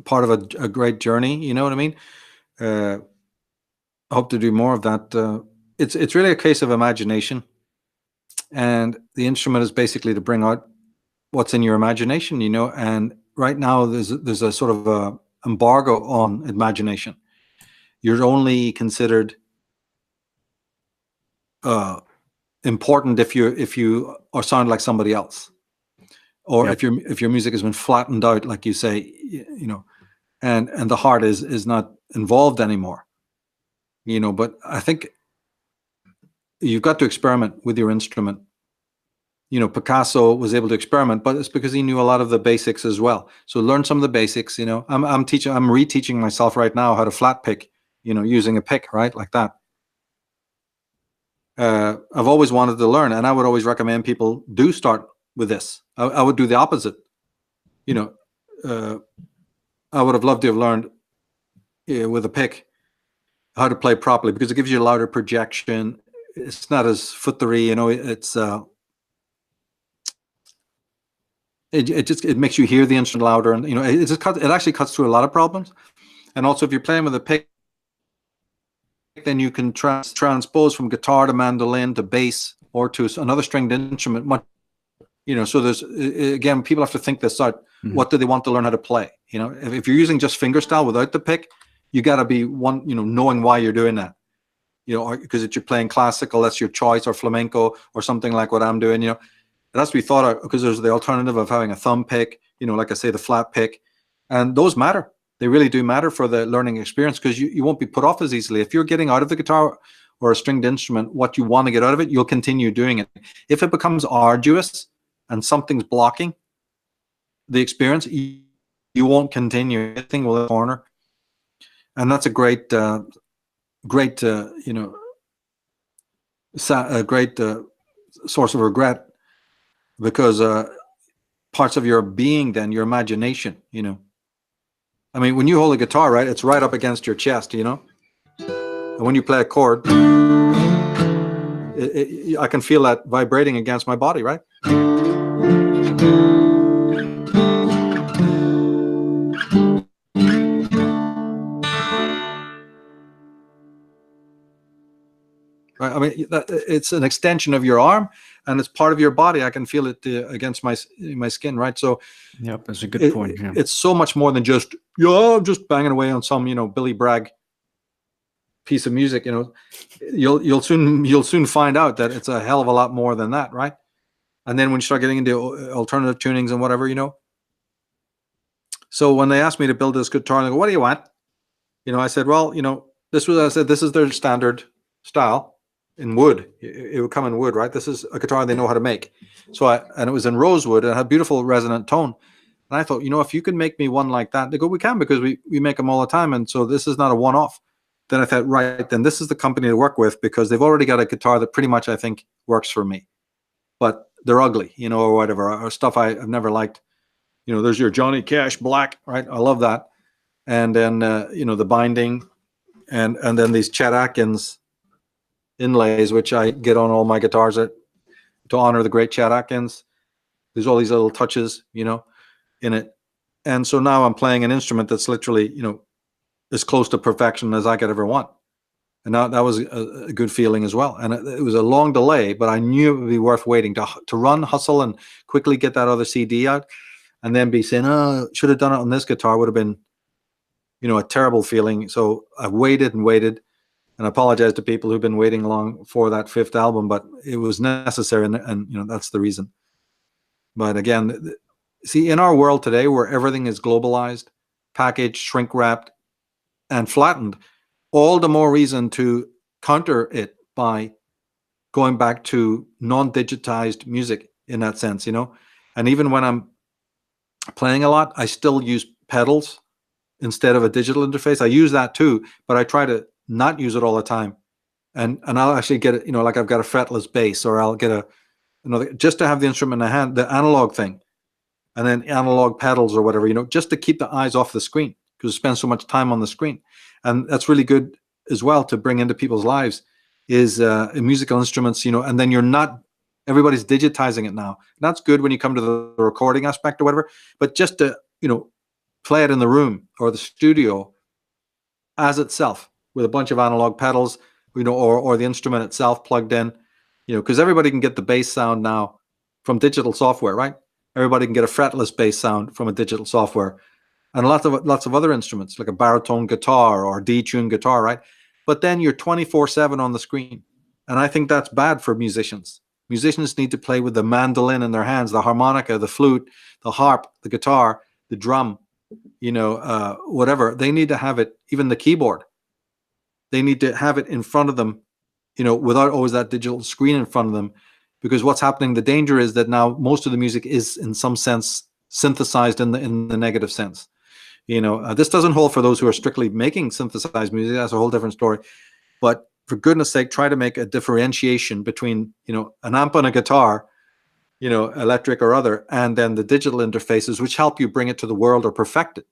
part of a great journey. You know what I mean? I hope to do more of that. It's really a case of imagination, and the instrument is basically to bring out what's in your imagination. And right now there's a sort of a embargo on imagination. You're only considered important if you or sound like somebody else, or Yep. if your music has been flattened out, like you say, and the heart is not involved anymore. But I think you've got to experiment with your instrument. Picasso was able to experiment, but it's because he knew a lot of the basics as well. So learn some of the basics. I'm reteaching myself right now how to flat pick, using a pick, right, like that. I've always wanted to learn, and I would always recommend people do start with this. I would do the opposite. I would have loved to have learned with a pick how to play properly, because it gives you a louder projection. It's not as footery, it's it makes you hear the instrument louder, and it actually cuts through a lot of problems. And also, if you're playing with a pick, then you can transpose from guitar to mandolin to bass or to another stringed instrument. So there's, again, people have to think this out. Mm-hmm. What do they want to learn how to play? If you're using just fingerstyle without the pick, you got to be knowing why you're doing that. Because if you're playing classical, that's your choice, or flamenco, or something like what I'm doing. It has to be thought out, because there's the alternative of having a thumb pick, like I say, the flat pick, and those matter. They really do matter for the learning experience, because you won't be put off as easily. If you're getting out of the guitar or a stringed instrument what you want to get out of it, you'll continue doing it. If it becomes arduous and something's blocking the experience, you won't continue. Anything will corner, and that's a great, great, a great source of regret, because parts of your being, then your imagination, I mean, when you hold a guitar, right, it's right up against your chest, and when you play a chord, I can feel that vibrating against my body, right? I mean, it's an extension of your arm, and it's part of your body. I can feel it against my skin, right? So, yep, that's a good point. Yeah. It's so much more than just I'm just banging away on some Billy Bragg piece of music. You'll soon find out that it's a hell of a lot more than that, right? And then when you start getting into alternative tunings and whatever, So when they asked me to build this guitar, they go, "What do you want?" I said, "Well, this is their standard style." In wood, it would come in wood, right? This is a guitar they know how to make. And it was in rosewood, and it had beautiful resonant tone. And I thought, if you can make me one like that, they go, "We can, because we make them all the time." And so this is not a one-off. Then I thought, right, then this is the company to work with, because they've already got a guitar that pretty much, I think, works for me. But they're ugly, or whatever, or stuff I've never liked. There's your Johnny Cash black, right? I love that. And then, the binding, and then these Chet Atkins inlays, which I get on all my guitars to honor the great Chet Atkins. There's all these little touches, in it. And so now I'm playing an instrument that's literally, as close to perfection as I could ever want. And that was a good feeling as well. And it was a long delay, but I knew it would be worth waiting to run, hustle, and quickly get that other CD out, and then be saying, "Oh, should have done it on this guitar," would have been, a terrible feeling. So I waited and waited. And I apologize to people who've been waiting long for that fifth album, but it was necessary, and that's the reason. But again, see, in our world today, where everything is globalized, packaged, shrink wrapped, and flattened, all the more reason to counter it by going back to non-digitized music in that sense, And even when I'm playing a lot, I still use pedals instead of a digital interface. I use that too, but I try to not use it all the time, and I'll actually get it, like I've got a fretless bass, or I'll get another, just to have the instrument in the hand, the analog thing, and then analog pedals or whatever, just to keep the eyes off the screen, because I spend so much time on the screen. And that's really good as well to bring into people's lives, is musical instruments, and then everybody's digitizing it now. And that's good when you come to the recording aspect or whatever, but just to play it in the room or the studio as itself, with a bunch of analog pedals, or the instrument itself plugged in, because everybody can get the bass sound now from digital software, right? Everybody can get a fretless bass sound from a digital software, and lots of other instruments, like a baritone guitar or detuned guitar, right? But then you're 24/7 on the screen, and I think that's bad for musicians. Musicians need to play with the mandolin in their hands, the harmonica, the flute, the harp, the guitar, the drum, whatever. They need to have it, even the keyboard. They need to have it in front of them, without always that digital screen in front of them. Because what's happening, the danger is that now most of the music is in some sense synthesized in the negative sense. This doesn't hold for those who are strictly making synthesized music. That's a whole different story. But for goodness sake, try to make a differentiation between, an amp and a guitar, electric or other, and then the digital interfaces, which help you bring it to the world or perfect it.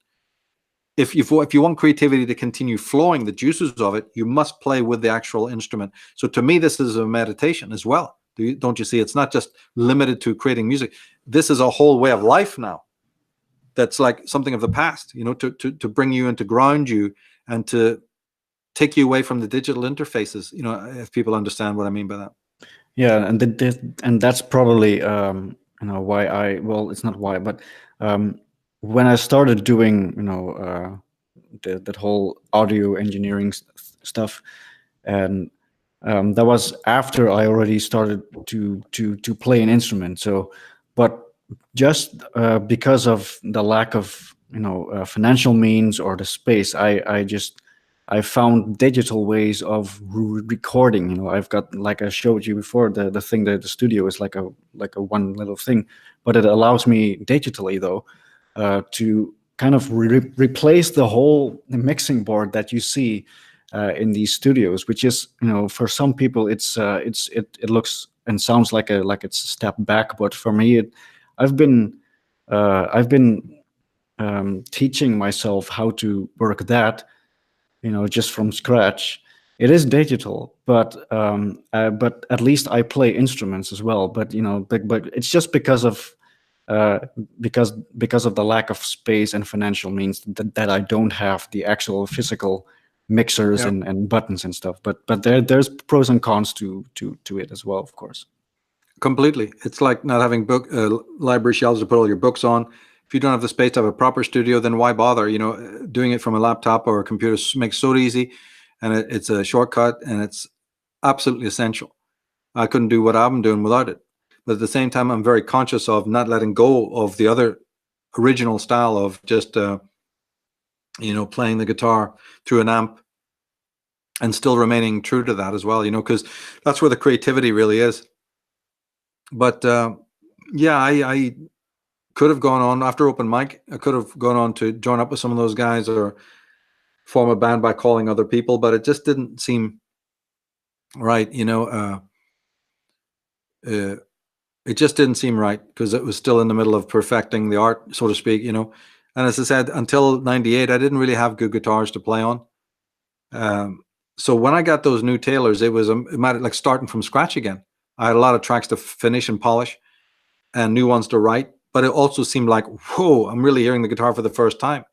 If you want creativity to continue flowing, the juices of it, you must play with the actual instrument. So to me, this is a meditation as well. Don't you see? It's not just limited to creating music. This is a whole way of life now. That's like something of the past, to bring you and to ground you and to take you away from the digital interfaces. If people understand what I mean by that. Yeah, and that's probably why it's not why, but when I started doing that whole audio engineering stuff, and That was after I already started to play an instrument. So, but just because of the lack of financial means or the space, I found digital ways of recording. I've got, like I showed you before, the thing that the studio is like a one little thing, but it allows me digitally though to kind of replace the whole mixing board that you see in these studios, which is, for some people it looks and sounds like it's a step back, but for me I've been teaching myself how to work that, just from scratch. It is digital, but at least I play instruments as well. But but it's just uh, because of the lack of space and financial means that I don't have the actual physical mixers Yeah, and buttons and stuff. But there's pros and cons to it as well, of course. completely. It's like not having book library shelves to put all your books on. If you don't have the space to have a proper studio, then why bother? Doing it from a laptop or a computer makes so easy, and it's a shortcut, and it's absolutely essential. I couldn't do what I'm doing without it. But at the same time, I'm very conscious of not letting go of the other original style of just playing the guitar through an amp and still remaining true to that as well. Because that's where the creativity really is. But yeah, I could have gone on after open mic. I could have gone on to join up with some of those guys or form a band by calling other people, but it just didn't seem right. Uh, it just didn't seem right because it was still in the middle of perfecting the art, so to speak. And as I said, until '98, I didn't really have good guitars to play on. So when I got those new Taylors, it was a matter like starting from scratch again. I had a lot of tracks to finish and polish and new ones to write, but it also seemed like, whoa, I'm really hearing the guitar for the first time.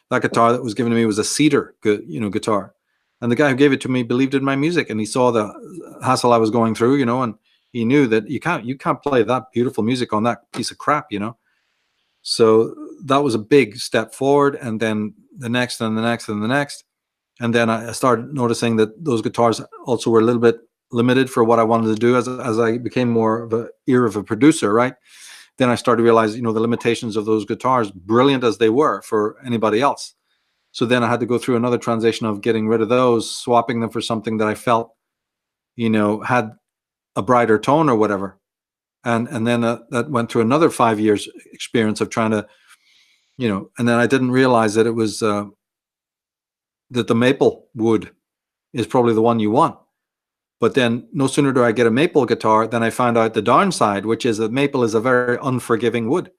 That guitar that was given to me was a cedar, guitar. And the guy who gave it to me believed in my music, and he saw the hassle I was going through, and he knew that you can't play that beautiful music on that piece of crap. So that was a big step forward, and then the next and the next and the next. And then I started noticing that those guitars also were a little bit limited for what I wanted to do as I became more of a ear of a producer, right? Then I started to realize, the limitations of those guitars, brilliant as they were for anybody else. So then I had to go through another transition of getting rid of those, swapping them for something that I felt, had a brighter tone or whatever. And then that went through another 5 years experience of trying to, and then I didn't realize that it was that the maple wood is probably the one you want. But then no sooner do I get a maple guitar than I find out the downside, which is that maple is a very unforgiving wood.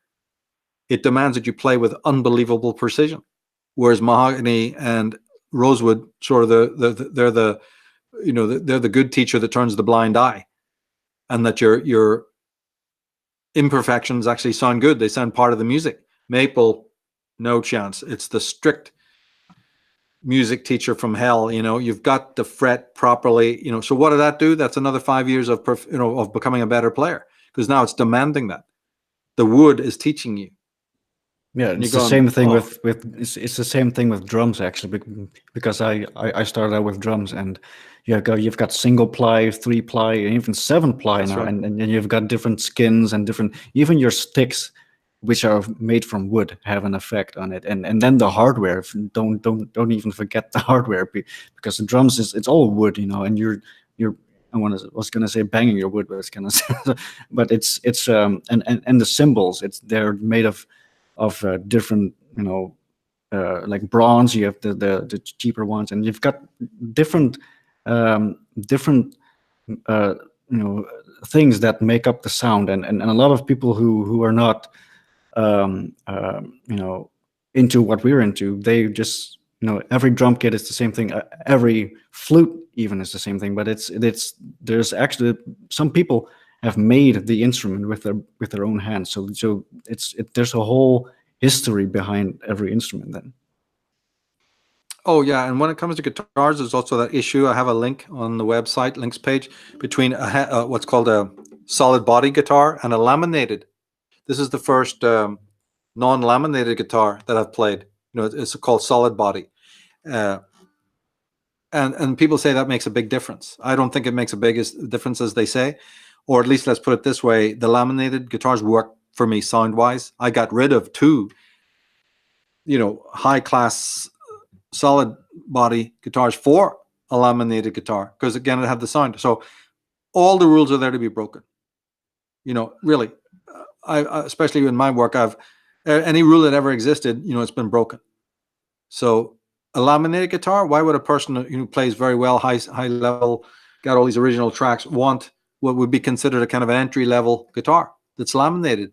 It demands that you play with unbelievable precision, whereas mahogany and rosewood sort of they're the good teacher that turns the blind eye, and that your imperfections actually sound good. They sound part of the music. Maple, no chance. It's the strict music teacher from hell. You've got to fret properly. So what did that do? That's another 5 years of of becoming a better player, because now it's demanding that the wood is teaching you. Yeah, And you're it's the going, same thing oh, with it's the same thing with drums actually, because I started out with drums, and you've got single ply, three ply, and even seven ply that's now, right. and then you've got different skins and different, even your sticks, which are made from wood, have an effect on it, and then the hardware. Don't even forget the hardware, because the drums it's all wood, and you're was gonna say banging your wood, but it's kind of but it's and the cymbals, they're made of different, like bronze. You have the cheaper ones, and you've got different different uh, you know things that make up the sound, and a lot of people who are not um, uh, you know into what we're into, they just, every drum kit is the same thing, every flute even is the same thing, but it's there's actually some people have made the instrument with their own hands, so there's a whole history behind every instrument then. Oh yeah, and when it comes to guitars, there's also that issue. I have a link on the website links page between what's called a solid body guitar and a laminated. This is the first non-laminated guitar that I've played. It's called solid body. Uh, and people say that makes a big difference. I don't think it makes a biggest difference as they say, or at least let's put it this way: the laminated guitars work for me sound wise. I got rid of two, high class solid body guitars for a laminated guitar because again it had the sound. So all the rules are there to be broken. Really, I especially in my work, I've any rule that ever existed, it's been broken. So a laminated guitar, why would a person who plays very well, high level, got all these original tracks, want what would be considered a kind of an entry level guitar that's laminated?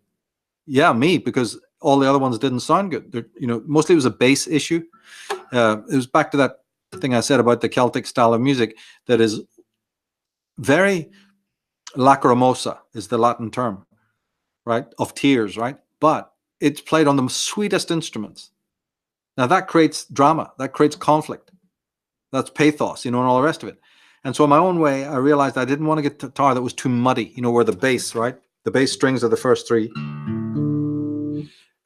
Yeah, me, because all the other ones didn't sound good. Mostly it was a bass issue. It was back to that thing I said about the Celtic style of music that is very lacrimosa, is the Latin term, right? Of tears, right? But it's played on the sweetest instruments. Now that creates drama, that creates conflict, that's pathos, and all the rest of it. And so in my own way, I realized I didn't want to get a guitar that was too muddy, where the bass, right? The bass strings are the first three.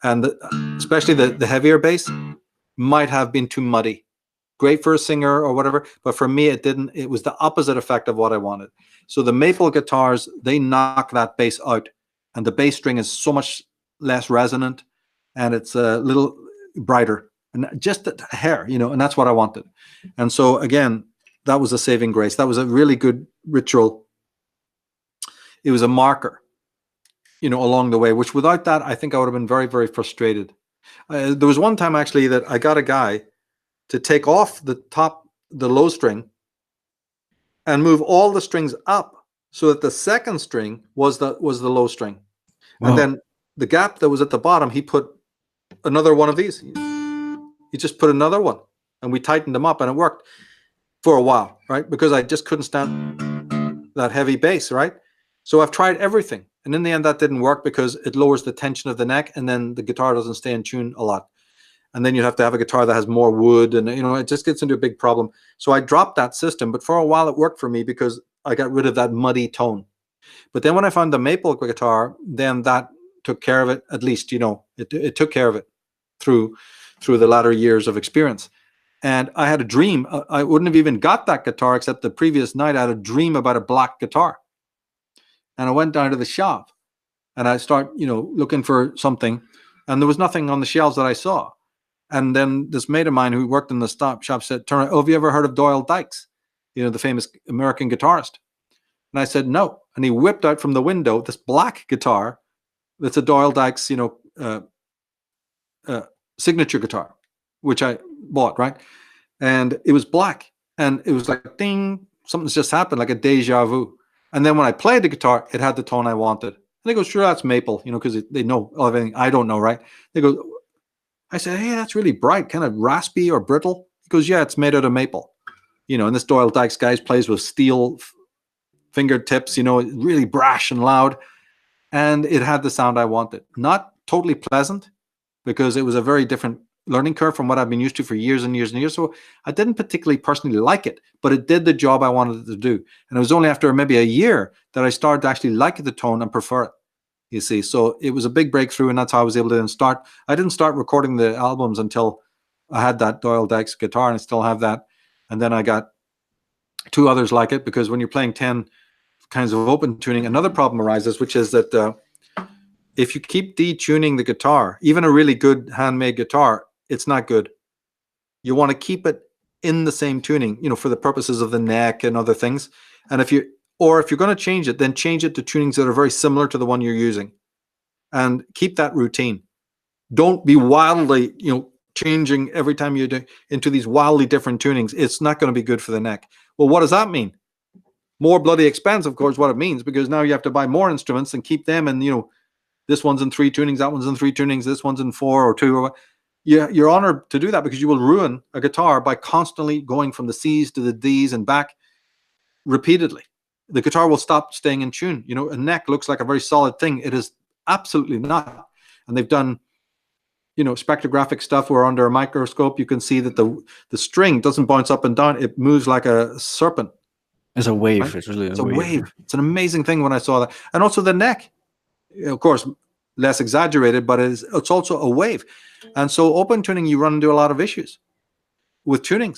And especially the heavier bass might have been too muddy. Great for a singer or whatever, but for me, it didn't. It was the opposite effect of what I wanted. So the maple guitars, they knock that bass out, and the bass string is so much less resonant, and it's a little brighter. And just a hair, and that's what I wanted. And so again, that was a saving grace. That was a really good ritual. It was a marker, along the way, which without that, I think I would have been very, very frustrated. There was one time actually that I got a guy to take off the low string and move all the strings up so that the second string was the low string. Wow. And then the gap that was at the bottom, he put another one of these. He just put another one, and we tightened them up, and it worked for a while, right? Because I just couldn't stand that heavy bass, right? So I've tried everything, and in the end, that didn't work because it lowers the tension of the neck, and then the guitar doesn't stay in tune a lot. And then you have to have a guitar that has more wood, and it just gets into a big problem. So I dropped that system, but for a while it worked for me because I got rid of that muddy tone. But then when I found the maple guitar, then that took care of it. At least, it took care of it through the latter years of experience. And I had a dream. I wouldn't have even got that guitar except the previous night I had a dream about a black guitar. And I went down to the shop and I start, looking for something, and there was nothing on the shelves that I saw. And then this mate of mine who worked in the shop said, "Oh, have you ever heard of Doyle Dykes? The famous American guitarist?" And I said, "No." And he whipped out from the window this black guitar that's a Doyle Dykes, signature guitar, which I bought, right? And it was black, and it was like, ding, something's just happened, like a deja vu. And then when I played the guitar, it had the tone I wanted. And they go, "Sure, that's maple," because they know everything I don't know, right? They go, I said, "Hey, that's really bright, kind of raspy or brittle." He goes, "Yeah, it's made out of maple." And this Doyle Dykes guy plays with steel fingertips, really brash and loud. And it had the sound I wanted. Not totally pleasant, because it was a very different learning curve from what I've been used to for years and years and years. So I didn't particularly personally like it, but it did the job I wanted it to do. And it was only after maybe a year that I started to actually like the tone and prefer it. You see, so it was a big breakthrough, and that's how I was able to then start. I didn't start recording the albums until I had that Doyle Dykes guitar, and I still have that. And then I got two others like it, because when you're playing 10 kinds of open tuning, another problem arises, which is that if you keep detuning the guitar, even a really good handmade guitar, it's not good. You want to keep it in the same tuning, for the purposes of the neck and other things. And if you're going to change it, then change it to tunings that are very similar to the one you're using, and keep that routine. Don't be wildly, changing every time you do into these wildly different tunings. It's not going to be good for the neck. Well, what does that mean? More bloody expense, of course, what it means, because now you have to buy more instruments and keep them. And, this one's in 3 tunings, that one's in 3 tunings, this one's in 4 or 2. Or you're honored to do that, because you will ruin a guitar by constantly going from the C's to the D's and back repeatedly. The guitar will stop staying in tune. A neck looks like a very solid thing. It is absolutely not. And they've done, spectrographic stuff where under a microscope you can see that the string doesn't bounce up and down. It moves like a serpent. It's a wave. Right? It's really a wave. It's an amazing thing when I saw that. And also the neck, of course, less exaggerated, but it's also a wave. And so open tuning, you run into a lot of issues with tuning.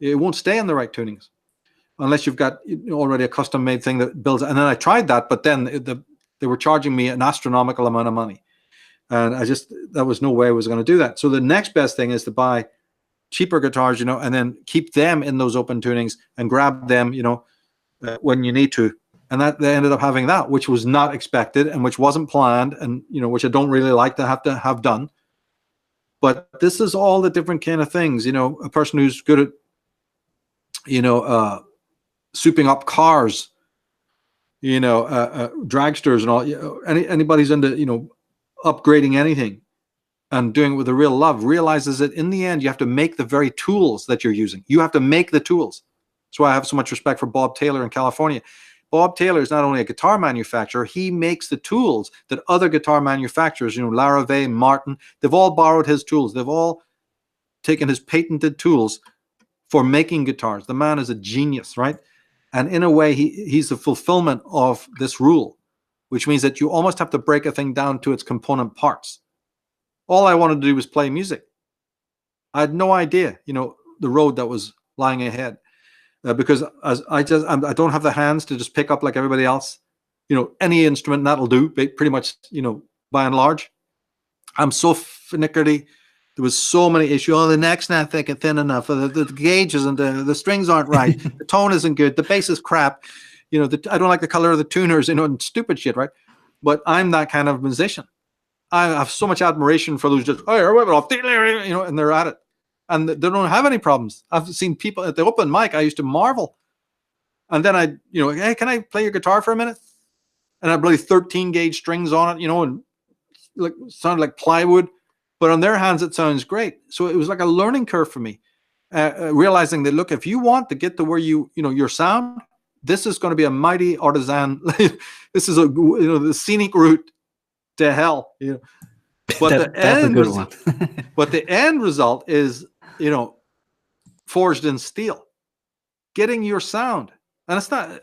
It won't stay in the right tunings unless you've got already a custom made thing that builds. And then I tried that, but then they were charging me an astronomical amount of money. And there was no way I was going to do that. So the next best thing is to buy cheaper guitars, and then keep them in those open tunings and grab them, when you need to. And that they ended up having that, which was not expected and which wasn't planned, and which I don't really like to have done. But this is all the different kind of things, a person who's good at, souping up cars, dragsters and all, anybody's into, upgrading anything and doing it with a real love realizes that in the end, you have to make the very tools that you're using. You have to make the tools. That's why I have so much respect for Bob Taylor in California. Bob Taylor is not only a guitar manufacturer, he makes the tools that other guitar manufacturers, Larrivee, Martin, they've all borrowed his tools. They've all taken his patented tools for making guitars. The man is a genius, right? And in a way, he's the fulfillment of this rule, which means that you almost have to break a thing down to its component parts. All I wanted to do was play music. I had no idea, the road that was lying ahead. Because I don't have the hands to just pick up like everybody else, any instrument, that'll do pretty much, by and large. I'm so finicky. There was so many issues. Oh, the neck's not thick and thin enough. The gauge isn't, the strings aren't right. The tone isn't good. The bass is crap. I don't like the color of the tuners, and stupid shit, right? But I'm that kind of musician. I have so much admiration for those just, and they're at it. And they don't have any problems. I've seen people at the open mic. I used to marvel. And then hey, can I play your guitar for a minute? And I play 13 gauge strings on it, and like sounded like plywood. But on their hands, it sounds great. So it was like a learning curve for me, realizing that, look, if you want to get to where your sound, this is going to be a mighty artisan. This is the scenic route to hell. But that's a good one. But the end result is, forged in steel, getting your sound. And it's not,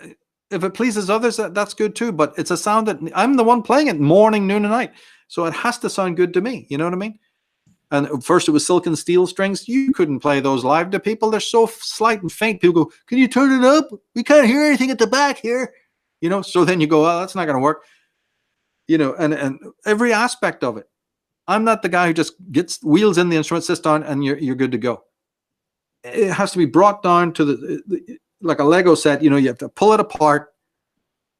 if it pleases others, that's good too. But it's a sound that I'm the one playing it morning, noon, and night. So it has to sound good to me. You know what I mean? And first it was silken steel strings. You couldn't play those live to people. They're so slight and faint. People go, can you turn it up? We can't hear anything at the back here. So then you go, oh, that's not going to work. And every aspect of it. I'm not the guy who just gets wheels in the instrument, sits down, and you're good to go. It has to be brought down to the like a Lego set. You have to pull it apart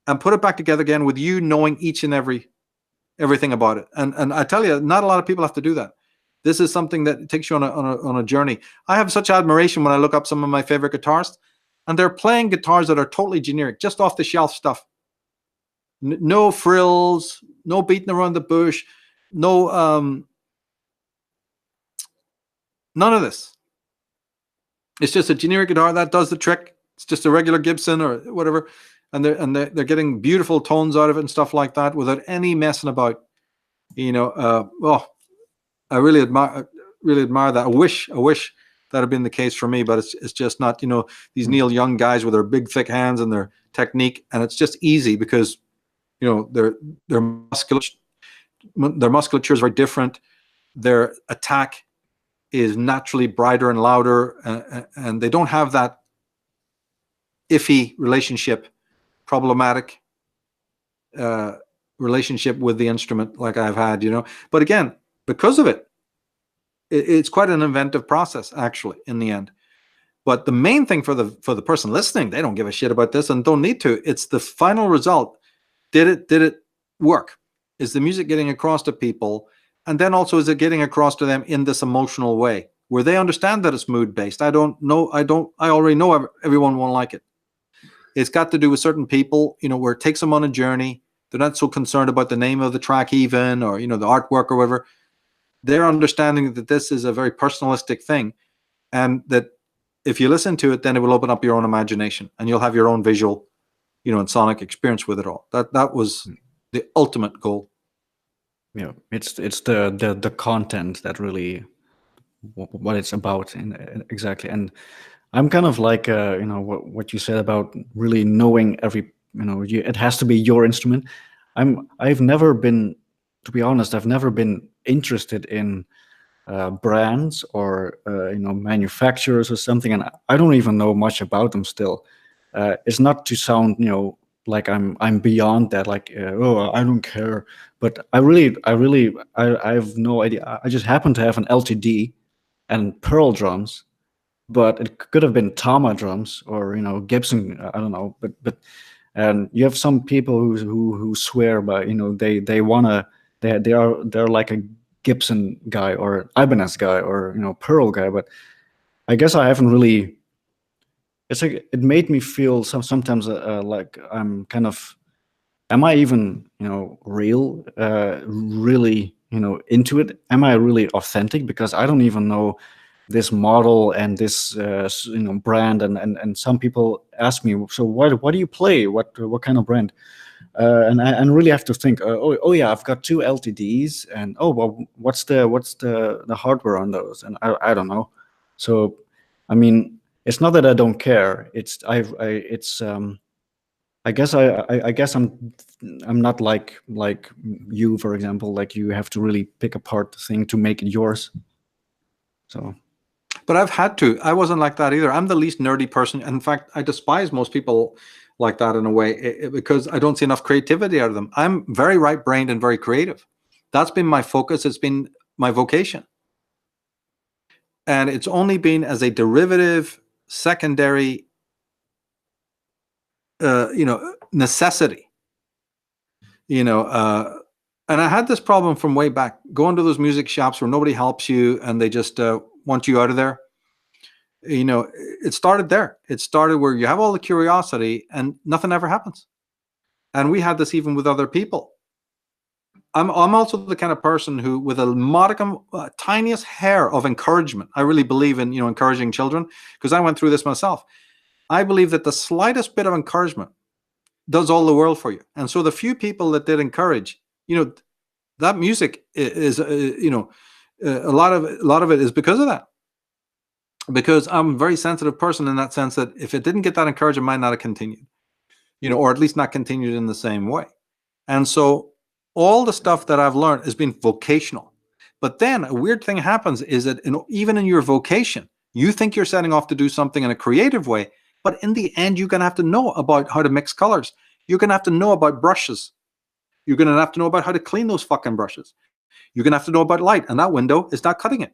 and put it back together again with you knowing each and everything about it. And I tell you, not a lot of people have to do that. This is something that takes you on a journey. I have such admiration when I look up some of my favorite guitarists, and they're playing guitars that are totally generic, just off the shelf stuff. No frills, no beating around the bush. No, none of this. It's just a generic guitar that does the trick. It's just a regular Gibson or whatever, and they're getting beautiful tones out of it and stuff like that without any messing about. I really admire that. I wish that had been the case for me, but it's just not. These Neil Young guys with their big thick hands and their technique, and it's just easy because their musculature is very different. Their attack is naturally brighter and louder, and they don't have that iffy relationship, problematic relationship with the instrument like I've had, But again, because of it, it's quite an inventive process, actually, in the end. But the main thing for the person listening, they don't give a shit about this and don't need to. It's the final result. Did it work? Is the music getting across to people? And then also, is it getting across to them in this emotional way where they understand that it's mood based? I already know everyone won't like it. It's got to do with certain people, where it takes them on a journey. They're not so concerned about the name of the track even, or, the artwork or whatever. They're understanding that this is a very personalistic thing. And that if you listen to it, then it will open up your own imagination and you'll have your own visual, and sonic experience with it all. That was the ultimate goal. Yeah, it's the content that really what it's about exactly. And I'm kind of like what you said about really knowing every it has to be your instrument. I've never been, to be honest, I've never been interested in brands or manufacturers or something, and I don't even know much about them still. It's not to sound like I'm beyond that, like oh, I don't care, but I have no idea. I just happen to have an LTD and Pearl drums, but it could have been Tama drums or Gibson. I don't know, but and you have some people who swear by they wanna they're like a Gibson guy or Ibanez guy or Pearl guy, but I guess I haven't really. It's like it made me feel sometimes like I'm kind of, am I even real, really into it? Am I really authentic? Because I don't even know this model and this brand, and some people ask me, so what do you play, what kind of brand, and I really have to think, oh yeah, I've got two LTDs, and oh well, what's the hardware on those, and I don't know. So I mean, it's not that I don't care, it's it's I guess I'm not like you, for example, like you have to really pick apart the thing to make it yours. So But I've had to. I wasn't like that either. I'm the least nerdy person. In fact, I despise most people like that in a way, because I don't see enough creativity out of them. I'm very right-brained and very creative. That's been my focus. It's been my vocation. And it's only been as a derivative, secondary, necessity. And I had this problem from way back, going to those music shops where nobody helps you and they just want you out of there. It started there. It started where you have all the curiosity and nothing ever happens. And we had this even with other people. I'm also the kind of person who, with a modicum, tiniest hair of encouragement, I really believe in encouraging children, because I went through this myself. I believe that the slightest bit of encouragement does all the world for you. And so the few people that did encourage, that music is, a lot of it is because of that. Because I'm a very sensitive person in that sense, that if it didn't get that encouragement, it might not have continued, or at least not continued in the same way. And so all the stuff that I've learned has been vocational. But then a weird thing happens is that even in your vocation, you think you're setting off to do something in a creative way, but in the end, you're going to have to know about how to mix colors. You're going to have to know about brushes. You're going to have to know about how to clean those fucking brushes. You're going to have to know about light, and that window is not cutting it.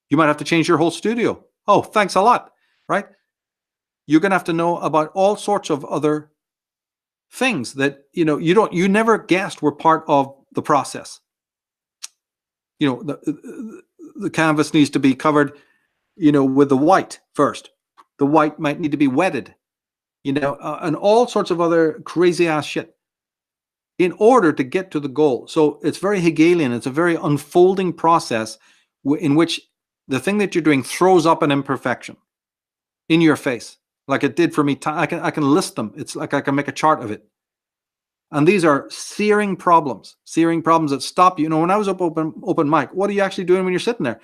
You might have to change your whole studio. Oh, thanks a lot, right? You're going to have to know about all sorts of other things that you never guessed were part of the process. The canvas needs to be covered, with the white first. The white might need to be wetted, and all sorts of other crazy ass shit in order to get to the goal. So it's very Hegelian. It's a very unfolding process in which the thing that you're doing throws up an imperfection in your face, like it did for me. I can list them. It's like I can make a chart of it. And these are searing problems that stop you. When I was up open mic, what are you actually doing when you're sitting there?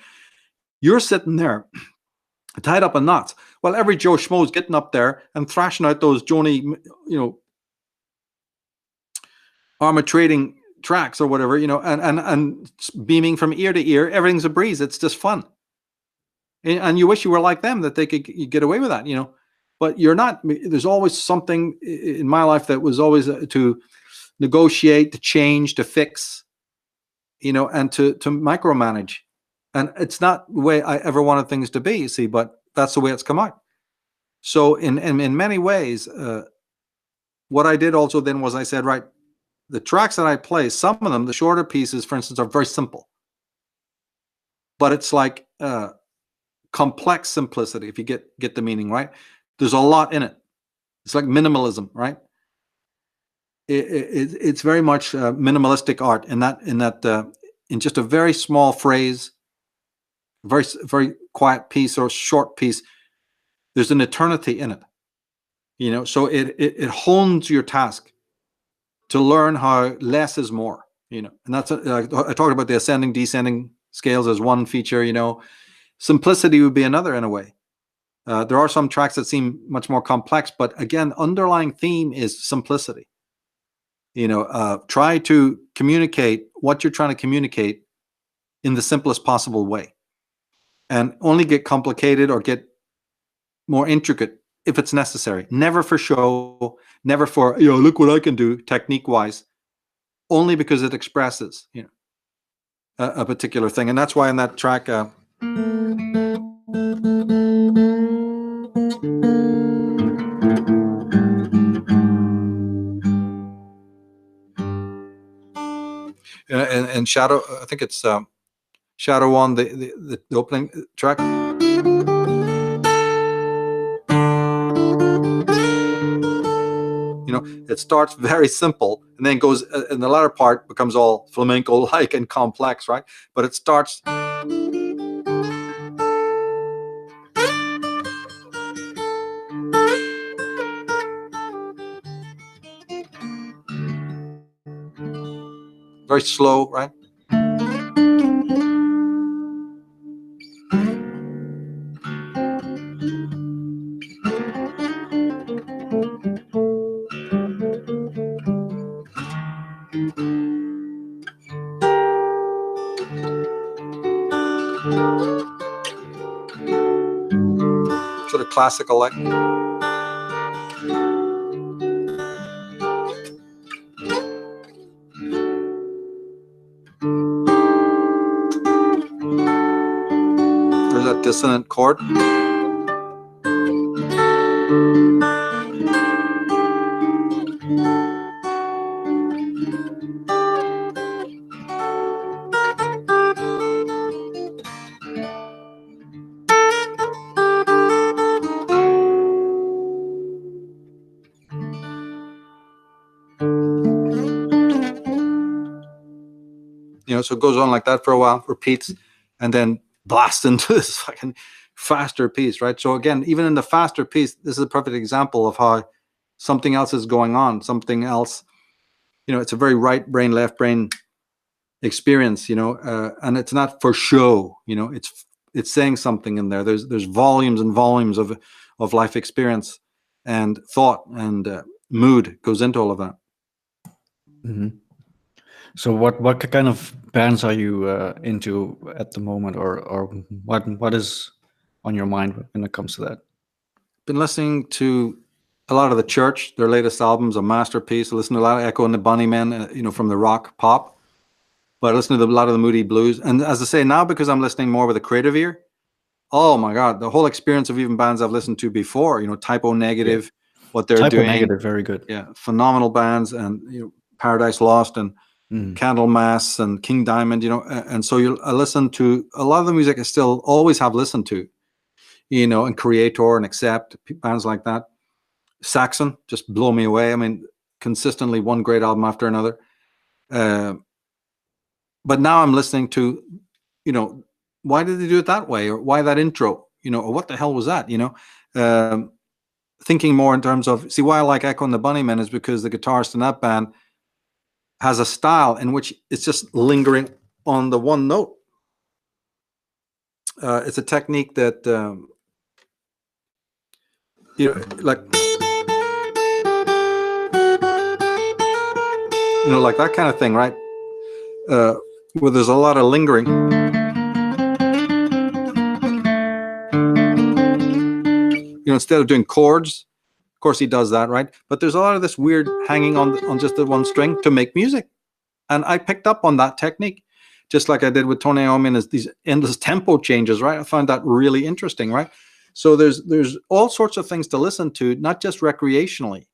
You're sitting there tied up in knots. Well, every Joe Schmo's getting up there and thrashing out those Joni, arbitrating tracks or whatever, and beaming from ear to ear. Everything's a breeze. It's just fun. And you wish you were like them, that they could get away with that, but you're not. There's always something in my life that was always to negotiate, to change, to fix, and to micromanage. And it's not the way I ever wanted things to be, you see, but that's the way it's come out. So in many ways, what I did also then was I said, right, the tracks that I play, some of them, the shorter pieces, for instance, are very simple. But it's like complex simplicity, if you get the meaning, right? There's a lot in it. It's like minimalism, right? It's very much minimalistic art in just a very small phrase, very very quiet piece or short piece. There's an eternity in it, so it hones your task to learn how less is more, and that's I talked about the ascending descending scales as one feature. Simplicity would be another in a way. There are some tracks that seem much more complex, but again, underlying theme is simplicity. Try to communicate what you're trying to communicate in the simplest possible way, and only get complicated or get more intricate if it's necessary. Never for show, never for, look what I can do technique wise, only because it expresses, a particular thing. And that's why in that track, and Shadow, I think it's Shadow One, the opening track. It starts very simple and then goes, in the latter part becomes all flamenco-like and complex, right? But it starts very slow, right? Sort of classical, like. There's that dissonant chord. So it goes on like that for a while, repeats, and then blasts into this fucking faster piece, right? So again, even in the faster piece, this is a perfect example of how something else is going on, something else, it's a very right brain, left brain experience, and it's not for show, it's saying something in there. There's volumes and volumes of life experience and thought and mood goes into all of that. Mm-hmm. So what kind of bands are you into at the moment, or what is on your mind when it comes to that? Been listening to a lot of the Church. Their latest album's a masterpiece. I listen to a lot of Echo and the Bunnymen, from the rock pop. But I listen to a lot of the Moody Blues. And as I say, now because I'm listening more with a creative ear, oh my God, the whole experience of even bands I've listened to before, Typo Negative, what they're Typo doing. Negative, very good. Yeah, phenomenal bands, and Paradise Lost and Candlemass and King Diamond, and so I listen to a lot of the music I still always have listened to, and Creator and Accept, bands like that. Saxon just blow me away. I mean, consistently one great album after another. But now I'm listening to, why did they do it that way, or why that intro, or what the hell was that, thinking more in terms of, see, why I like Echo and the Bunnymen is because the guitarist in that band has a style in which it's just lingering on the one note. It's a technique that, like, like that kind of thing, right? Where there's a lot of lingering. Instead of doing chords, of course he does that, right? But there's a lot of this weird hanging on just the one string to make music. And I picked up on that technique, just like I did with Tony Iommi, and these endless tempo changes, right? I find that really interesting, right? So there's all sorts of things to listen to, not just recreationally.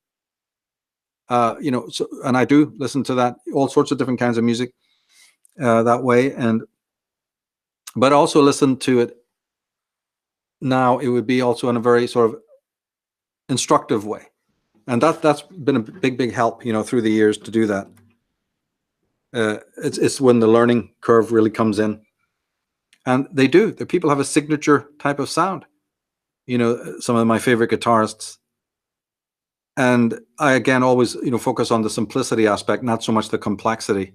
So, and I do listen to that, all sorts of different kinds of music that way, but also listen to it now. It would be also in a very sort of instructive way, and that's been a big help, through the years to do that. It's when the learning curve really comes in, and the people have a signature type of sound. Some of my favorite guitarists, and I again always focus on the simplicity aspect, not so much the complexity.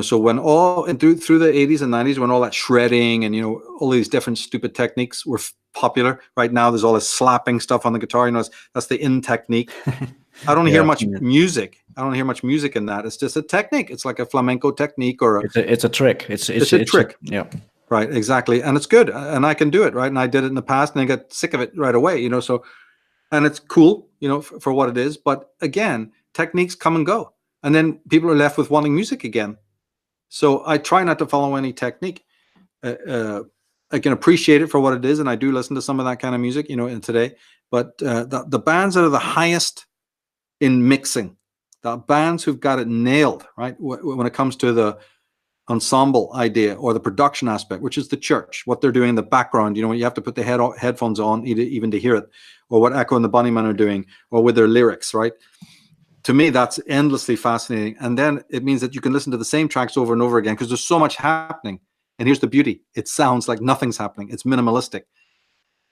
So when through the 80s and 90s, when all that shredding and all these different stupid techniques were popular, right now there's all this slapping stuff on the guitar. That's the in technique. I don't Yeah, hear I've much seen it. music. I don't hear much music in that. It's just a technique. It's like a flamenco technique, or It's a trick. it's a trick. Yeah. Right, exactly. And it's good. And I can do it, right? And I did it in the past and I got sick of it right away, so, and it's cool, for what it is. But again, techniques come and go. And then people are left with wanting music again. So I try not to follow any technique. I can appreciate it for what it is. And I do listen to some of that kind of music, in today. But the bands that are the highest in mixing, the bands who've got it nailed, right? When it comes to the ensemble idea or the production aspect, which is the church, what they're doing in the background, when you have to put the headphones on even to hear it, or what Echo and the Bunnymen are doing, or with their lyrics, right? To me, that's endlessly fascinating. And then it means that you can listen to the same tracks over and over again because there's so much happening. And here's the beauty. It sounds like nothing's happening. It's minimalistic.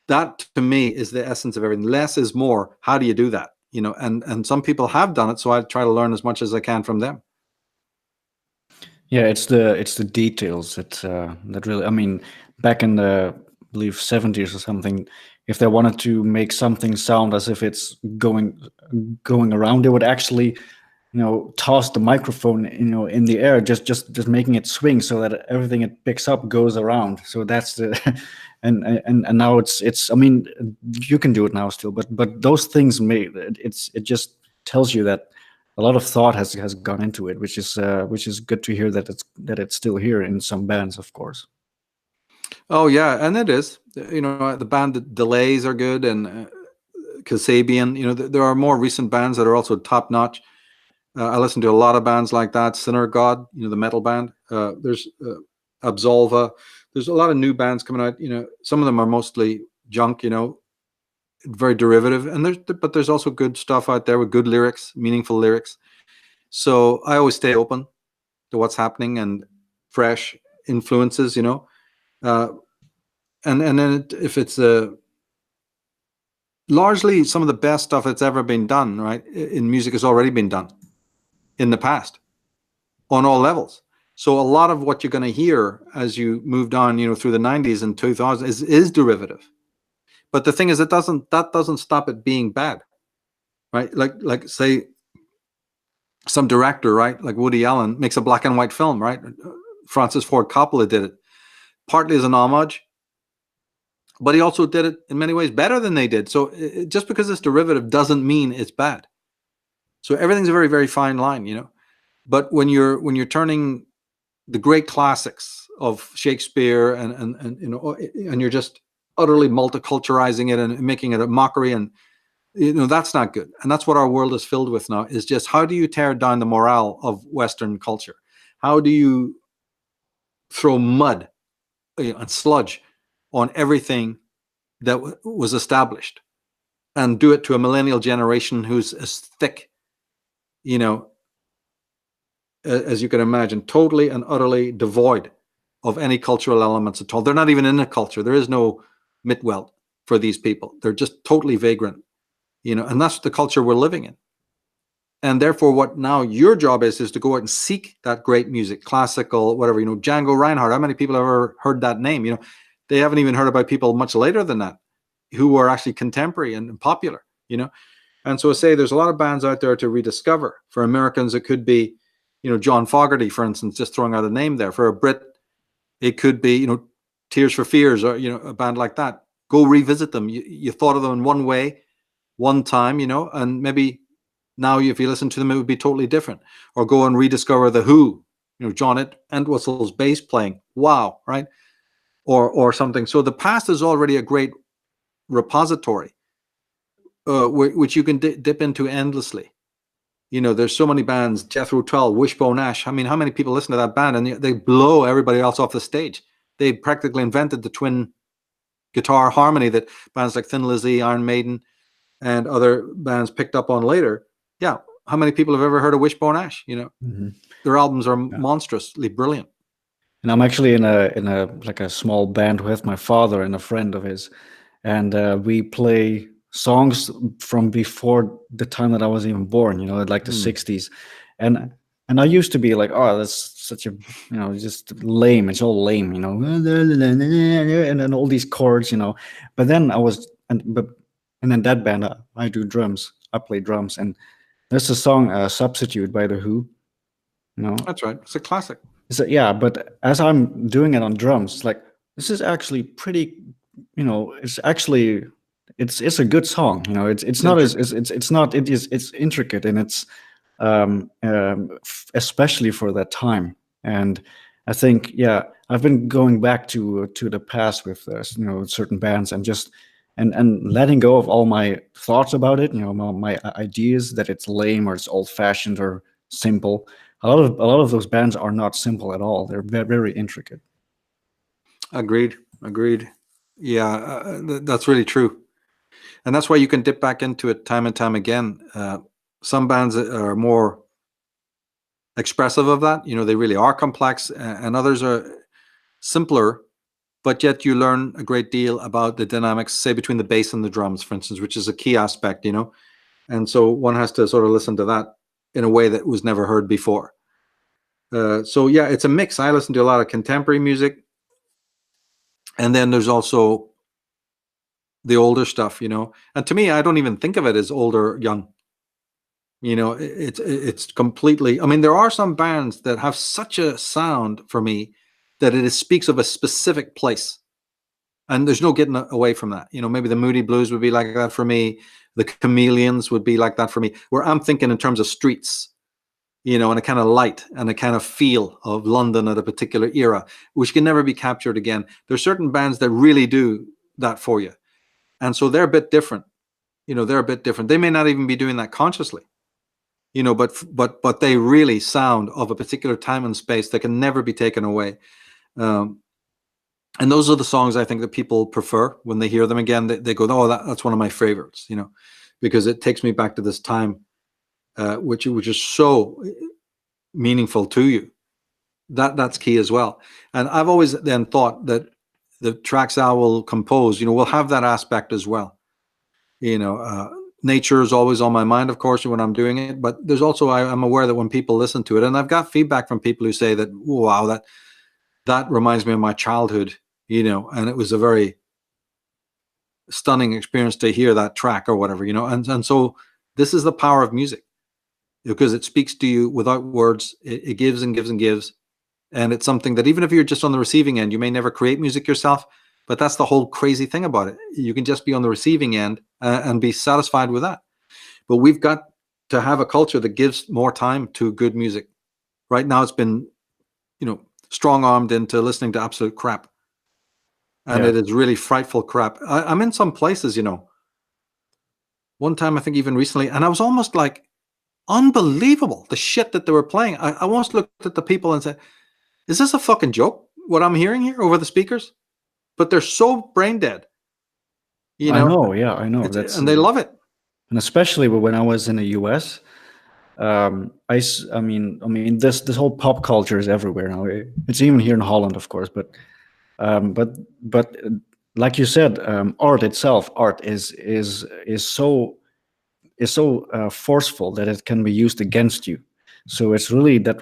That to me is the essence of everything. Less is more. How do you do that? And some people have done it. So I try to learn as much as I can from them. Yeah, it's the details that really. I mean, back in the I believe 70s or something, if they wanted to make something sound as if it's going around, they would actually, toss the microphone, in the air, just making it swing so that everything it picks up goes around. So that's the, and now it's. I mean, you can do it now still, but those things it just tells you that a lot of thought has gone into it, which is good to hear that it's still here in some bands, of course. Oh yeah, and it is. The band, the Delays are good, and Kasabian. There are more recent bands that are also top notch. I listen to a lot of bands like that. Sinner God, the metal band. There's Absolva. There's a lot of new bands coming out. Some of them are mostly junk. Very derivative, and but there's also good stuff out there with good lyrics, meaningful lyrics. So I always stay open to what's happening and fresh influences. And then if it's largely some of the best stuff that's ever been done, right, in music has already been done in the past on all levels. So a lot of what you're going to hear as you moved on, through the 90s and 2000s is derivative. But the thing is, that doesn't stop it being bad, right? Like say some director, right, like Woody Allen makes a black and white film, right? Francis Ford Coppola did it partly as an homage, but he also did it in many ways better than they did. So just because it's derivative doesn't mean it's bad. So everything's a very, very fine line, But when you're turning the great classics of Shakespeare and you're just utterly multiculturalizing it and making it a mockery, and that's not good. And that's what our world is filled with now, is just how do you tear down the morale of Western culture? How do you throw mud and sludge on everything that was established, and do it to a millennial generation who's as thick, as you can imagine, totally and utterly devoid of any cultural elements at all. They're not even in a culture. There is no Mitwelt for these people. They're just totally vagrant, and that's the culture we're living in. And therefore, what now your job is to go out and seek that great music, classical, whatever, Django Reinhardt. How many people have ever heard that name? They haven't even heard about people much later than that who were actually contemporary and popular, And so I say there's a lot of bands out there to rediscover. For Americans, it could be, John Fogerty, for instance, just throwing out a name there. For a Brit, it could be, Tears for Fears, or, a band like that. Go revisit them. You thought of them in one way, one time, and maybe now if you listen to them, it would be totally different. Or go and rediscover The Who, John Entwistle's bass playing. Wow, right? Or something. So the past is already a great repository, which you can dip into endlessly. There's so many bands, Jethro Tull, Wishbone Ash. I mean, how many people listen to that band and they blow everybody else off the stage? They practically invented the twin guitar harmony that bands like Thin Lizzy, Iron Maiden, and other bands picked up on later. Yeah, how many people have ever heard of Wishbone Ash? Mm-hmm. Their albums are monstrously brilliant. And I'm actually in a like a small band with my father and a friend of his, and we play songs from before the time that I was even born. Like the '60s, and I used to be like, oh, that's such a just lame. It's all lame, and then all these chords, But then I was and then that band I do drums I play drums, and there's a song "Substitute" by the Who. You know, That's right. It's a classic. so yeah, but as I'm doing it on drums, like this is actually pretty, it's actually it's a good song. It's It's not as intricate. it's not it's intricate, and it's especially for that time. And I think, yeah, I've been going back to the past with certain bands, and just and letting go of all my thoughts about it. My ideas that it's lame or it's old fashioned or simple. A lot of those bands are not simple at all. They're very intricate. Agreed. Agreed. Yeah, that's really true. And that's why you can dip back into it time and time again. Some bands are more expressive of that. They really are complex, and others are simpler, but yet you learn a great deal about the dynamics, say, between the bass and the drums, for instance, which is a key aspect, And so one has to sort of listen to that in a way that was never heard before. So yeah, it's a mix. I listen to a lot of contemporary music, and then there's also the older stuff, And to me, I don't even think of it as old or young. It's completely. I mean, there are some bands that have such a sound for me that it speaks of a specific place, and there's no getting away from that. Maybe the Moody Blues would be like that for me. The Chameleons would be like that for me, where I'm thinking in terms of streets, and a kind of light and a kind of feel of London at a particular era, which can never be captured again. There's certain bands that really do that for you. And so they're a bit different. They're a bit different. They may not even be doing that consciously, but they really sound of a particular time and space that can never be taken away. And those are the songs I think that people prefer when they hear them again. They go, oh, that's one of my favorites, because it takes me back to this time, which is so meaningful to you. That's key as well. And I've always then thought that the tracks I will compose, will have that aspect as well. Nature is always on my mind, of course, when I'm doing it. But there's also, I'm aware that when people listen to it, and I've got feedback from people who say that, wow, that reminds me of my childhood, and it was a very stunning experience to hear that track or whatever, and so this is the power of music, because it speaks to you without words. It gives and gives and gives. And it's something that even if you're just on the receiving end, you may never create music yourself, but that's the whole crazy thing about it. You can just be on the receiving end and be satisfied with that. But we've got to have a culture that gives more time to good music. Right now, it's been, strong-armed into listening to absolute crap. And Yeah. it is really frightful crap. I'm in some places, one time, I think even recently, and I was almost like, unbelievable, the shit that they were playing. I almost looked at the people and said, is this a fucking joke, what I'm hearing here over the speakers? But they're so brain dead, I know. Yeah, I know. and they love it. And especially when I was in the US, I mean, this whole pop culture is everywhere now. It's even here in Holland, of course. But like you said, art itself, art is so forceful that it can be used against you. So it's really that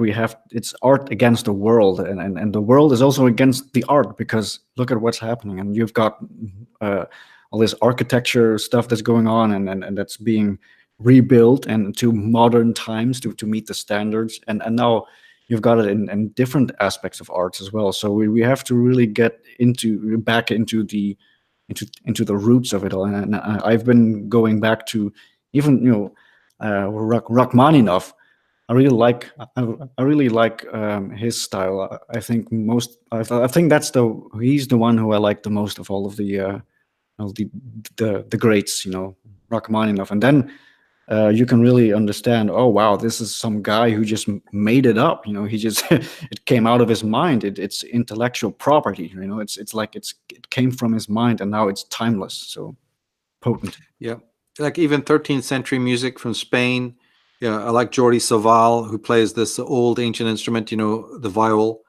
it's art against the world, and the world is also against the art, because look at what's happening, and you've got all this architecture stuff that's going on, and that's being rebuilt and to modern times to meet the standards, and now you've got it in different aspects of arts as well. So we have to really get back into the roots of it all, and I've been going back to even Rachmaninoff. I really like his style. I think he's the one who I like the most of all of the greats, Rachmaninoff. And then you can really understand, oh wow, this is some guy who just made it up. He just it came out of his mind. It's intellectual property. It's like it came from his mind, and now it's timeless. So potent. Yeah, like even 13th century music from Spain. Yeah, I like Jordi Savall, who plays this old ancient instrument, the viol.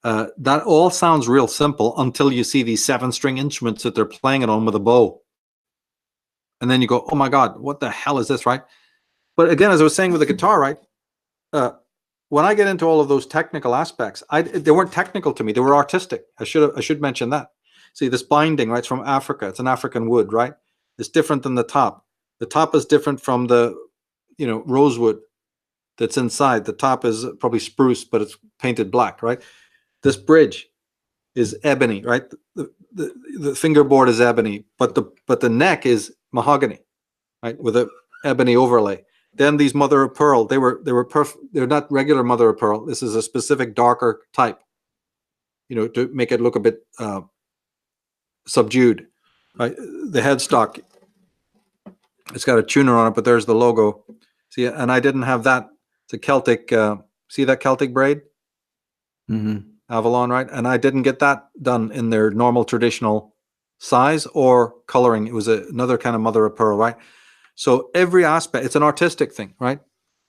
That all sounds real simple until you see these 7-string instruments that they're playing it on with a bow. And then you go, oh my God, what the hell is this, right? But again, as I was saying with the guitar, right? When I get into all of those technical aspects, they weren't technical to me. They were artistic. I should mention that. See, this binding, right? It's from Africa. It's an African wood, right? It's different than the top. The top is different from the, rosewood that's inside. The top is probably spruce, but it's painted black, right? This bridge is ebony, right? The fingerboard is ebony, but the neck is mahogany, right, with a ebony overlay. Then these mother of pearl, they're not regular mother of pearl. This is a specific darker type, to make it look a bit subdued, right? The headstock, it's got a tuner on it, but there's the logo. See, and I didn't have that. It's a Celtic. See that Celtic braid? Mm-hmm. Avalon, right? And I didn't get that done in their normal traditional size or coloring. It was another kind of mother of pearl, right? So every aspect, it's an artistic thing, right?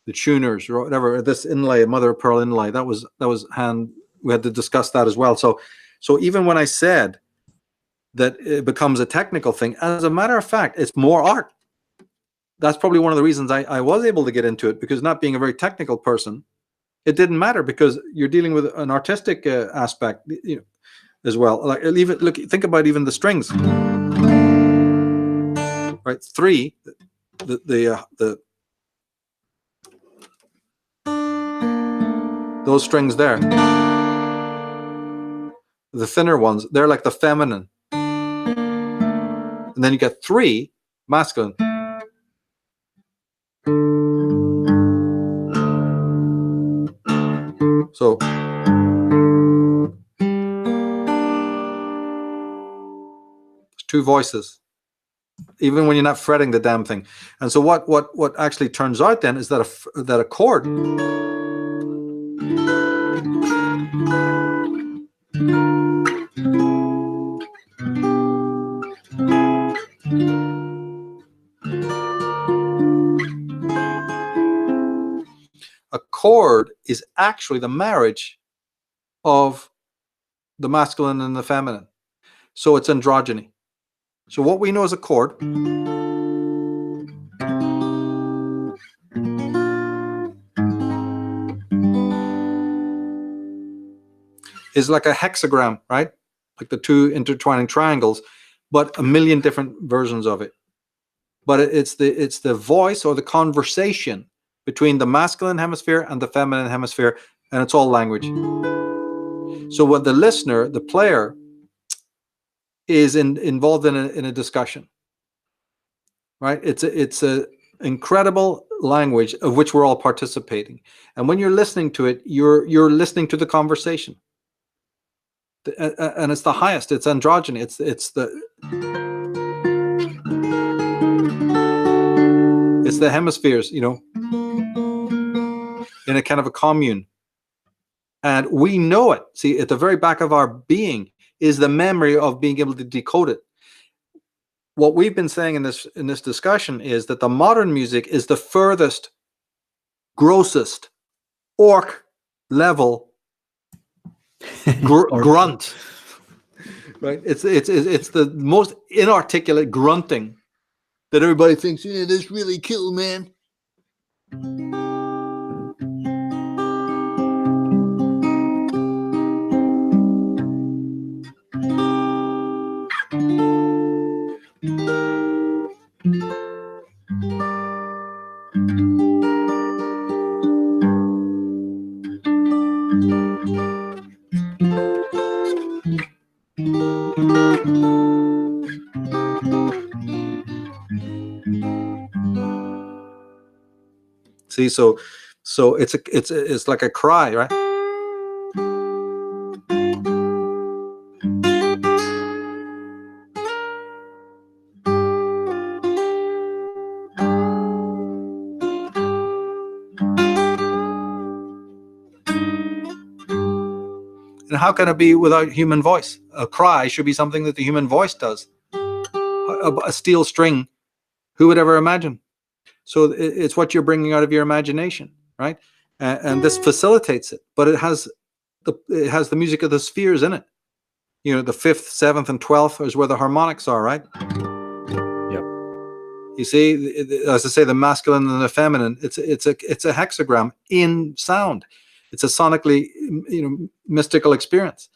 The tuners or whatever, this inlay, mother of pearl inlay, that was hand. We had to discuss that as well. So even when I said that it becomes a technical thing, as a matter of fact, it's more art. That's probably one of the reasons I was able to get into it, because not being a very technical person, it didn't matter, because you're dealing with an artistic aspect, as well. Like, think about even the strings, right? 3, those strings there, the thinner ones, they're like the feminine, and then you get 3 masculine. So it's 2 voices, even when you're not fretting the damn thing. And so what actually turns out then is that a chord is actually the marriage of the masculine and the feminine. So it's androgyny. So what we know as a chord is like a hexagram, right? Like the 2 intertwining triangles, but a million different versions of it. But it's the voice or the conversation between the masculine hemisphere and the feminine hemisphere, and it's all language. So when the listener, the player, is involved in a discussion, right? It's a incredible language of which we're all participating, and when you're listening to it, you're listening to the conversation, and it's the highest. It's androgyny. It's the hemispheres, in a kind of a commune. And we know it. See, at the very back of our being is the memory of being able to decode it. What we've been saying in this discussion is that the modern music is the furthest, grossest, orc level grunt. Right? It's the most inarticulate grunting that everybody thinks, yeah, this really cool, man. See, so it's like a cry, right? And how can it be without human voice? A cry should be something that the human voice does. A steel string, who would ever imagine? So it's what you're bringing out of your imagination, right? And this facilitates it, but it has the music of the spheres in it. The 5th, 7th, and 12th is where the harmonics are, right? Yep. You see, as I say, the masculine and the feminine. It's a hexagram in sound. It's a sonically, mystical experience,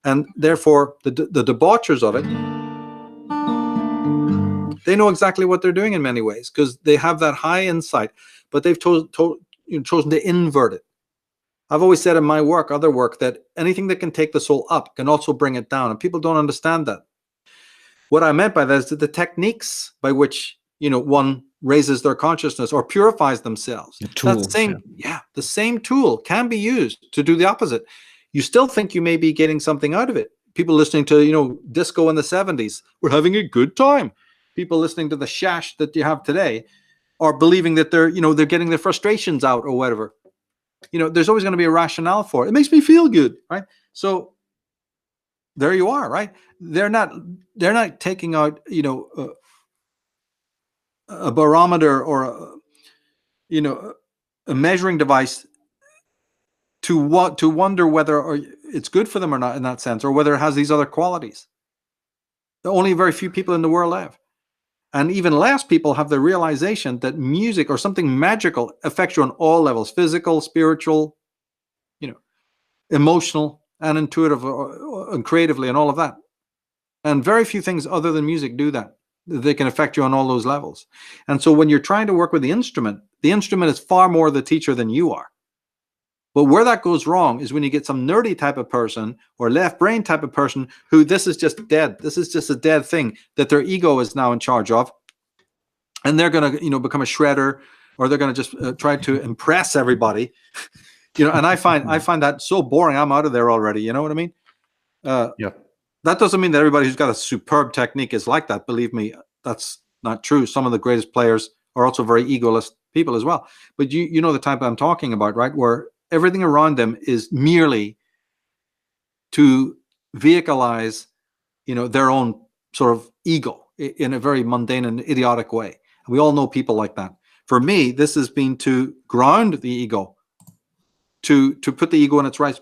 and therefore the debauchers of it They know exactly what they're doing in many ways because they have that high insight, but they've chosen to invert it. I've always said in my work, other work, that anything that can take the soul up can also bring it down, and people don't understand that. What I meant by that is that the techniques by which one raises their consciousness or purifies themselves, The tools, the same tool can be used to do the opposite. You still think you may be getting something out of it. People listening to disco in the 70s were having a good time. People listening to the shash that you have today are believing that they're getting their frustrations out or whatever. There's always going to be a rationale for it. It makes me feel good, right? So there you are, right? They're not taking out a barometer or a measuring device to wonder whether it's good for them or not in that sense, or whether it has these other qualities. Only very few people in the world have. And even less people have the realization that music or something magical affects you on all levels: physical, spiritual, emotional, and intuitive, and creatively, and all of that. And very few things other than music do that. They can affect you on all those levels. And so when you're trying to work with the instrument is far more the teacher than you are. But where that goes wrong is when you get some nerdy type of person or left brain type of person who this is just dead. This is just a dead thing that their ego is now in charge of. And they're going to, become a shredder, or they're going to just try to impress everybody. And I find that so boring. I'm out of there already. You know what I mean? yeah. That doesn't mean that everybody who's got a superb technique is like that. Believe me, that's not true. Some of the greatest players are also very egoless people as well. But you know the type I'm talking about, right? Where everything around them is merely to vehicleize, their own sort of ego in a very mundane and idiotic way. We all know people like that. For me, this has been to ground the ego, to put the ego in its right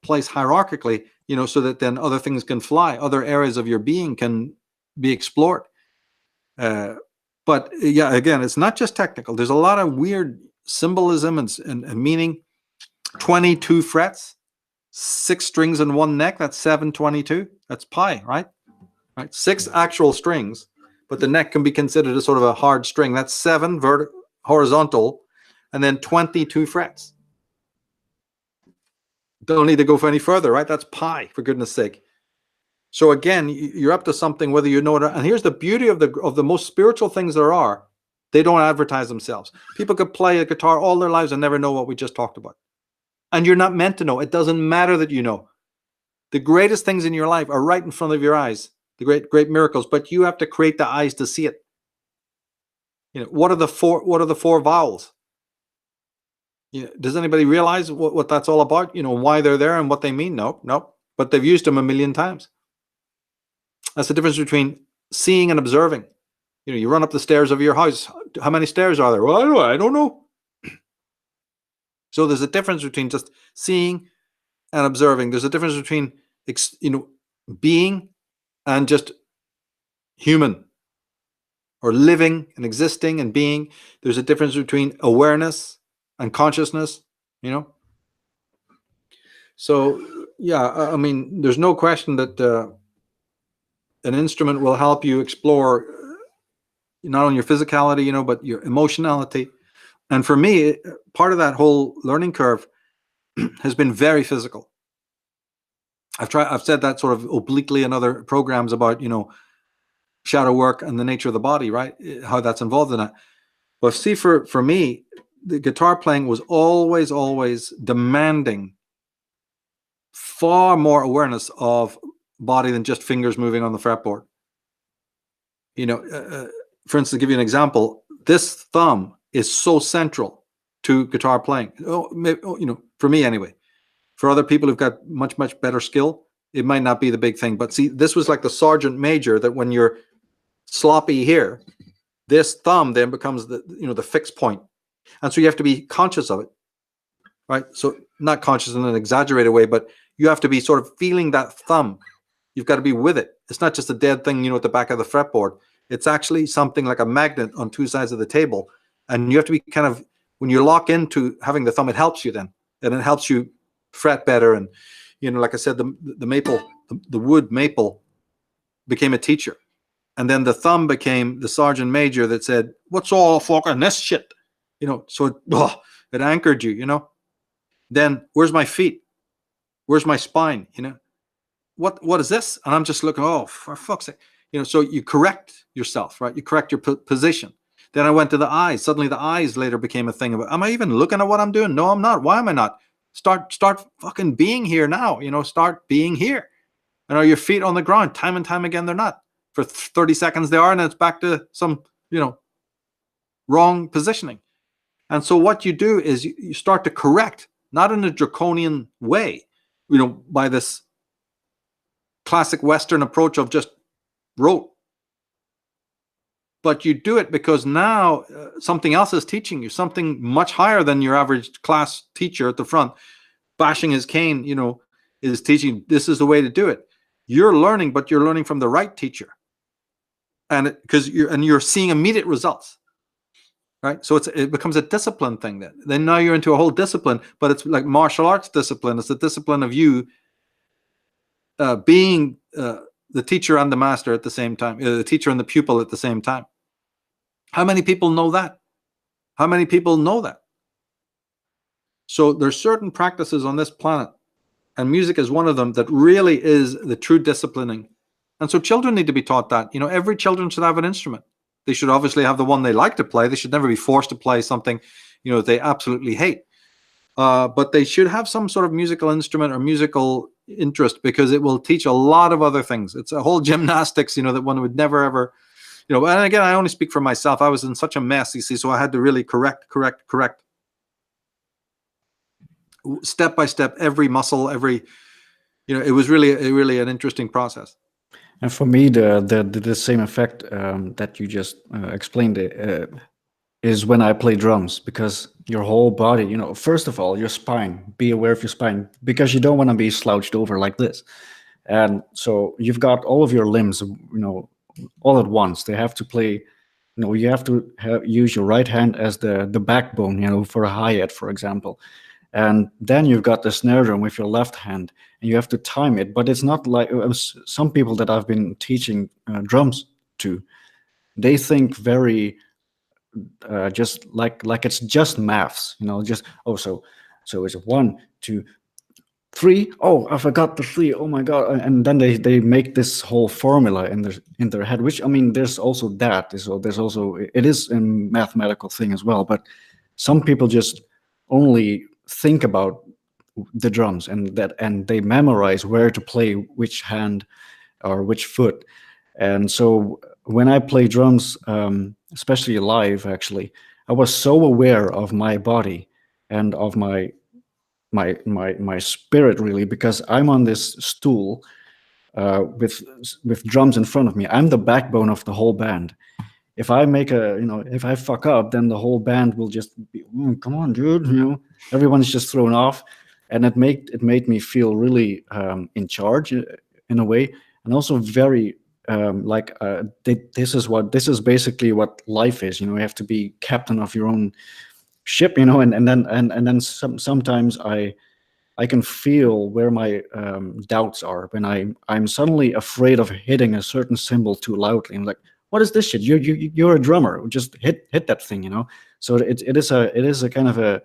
place hierarchically, so that then other things can fly, other areas of your being can be explored. But yeah, again, it's not just technical. There's a lot of weird symbolism and meaning. 22 frets, 6 strings in one neck. That's 722. That's pi, right? 6 actual strings, but the neck can be considered as sort of a hard string. That's 7 horizontal, and then 22 frets. Don't need to go for any further, right? That's pi, for goodness sake. So again, you're up to something, whether you know it. And here's the beauty of the most spiritual things there are. They don't advertise themselves. People could play a guitar all their lives and never know what we just talked about. And you're not meant to know. It doesn't matter that you know. The greatest things in your life are right in front of your eyes. The great miracles, but you have to create the eyes to see it. What are the four vowels? Does anybody realize what that's all about? Why they're there and what they mean? No. But they've used them a million times. That's the difference between seeing and observing. You run up the stairs of your house. How many stairs are there? Well, I don't know. So there's a difference between just seeing and observing. There's a difference between being and just human, or living and existing and being. There's a difference between awareness and consciousness. So yeah, I mean, there's no question that an instrument will help you explore not only your physicality, but your emotionality. And for me, part of that whole learning curve has been very physical. I've said that sort of obliquely in other programs about, shadow work and the nature of the body, right? How that's involved in it. But see, for me, the guitar playing was always demanding far more awareness of body than just fingers moving on the fretboard. For instance, to give you an example, this thumb is so central to guitar playing. For me anyway. For other people who've got much better skill, it might not be the big thing. But see, this was like the sergeant major, that when you're sloppy here, this thumb then becomes the fixed point. And so you have to be conscious of it, right? So not conscious in an exaggerated way, but you have to be sort of feeling that thumb. You've got to be with it. It's not just a dead thing, at the back of the fretboard. It's actually something like a magnet on two sides of the table. And you have to be kind of, when you lock into having the thumb, it helps you then. And it helps you fret better. And, like I said, the wood maple became a teacher. And then the thumb became the sergeant major that said, "What's all fucking this shit?" So it anchored you. Then where's my feet? Where's my spine? What is this? And I'm just looking, oh, for fuck's sake. So you correct yourself, right? You correct your position. Then I went to the eyes. Suddenly the eyes later became a thing about, am I even looking at what I'm doing? No, I'm not. Why am I not? Start fucking being here now. Start being here. And are your feet on the ground? Time and time again, they're not. For 30 seconds they are, and then it's back to some, wrong positioning. And so what you do is you start to correct, not in a draconian way, by this classic Western approach of just rote. But you do it because now something else is teaching you, something much higher than your average class teacher at the front, bashing his cane, is teaching, this is the way to do it. You're learning, but you're learning from the right teacher. And because you're seeing immediate results. Right. So it becomes a discipline thing then now you're into a whole discipline, but it's like martial arts discipline. It's the discipline of you being the teacher and the master at the same time, the teacher and the pupil at the same time. How many people know that? How many people know that? So there's certain practices on this planet, and music is one of them, that really is the true disciplining. And so children need to be taught that. Every children should have an instrument. They should obviously have the one they like to play. They should never be forced to play something, they absolutely hate. But they should have some sort of musical instrument or musical interest, because it will teach a lot of other things. It's a whole gymnastics, that one would never ever, and again, I only speak for myself. I was in such a mess, so I had to really correct step by step, every muscle, every, it was really an interesting process. And for me, the same effect that you just explained is when I play drums, because your whole body, first of all, your spine, be aware of your spine, because you don't want to be slouched over like this. And so you've got all of your limbs, all at once. They have to play, you have to use your right hand as the backbone, for a hi-hat, for example. And then you've got the snare drum with your left hand, and you have to time it. But it's not like some people that I've been teaching drums to. They think very just like it's just maths, just so it's 1, 2, 3. Oh, I forgot the 3. Oh my god! And then they make this whole formula in their head. Which, I mean, there's also that. So there's also, it is a mathematical thing as well. But some people just only think about the drums and they memorize where to play which hand or which foot. And so when I play drums, especially live, actually, I was so aware of my body and of my spirit, really, because I'm on this stool with drums in front of me. I'm the backbone of the whole band. If I if I fuck up, then the whole band will just be, come on, dude, everyone's just thrown off. And it made me feel really in charge in a way, and also very this is basically what life is. You have to be captain of your own ship, and then sometimes I can feel where my doubts are when I'm suddenly afraid of hitting a certain cymbal too loudly. I'm like, what is this shit? You're a drummer. Just hit that thing, So it is a kind of a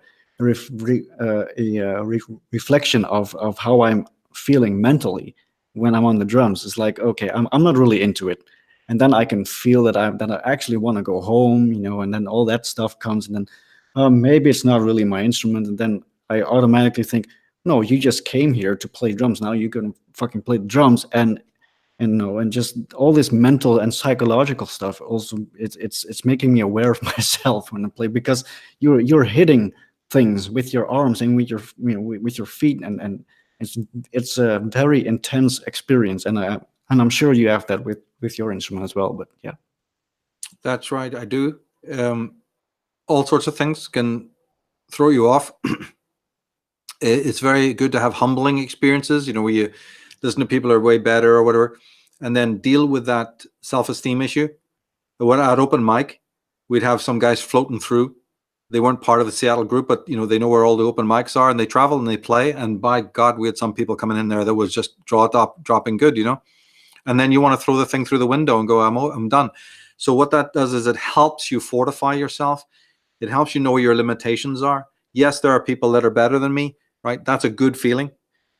reflection of how I'm feeling mentally when I'm on the drums. It's like, okay, I'm not really into it, and then I can feel that I actually want to go home, and then all that stuff comes, and then maybe it's not really my instrument, and then I automatically think, no, you just came here to play drums. Now you're gonna fucking play the drums, and just all this mental and psychological stuff. Also, it's making me aware of myself when I play, because you're hitting things with your arms and with your with your feet, and it's a very intense experience, and I'm sure you have that with your instrument as well. But yeah, that's right, I do. All sorts of things can throw you off. It's very good to have humbling experiences, where you listen to people who are way better or whatever, and then deal with that self-esteem issue. When at open mic, we'd have some guys floating through. They weren't part of the Seattle group, but they know where all the open mics are, and they travel and they play. And by God, we had some people coming in there that was just dropping good, And then you want to throw the thing through the window and go, I'm done. So what that does is it helps you fortify yourself. It helps you know where your limitations are. Yes, there are people that are better than me, right? That's a good feeling.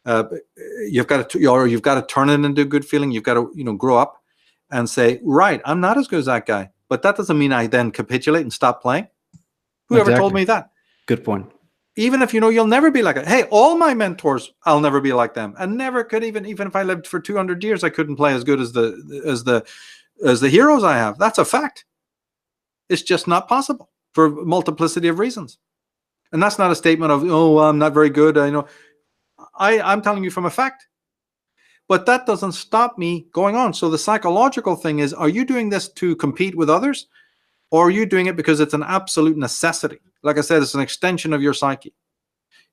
You've got to turn it into a good feeling. You've got to, grow up and say, right, I'm not as good as that guy. But that doesn't mean I then capitulate and stop playing. Whoever told me that? Good point. Even if you'll never be like it. Hey, all my mentors, I'll never be like them, and never could even if I lived for 200 years, I couldn't play as good as the heroes I have. That's a fact. It's just not possible for a multiplicity of reasons. And that's not a statement of, oh, I'm not very good. I'm telling you from a fact. But that doesn't stop me going on. So the psychological thing is, are you doing this to compete with others? Or are you doing it because it's an absolute necessity? Like I said, it's an extension of your psyche.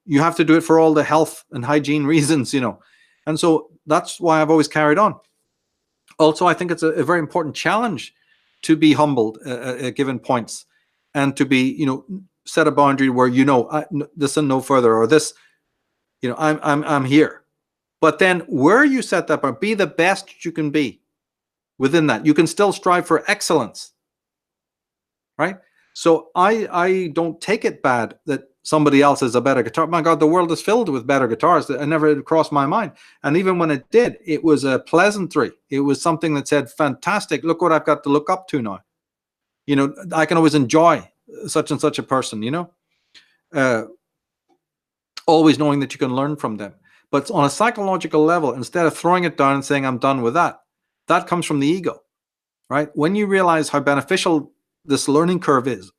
You have to do it for all the health and hygiene reasons, And so that's why I've always carried on. Also, I think it's a very important challenge to be humbled at given points, and to be, set a boundary where this and no further, or this, I'm here. But then where you set that boundary, be the best you can be within that. You can still strive for excellence. Right? So I don't take it bad that somebody else is a better guitar. My God, the world is filled with better guitars. That never crossed my mind. And even when it did, it was a pleasantry. It was something that said, fantastic, look what I've got to look up to now. I can always enjoy such and such a person, always knowing that you can learn from them. But on a psychological level, instead of throwing it down and saying, I'm done with that, that comes from the ego, right? When you realize how beneficial this learning curve is,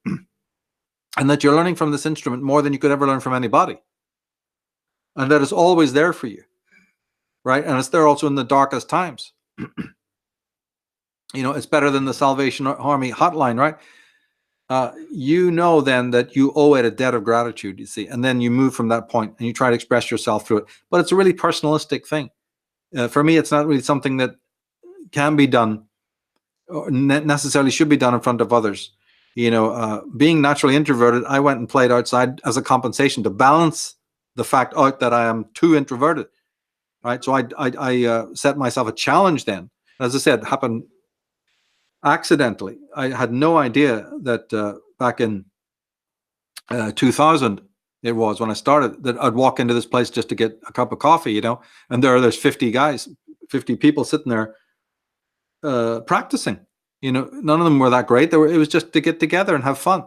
and that you're learning from this instrument more than you could ever learn from anybody, and that it's always there for you, right? And it's there also in the darkest times. It's better than the Salvation Army hotline, right? Then that you owe it a debt of gratitude, you see, and then you move from that point and you try to express yourself through it. But it's a really personalistic thing. For me, it's not really something that can be done or necessarily should be done in front of others. Being naturally introverted, I went and played outside as a compensation to balance the fact out that I am too introverted, right? So I set myself a challenge then. As I said, it happened accidentally. I had no idea that back in 2000, it was when I started, that I'd walk into this place just to get a cup of coffee, and there's 50 people sitting there practicing. None of them were that great. It was just to get together and have fun.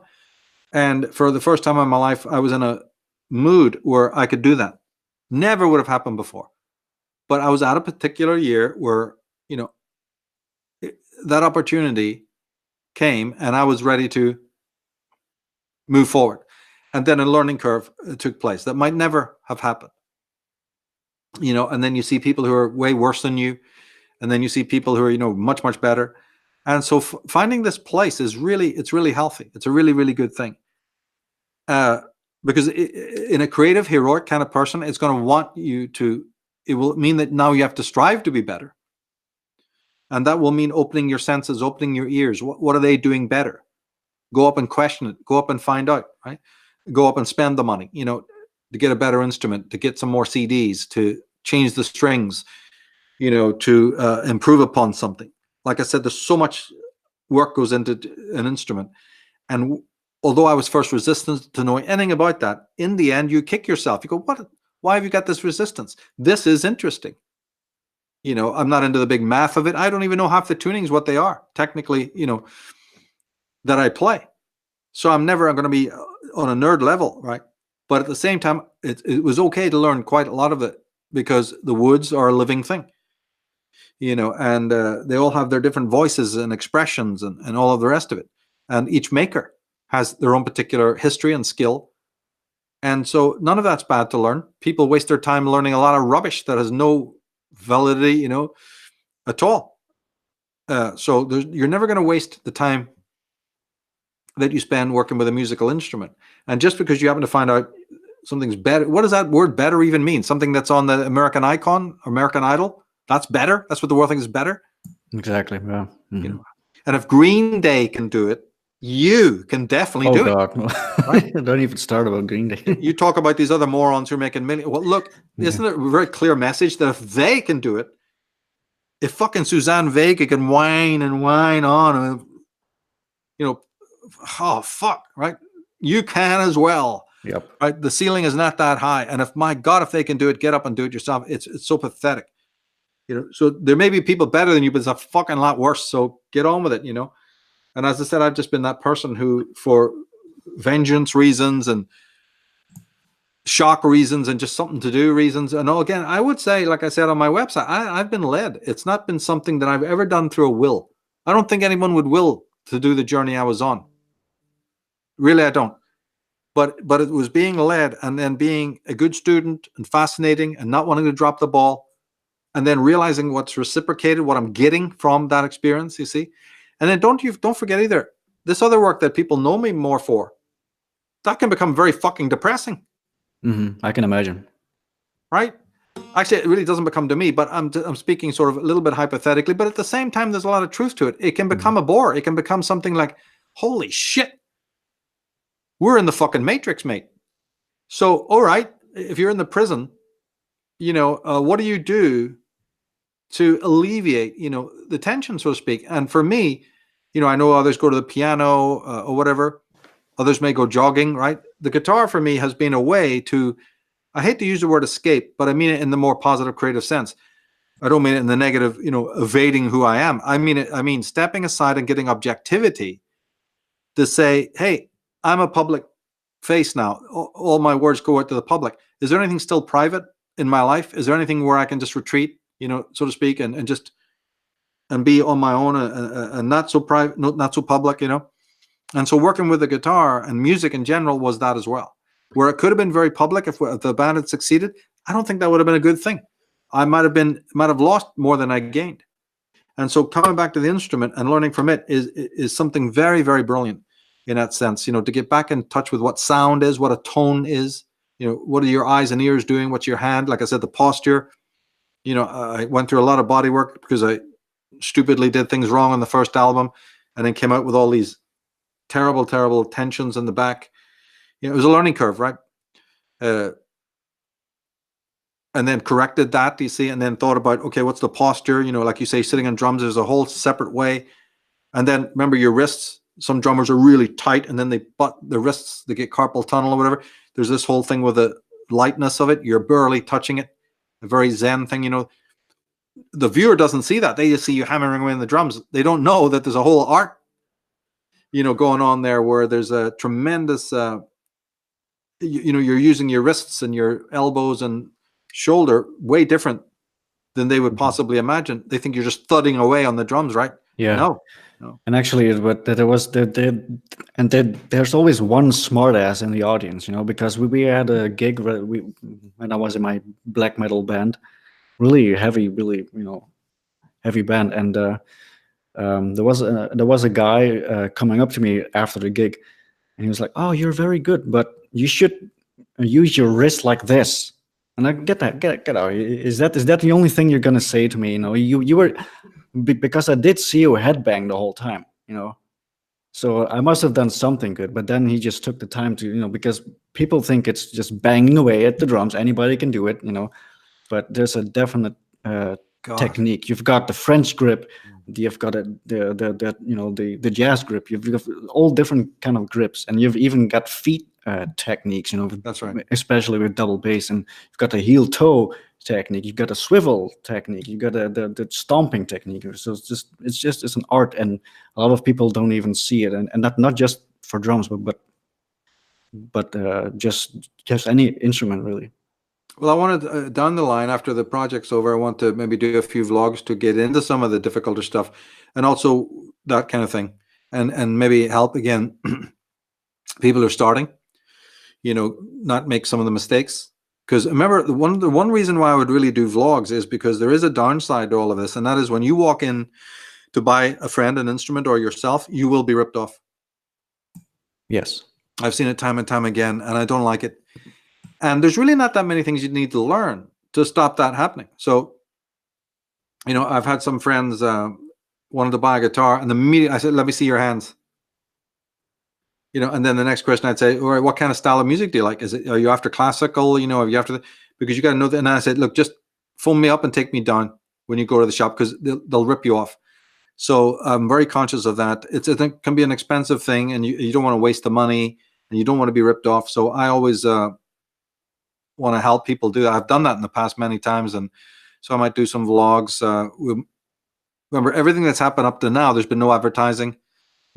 And for the first time in my life, I was in a mood where I could do that. Never would have happened before. But I was at a particular year where, that opportunity came and I was ready to move forward. And then a learning curve took place that might never have happened. And then you see people who are way worse than you. And then you see people who are, much, much better. And so finding this place it's really healthy. It's a really, really good thing. Because in a creative, heroic kind of person, it's going to want you to, it will mean that now you have to strive to be better. And that will mean opening your senses, opening your ears. What are they doing better? Go up and question it. Go up and find out, right? Go up and spend the money, to get a better instrument, to get some more CDs, to change the strings, to improve upon something. Like I said, there's so much work goes into an instrument. And although I was first resistant to knowing anything about that, in the end, you kick yourself. You go, what? Why have you got this resistance? This is interesting. I'm not into the big math of it. I don't even know half the tunings, what they are technically, that I play. So I'm never going to be on a nerd level, right? But at the same time, it was okay to learn quite a lot of it, because the woods are a living thing, and they all have their different voices and expressions and all of the rest of it. And each maker has their own particular history and skill. And so none of that's bad to learn. People waste their time learning a lot of rubbish that has no validity, at all. So you're never going to waste the time that you spend working with a musical instrument. And just because you happen to find out something's better, what does that word better even mean? Something that's on the American Icon, American Idol, that's better? That's what the world thinks is better? Exactly, yeah. Mm-hmm. And if Green Day can do it, you can definitely do it. No. Right? Don't even start about Green Day. You talk about these other morons who are making millions. Well, look, isn't it a very clear message that if they can do it, if fucking Suzanne Vega can whine and whine on, you know, oh fuck, right? You can as well. Yep. Right? The ceiling is not that high, and if my God, if they can do it, get up and do it yourself. It's so pathetic, you know. So there may be people better than you, but it's a fucking lot worse. So get on with it, you know. And as I said, I've just been that person who, for vengeance reasons and shock reasons and just something to do reasons. And again, I would say, like I said on my website, I've been led. It's not been something that I've ever done through a will. I don't think anyone would will to do the journey I was on. Really, I don't. But it was being led, and then being a good student and fascinating and not wanting to drop the ball, and then realizing what's reciprocated, what I'm getting from that experience, you see. And then don't forget either, this other work that people know me more for, that can become very fucking depressing. I can imagine. Right? Actually, it really doesn't become to me, but I'm speaking sort of a little bit hypothetically, but at the same time, there's a lot of truth to it. It can become a bore. It can become something like, holy shit, we're in the fucking matrix, mate. So, all right, if you're in the prison, you know, what do you do to alleviate, you know, the tension, so to speak? And for me, you know, I know others go to the piano or whatever. Others may go jogging, right? The guitar for me has been a way to, I hate to use the word escape, but I mean it in the more positive, creative sense. I don't mean it in the negative, you know, evading who I am. I mean stepping aside and getting objectivity to say, hey, I'm a public face now. All my words go out to the public. Is there anything still private in my life? Is there anything where I can just retreat, you know, so to speak, and just and be on my own and not so private, not so public, you know? And so working with the guitar and music in general was that as well. Where it could have been very public if the band had succeeded, I don't think that would have been a good thing. I might have lost more than I gained. And so coming back to the instrument and learning from it is something very, very brilliant in that sense, you know, to get back in touch with what sound is, what a tone is, you know, what are your eyes and ears doing, what's your hand, like I said, the posture. You know, I went through a lot of body work because I stupidly did things wrong on the first album and then came out with all these terrible, terrible tensions in the back. You know, it was a learning curve, right? And then corrected that, you see, and then thought about, okay, what's the posture? You know, like you say, sitting on drums, there's a whole separate way. And then remember your wrists. Some drummers are really tight, and then they butt the wrists, they get carpal tunnel or whatever. There's this whole thing with the lightness of it. You're barely touching it. A very Zen thing, you know. The viewer doesn't see that. They just see you hammering away on the drums. They don't know that there's a whole art, you know, going on there where there's a tremendous, you know, you're using your wrists and your elbows and shoulder way different than they would possibly imagine. They think you're just thudding away on the drums, right? Yeah. No. And actually, there's always one smartass in the audience, you know, because we had a gig when I was in my black metal band, really heavy, really, you know, heavy band, and there was a guy coming up to me after the gig, and he was like, "Oh, you're very good, but you should use your wrist like this." And I get out. Is that the only thing you're gonna say to me? You know, you were. Because I did see you headbang the whole time, you know, so I must have done something good. But then he just took the time to, you know, because people think it's just banging away at the drums. Anybody can do it, you know, but there's a definite technique. You've got the French grip, you've got the you know, the jazz grip. You've got all different kind of grips, and you've even got feet techniques, you know. That's right. Especially with double bass, and you've got the heel toe technique, you've got a swivel technique, you've got the stomping technique. So it's an art, and a lot of people don't even see it, and not just for drums, but just any instrument really. Well, I wanted down the line after the project's over, I want to maybe do a few vlogs to get into some of the difficulter stuff, and also that kind of thing, and maybe help again people who are starting, you know, not make some of the mistakes. Because remember, the one reason why I would really do vlogs is because there is a downside to all of this, and that is when you walk in to buy a friend an instrument or yourself, you will be ripped off. Yes. I've seen it time and time again, and I don't like it. And there's really not that many things you need to learn to stop that happening. So, you know, I've had some friends wanted to buy a guitar, and immediately I said, "Let me see your hands." You know, and then the next question I'd say, "All right, what kind of style of music do you like? Are you after classical? You know, are you after because you got to know that?" And I said, "Look, just phone me up and take me down. when you go to the shop because they'll rip you off. So I'm very conscious of that. It can be an expensive thing, and you don't want to waste the money, and you don't want to be ripped off. So I always want to help people do that. I've done that in the past many times, and so I might do some vlogs. Remember, everything that's happened up to now, there's been no advertising.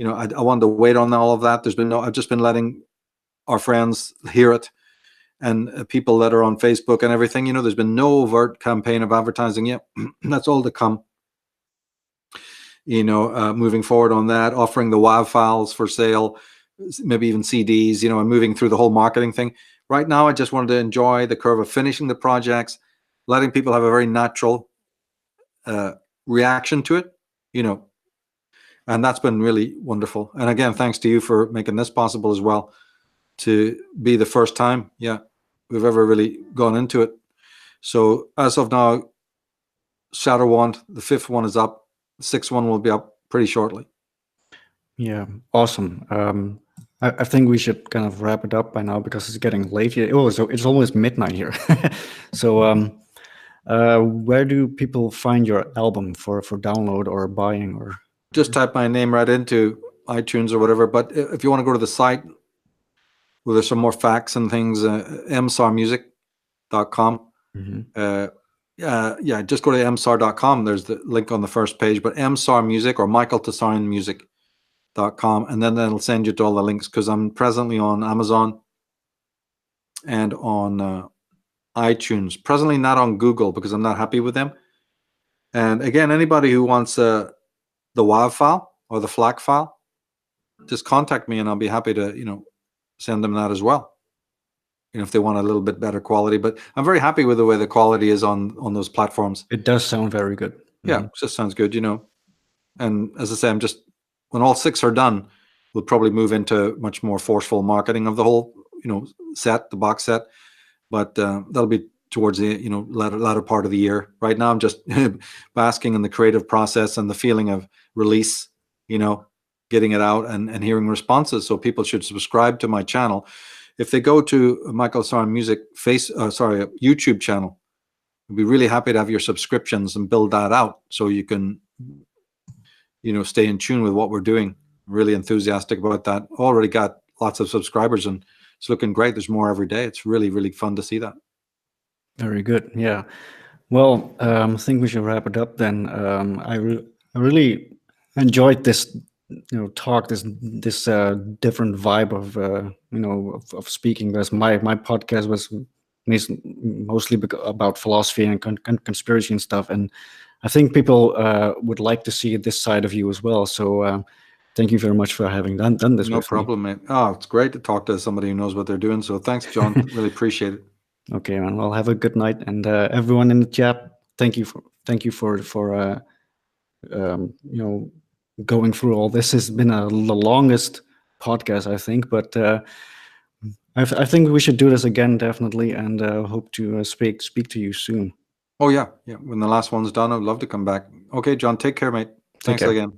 I wanted to wait on all of that. I've just been letting our friends hear it, and people that are on Facebook and everything. There's been no overt campaign of advertising yet. That's all to come. Moving forward on that, offering the WAV files for sale, maybe even CDs, and moving through the whole marketing thing. Right now, I just wanted to enjoy the curve of finishing the projects, letting people have a very natural reaction to it, and that's been really wonderful. And again, thanks to you for making this possible as well, to be the first time, we've ever really gone into it. So as of now, Shadow Wand, the 5th one is up. The 6th one will be up pretty shortly. Yeah, awesome. I think we should kind of wrap it up by now because it's getting late here. Oh, so it's almost midnight here. So where do people find your album for download or buying? Or just type my name right into iTunes or whatever. But if you want to go to the site, well, there's some more facts and things. mtsarmusic.com. Just go to mtsar.com. There's the link on the first page. But Mtsar Music or Michael Tsarian Music.com, and then that'll send you to all the links, because I'm presently on Amazon and on iTunes. Presently not on Google because I'm not happy with them. And again, anybody who wants the WAV file or the FLAC file, just contact me and I'll be happy to send them that as well, if they want a little bit better quality. But I'm very happy with the way the quality is on those platforms. It does sound very good. Yeah, it just sounds good, And as I say, when all 6 are done, we'll probably move into much more forceful marketing of the whole, set, the box set. But that'll be towards the, latter part of the year. Right now, I'm just basking in the creative process and the feeling of release, getting it out and hearing responses. So people should subscribe to my channel. If they go to Michael Tsarian Music YouTube channel, I'd be really happy to have your subscriptions and build that out so you can stay in tune with what we're doing. Really enthusiastic about that. Already got lots of subscribers and it's looking great. There's more every day. It's really, really fun to see that. Very good. Yeah. Well, I think we should wrap it up then. I really enjoyed this, talk, this different vibe of, of speaking. Because my podcast was mostly about philosophy and conspiracy and stuff. And I think people would like to see this side of you as well. So thank you very much for having done this. No problem, mate. Oh, it's great to talk to somebody who knows what they're doing. So thanks, John. Really appreciate it. Okay, man. Well, have a good night, and everyone in the chat, thank you for going through all this. Has been the longest podcast, I think, but I think we should do this again, definitely, and hope to speak to you soon. Oh yeah. When the last one's done, I'd love to come back. Okay, John, take care, mate. Thanks again.